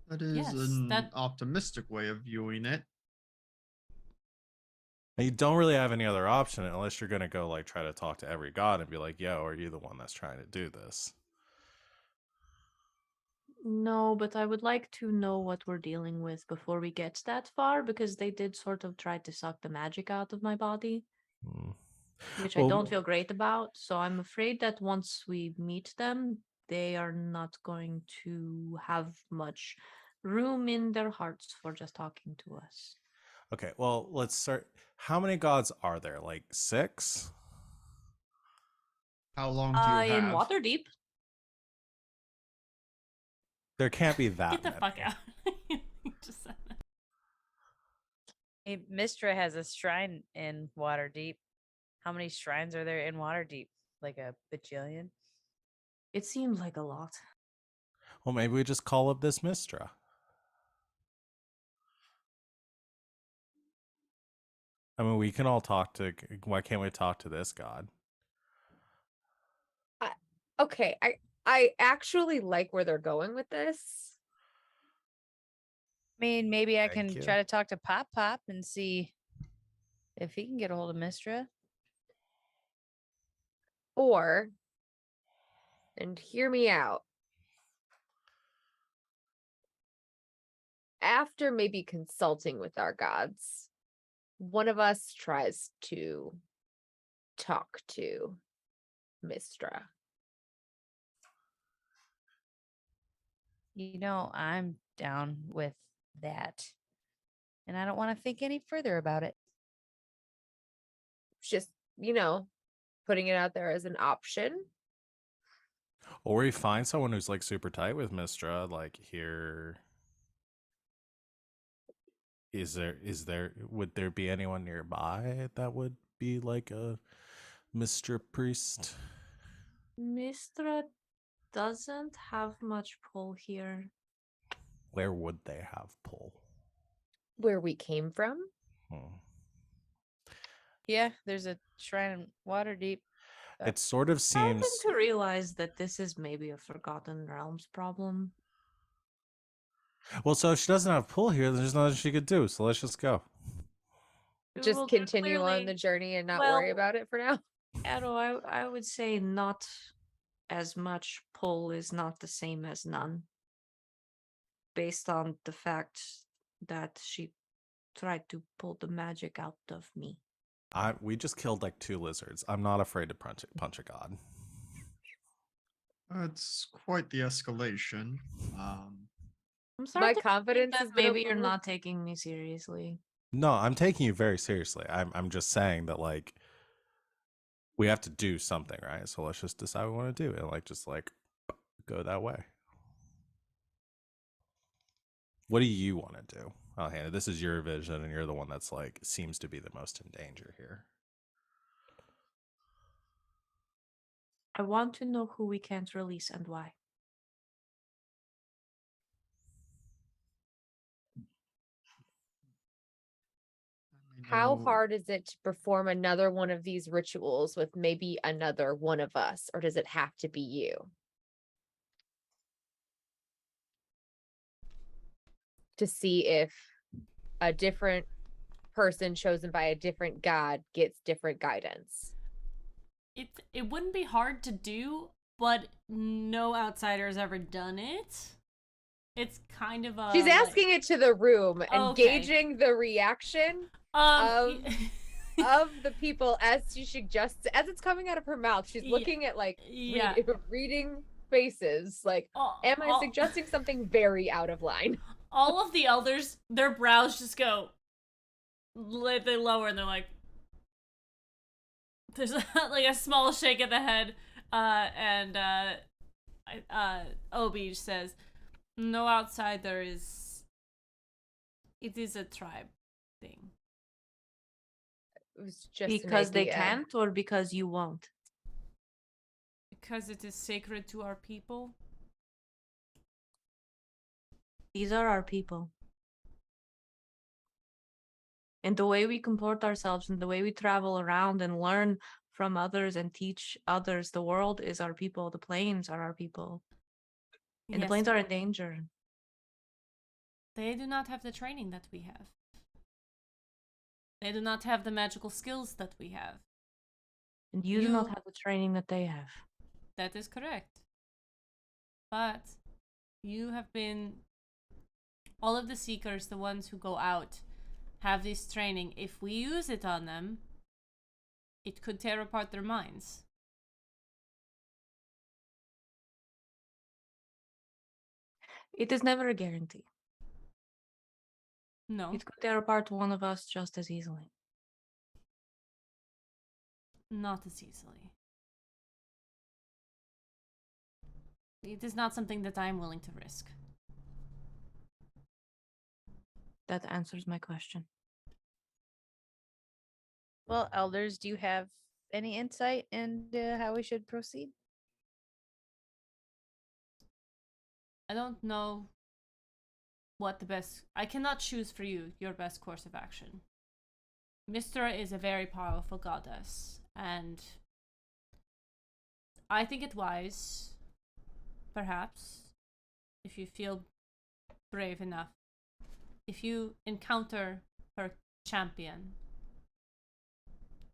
That is Yes, an that- optimistic way of viewing it. And you don't really have any other option unless you're going to go, like, try to talk to every god and be like, yo, are you the one that's trying to do this? No, but I would like to know what we're dealing with before we get that far, because they did sort of try to suck the magic out of my body, Hmm. which Well- I don't feel great about. So I'm afraid that once we meet them, they are not going to have much room in their hearts for just talking to us. Okay, well, let's start. How many gods are there? Like 6? How long do you In have? Waterdeep, There can't be that Get the many. fuck out. You just said that. Hey, Mistra has a shrine in Waterdeep. How many shrines are there in Waterdeep? Like a bajillion? it seems like a lot. Well, maybe we just call up this Mistra. I mean, we can all talk to. Why can't we talk to this god? Okay, I actually like where they're going with this. I mean, maybe I Thank can you. try to talk to Pop Pop and see if he can get a hold of Mistra. Or, and hear me out. After maybe consulting with our gods, one of us tries to talk to Mistra. You know, I'm down with that. And I don't want to think any further about it. Just, putting it out there as an option. Or we find someone who's like super tight with Mistra. Like here, would there be anyone nearby that would be like a Mistra priest? Mistra doesn't have much pull here. Where would they have pull? Where we came from. Hmm. Yeah, there's a shrine in Waterdeep. It sort of Starting seems. to realize that this is maybe a Forgotten Realms problem. Well, so if she doesn't have pull here, then there's nothing she could do. So let's just go. Just Well, they're continue on clearly- the journey and not worry well, about it for now. Arrow, I would say not as much pull is not the same as none. Based on the fact that she tried to pull the magic out of me. We just killed like 2 lizards. I'm not afraid to punch a god. It's quite the escalation. I'm starting to think confidence that has been maybe you're overruled. not taking me seriously. No, I'm taking you very seriously. I'm just saying that like we have to do something, right? So let's just decide what we want to do and like just like go that way. What do you want to do? Oh, Hannah, this is your vision, and you're the one that's like seems to be the most in danger here. I want to know who we can't release and why. How know- hard is it to perform another one of these rituals with maybe another one of us, or does it have to be you? To see if a different person chosen by a different god gets different guidance. It wouldn't be hard to do, but no outsider has ever done it. It's kind of a. She's like- asking it to the room and Okay. gauging the reaction Um. of the people as she suggests, as it's coming out of her mouth. She's Yeah. looking at like Yeah. reading faces. Like, am I suggesting something very out of line? All of the elders, their brows just go. They lower and they're like. There's like a small shake of the head, and Obi says, "No outsider is. It is a tribe thing It was just an Because they idea. can't or because you won't? because it is sacred to our people. These are our people. And the way we comport ourselves and the way we travel around and learn from others and teach others the world is our people. The planes are our people. And the Yes, planes are in danger. they do not have the training that we have. They do not have the magical skills that we have. And you do not have the training that they have. That is correct. But you have been... All of the seekers, the ones who go out, have this training. If we use it on them, it could tear apart their minds. It is never a guarantee. No, It could tear apart one of us just as easily. not as easily. It is not something that I am willing to risk. That answers my question. Well, elders, do you have any insight into how we should proceed? I don't know what the best... I cannot choose for you your best course of action. Mystra is a very powerful goddess, and I think it wise, perhaps, if you feel brave enough, if you encounter her champion,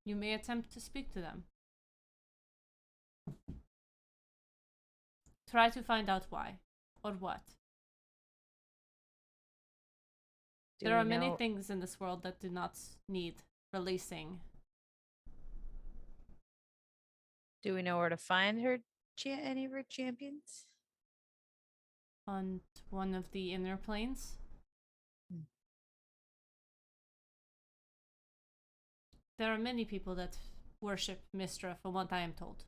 you may attempt to speak to them. Try to find out why or what. Do There we are many know- things in this world that do not need releasing. Do we know where to find her? Any of her champions? On one of the inner planes. Hmm. There are many people that worship Mystra, from what I am told.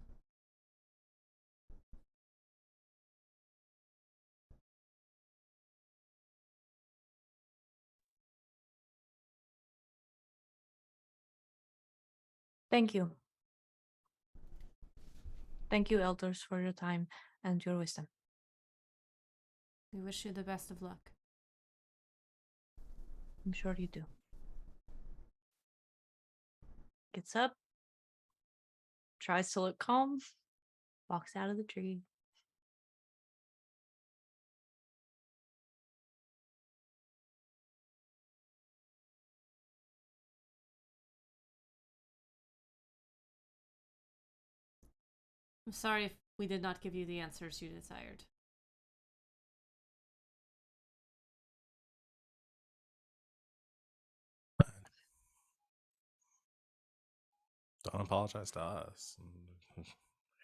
Thank you. Thank you, elders, for your time and your wisdom. We wish you the best of luck. I'm sure you do. Gets up, tries to look calm, walks out of the tree. I'm sorry if we did not give you the answers you desired. Don't apologize to us.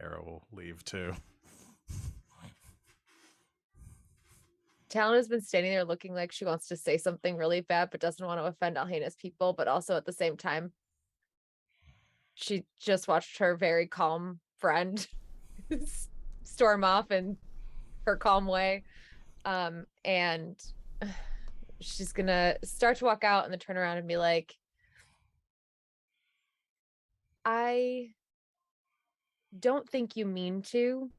Arrow will leave too. Talon has been standing there looking like she wants to say something really bad, but doesn't want to offend Alhaina's people, but also at the same time, she just watched her very calm friend storm off in her calm way. And she's gonna start to walk out and then turn around and be like, I don't think you mean to,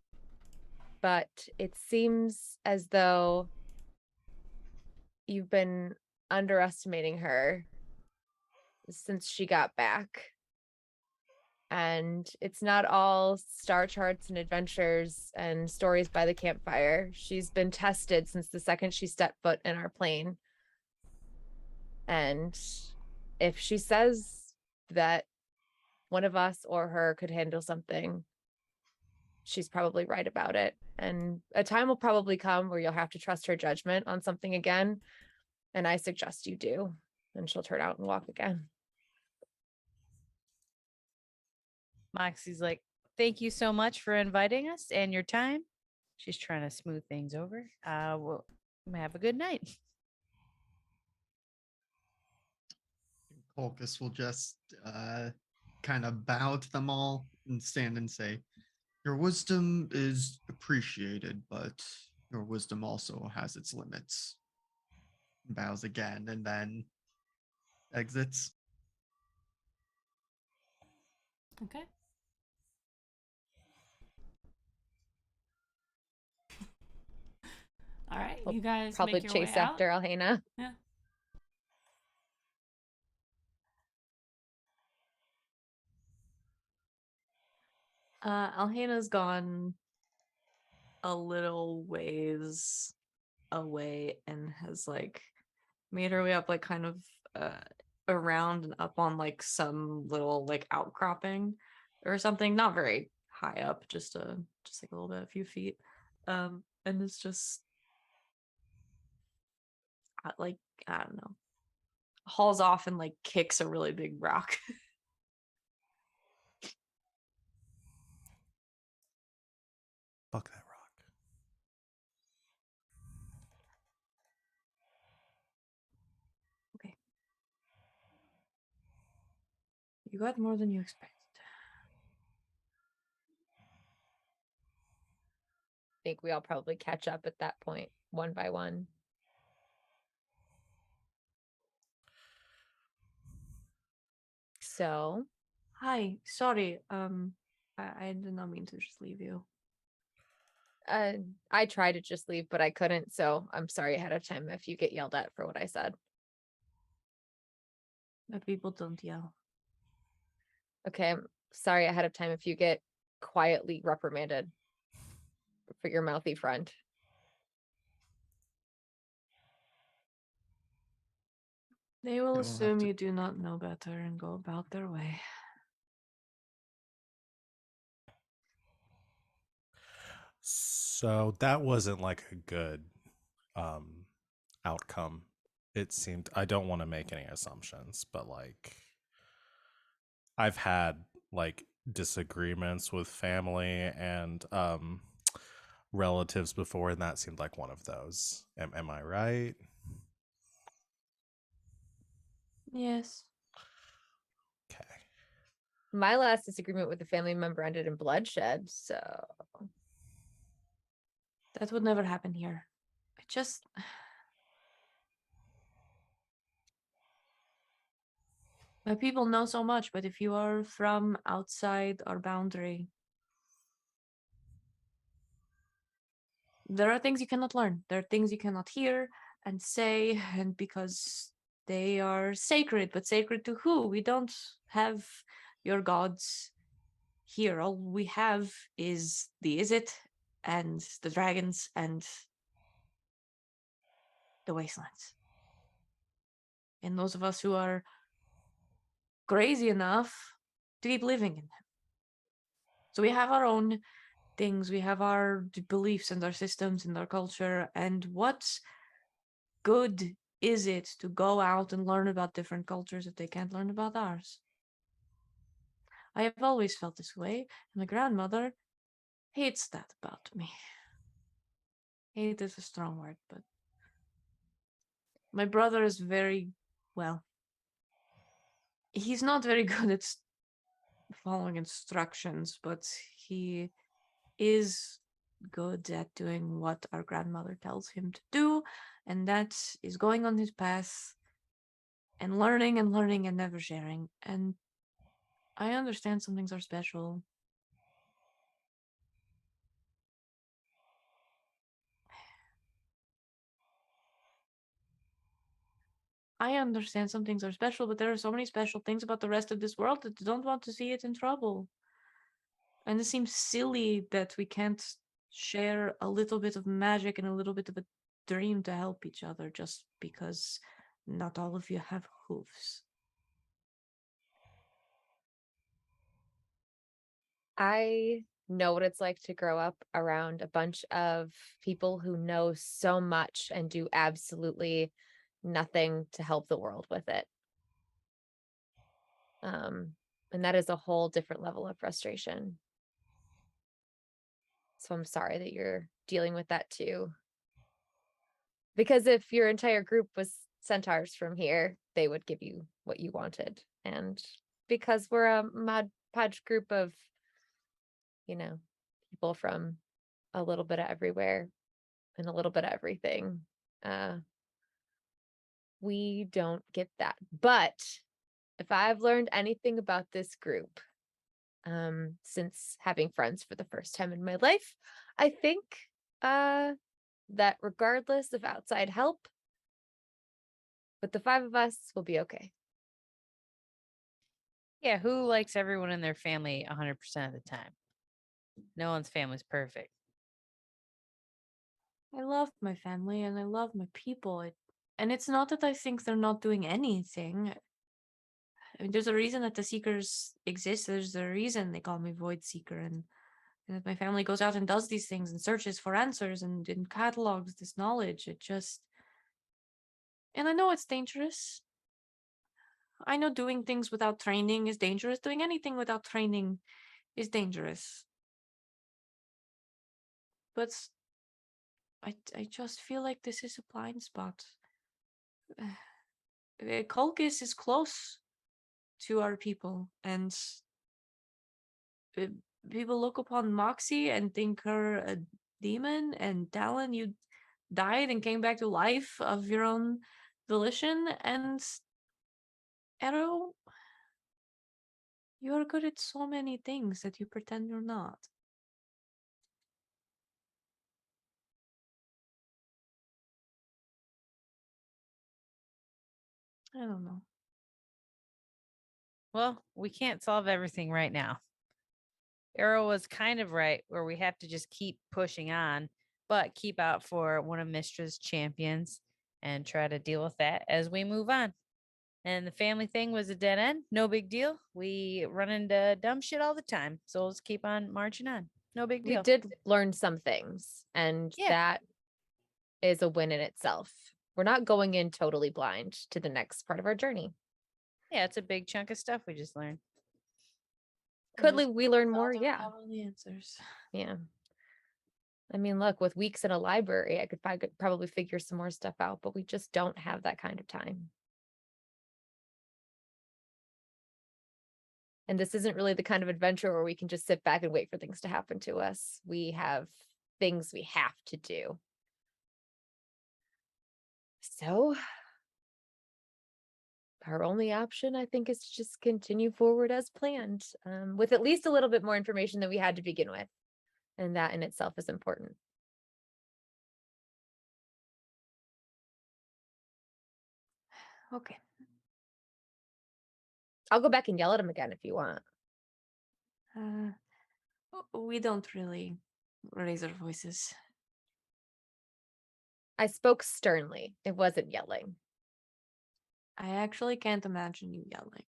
but it seems as though you've been underestimating her since she got back. And it's not all star charts and adventures and stories by the campfire. She's been tested since the second she stepped foot in our plane. And if she says that one of us or her could handle something, she's probably right about it. And a time will probably come where you'll have to trust her judgment on something again. And I suggest you do. And she'll turn out and walk again. Moxie's like, thank you so much for inviting us and your time. She's trying to smooth things over. Well, have a good night. Colchis will just kind of bow to them all and stand and say, your wisdom is appreciated, but your wisdom also has its limits. Bows again and then exits. Okay. All right. We'll You guys probably make your way chase after out. Alhena. Yeah. Alhena's gone a little ways away and has like made her way up like kind of around and up on like some little like outcropping or something, not very high up, just like a little bit, a few feet. And it's just like, I don't know, hauls off and like kicks a really big rock. Fuck that rock. Okay. You got more than you expected. I think we all probably catch up at that point, one by one. So, Hi, sorry. I did not mean to just leave you. I tried to just leave, but I couldn't. So I'm sorry ahead of time if you get yelled at for what I said. But people don't yell. Okay, I'm sorry ahead of time if you get quietly reprimanded for your mouthy friend. They will They will have assume to- you do not know better and go about their way. So that wasn't like a good outcome. It seemed, I don't want to make any assumptions, but like I've had like disagreements with family and relatives before, and that seemed like one of those. Am I right? Yes. Okay. My last disagreement with a family member ended in bloodshed. So That would never happen here. I just. My people know so much, but if you are from outside our boundary, there are things you cannot learn. There are things you cannot hear and say, and because they are sacred, but sacred to who? We don't have your gods here. All we have is the Izzet and the dragons and the wastelands. And those of us who are crazy enough to keep living in them. So we have our own things, we have our beliefs and our systems and our culture. And what good is it to go out and learn about different cultures if they can't learn about ours? I have always felt this way, and my grandmother hates that about me. Hate is a strong word, but my brother is very, well, he's not very good at following instructions, but he is good at doing what our grandmother tells him to do, and that is going on his path and learning and never sharing. And I understand some things are special. I understand some things are special, but there are so many special things about the rest of this world that I don't want to see it in trouble. And it seems silly that we can't share a little bit of magic and a little bit of a dream to help each other just because not all of you have hooves. I know what it's like to grow up around a bunch of people who know so much and do absolutely nothing to help the world with it. And that is a whole different level of frustration. So I'm sorry that you're dealing with that too. Because if your entire group was centaurs from here, they would give you what you wanted. And because we're a mod podge group of, people from a little bit of everywhere and a little bit of everything, we don't get that. But if I've learned anything about this group, since having friends for the first time in my life, I think that regardless of outside help, with the 5 of us, we'll be okay. Yeah, who likes everyone in their family 100% of the time? No one's family's perfect. I love my family and I love my people. And it's not that I think they're not doing anything. I mean, there's a reason that the Seekers exist. There's a reason they call me Void Seeker, and that my family goes out and does these things and searches for answers and catalogs this knowledge. And I know it's dangerous. I know doing things without training is dangerous. Doing anything without training is dangerous. But I just feel like this is a blind spot. Kulkis is close to our people, and uh, people look upon Moxie and think her a demon. And Talon, you died and came back to life of your own volition. And Arrow, you are good at so many things that you pretend you're not. I don't know. Well, we can't solve everything right now. Arrow was kind of right where we have to just keep pushing on, but keep out for one of Mistra's champions and try to deal with that as we move on. And the family thing was a dead end. No big deal. We run into dumb shit all the time. So let's keep on marching on. No big We deal. did learn some things, and Yeah. that is a win in itself. We're not going in totally blind to the next part of our journey. Yeah, it's a big chunk of stuff we just learned. Could just we learn felt more? that we Yeah. have all the answers. Yeah. I mean, look, with weeks in a library, I could probably figure some more stuff out, but we just don't have that kind of time. And this isn't really the kind of adventure where we can just sit back and wait for things to happen to us. We have things we have to do. So our only option, I think, is to just continue forward as planned, with at least a little bit more information than we had to begin with. And that in itself is important. Okay. I'll go back and yell at him again if you want. We don't really raise our voices. I spoke sternly. It wasn't yelling. I actually can't imagine you yelling.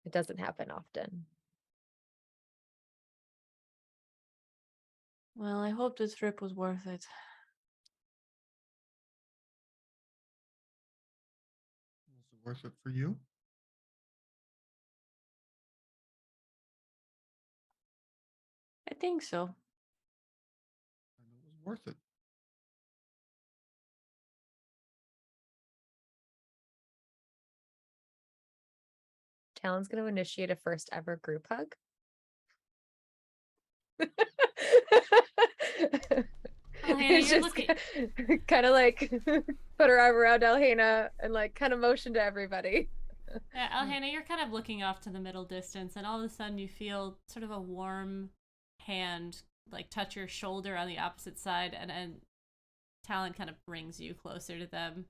It doesn't happen often. Well, I hope the trip was worth it. Was it worth it for you? I think so. And it was worth it. Talon's going to initiate a first ever group hug. Elena, you're looking. Kind of like put her arm around Elhena and like kind of motion to everybody. Yeah, Elhana, you're kind of looking off to the middle distance, and all of a sudden you feel sort of a warm hand like touch your shoulder on the opposite side, and Talon kind of brings you closer to them.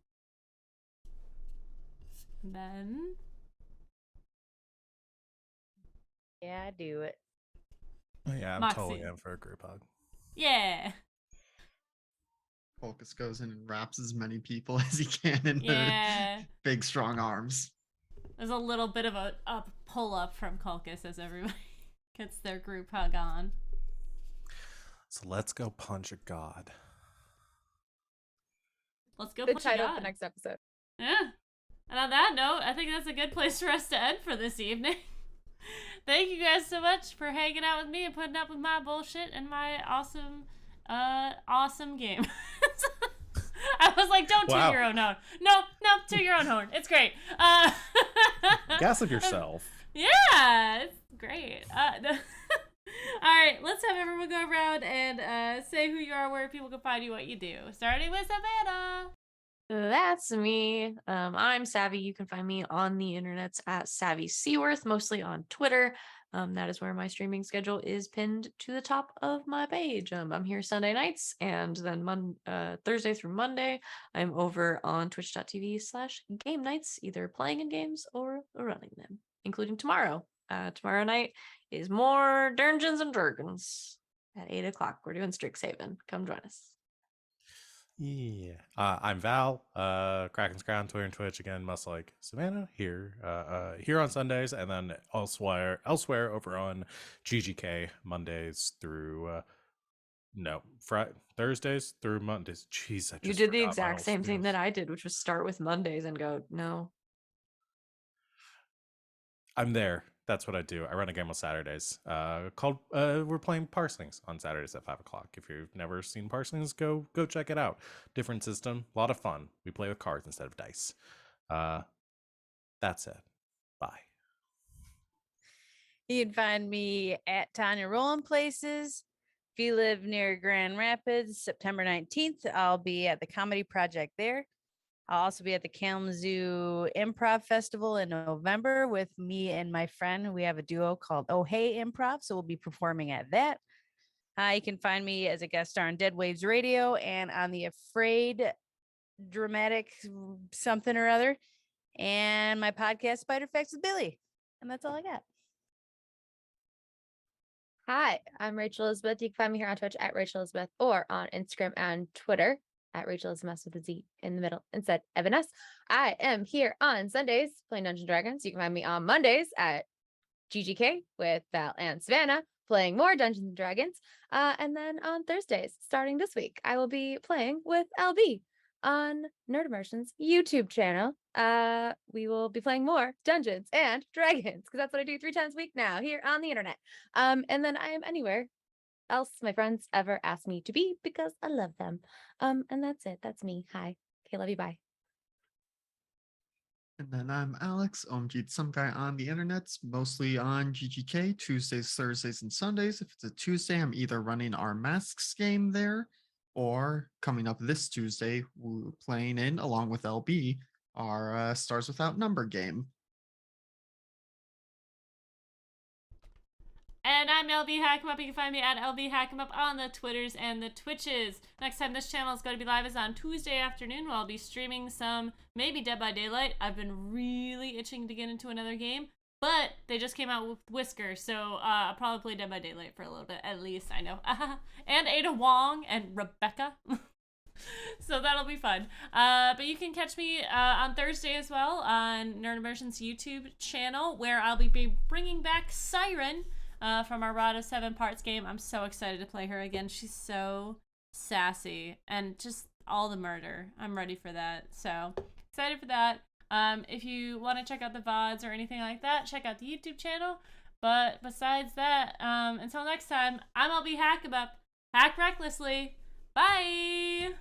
And then Yeah, do it. Yeah, I'm Moxie. totally in for a group hug. yeah. Focus goes in and wraps as many people as he can in Yeah. her big, strong arms. There's a little bit of a pull up from Kulkis as everybody gets their group hug on. So let's go punch a god. Let's go The punch a title of the god. next episode. Yeah. And on that note, I think that's a good place for us to end for this evening. Thank you guys so much for hanging out with me and putting up with my bullshit and my awesome game. I was like, don't toot your own horn. No, toot your own horn. It's great. Gossip yourself. Yeah, it's great. All right, let's have everyone go around and say who you are, where people can find you, what you do. Starting with Savannah. That's me. I'm Savvy. You can find me on the internets at Savvy Seaworth, mostly on Twitter. That is where my streaming schedule is pinned to the top of my page. I'm here Sunday nights, and then Thursday through Monday, I'm over on twitch.tv/game nights, either playing in games or running them, including tomorrow. Tomorrow night is more Dungeons and Dragons at 8 o'clock. We're doing Strixhaven. Come join us. Yeah. I'm Val, Kraken's Crown, Twitter and Twitch, again, much like Savannah, here on Sundays, and then elsewhere over on GGK, Mondays through, Thursdays through Mondays. Jeez, You did the exact same thing that I did, which was start with Mondays and go, no. I'm there. That's what I do. I run a game on Saturdays. We're playing Parslings on Saturdays at 5 o'clock. If you've never seen Parslings, go check it out. Different system, a lot of fun. We play with cards instead of dice. That's it. Bye. You can find me at Tanya Rolling Places. If you live near Grand Rapids, September 19th, I'll be at the Comedy Project there. I'll also be at the Kalamazoo Improv Festival in November with me and my friend. We have a duo called Oh Hey Improv, so we'll be performing at that. You can find me as a guest star on Dead Waves Radio and on the Afraid Dramatic something or other, and my podcast Spider Facts with Billy. And that's all I got. Hi, I'm Rachel Elizabeth. You can find me here on Twitch at Rachel Elizabeth or on Instagram and Twitter at Rachel Elizabeth with a Z in the middle instead of an S. I am here on Sundays playing Dungeons and Dragons. You can find me on Mondays at GGK with Val and Savannah playing more Dungeons and Dragons. And then on Thursdays, starting this week, I will be playing with LB on Nerd Immersion's YouTube channel. We will be playing more Dungeons and Dragons because that's what I do 3 times a week now here on the internet. And then I am anywhere else my friends ever ask me to be because I love them. And that's it. That's me. Hi. Okay, love you. Bye. And then I'm Alex, OMG, some guy on the internets, mostly on GGK, Tuesdays, Thursdays, and Sundays. If it's a Tuesday, I'm either running our Masks game there, or coming up this Tuesday, we're playing in, along with LB, our Stars Without Number game. And I'm LB Hackemup. You can find me at LB Hackemup on the Twitters and the Twitches. Next time this channel is going to be live is on Tuesday afternoon, where I'll be streaming some, maybe Dead by Daylight. I've been really itching to get into another game, but they just came out with Whisker, so I'll probably play Dead by Daylight for a little bit, at least, I know. And Ada Wong and Rebecca. So that'll be fun. But you can catch me on Thursday as well on Nerd Immersion's YouTube channel, where I'll be bringing back Siren from our Rod of 7 Parts game. I'm so excited to play her again. She's so sassy and just all the murder. I'm ready for that. So excited for that. If you want to check out the VODs or anything like that, check out the YouTube channel. But besides that, until next time, I'm LB Hackemup. Hack recklessly. Bye!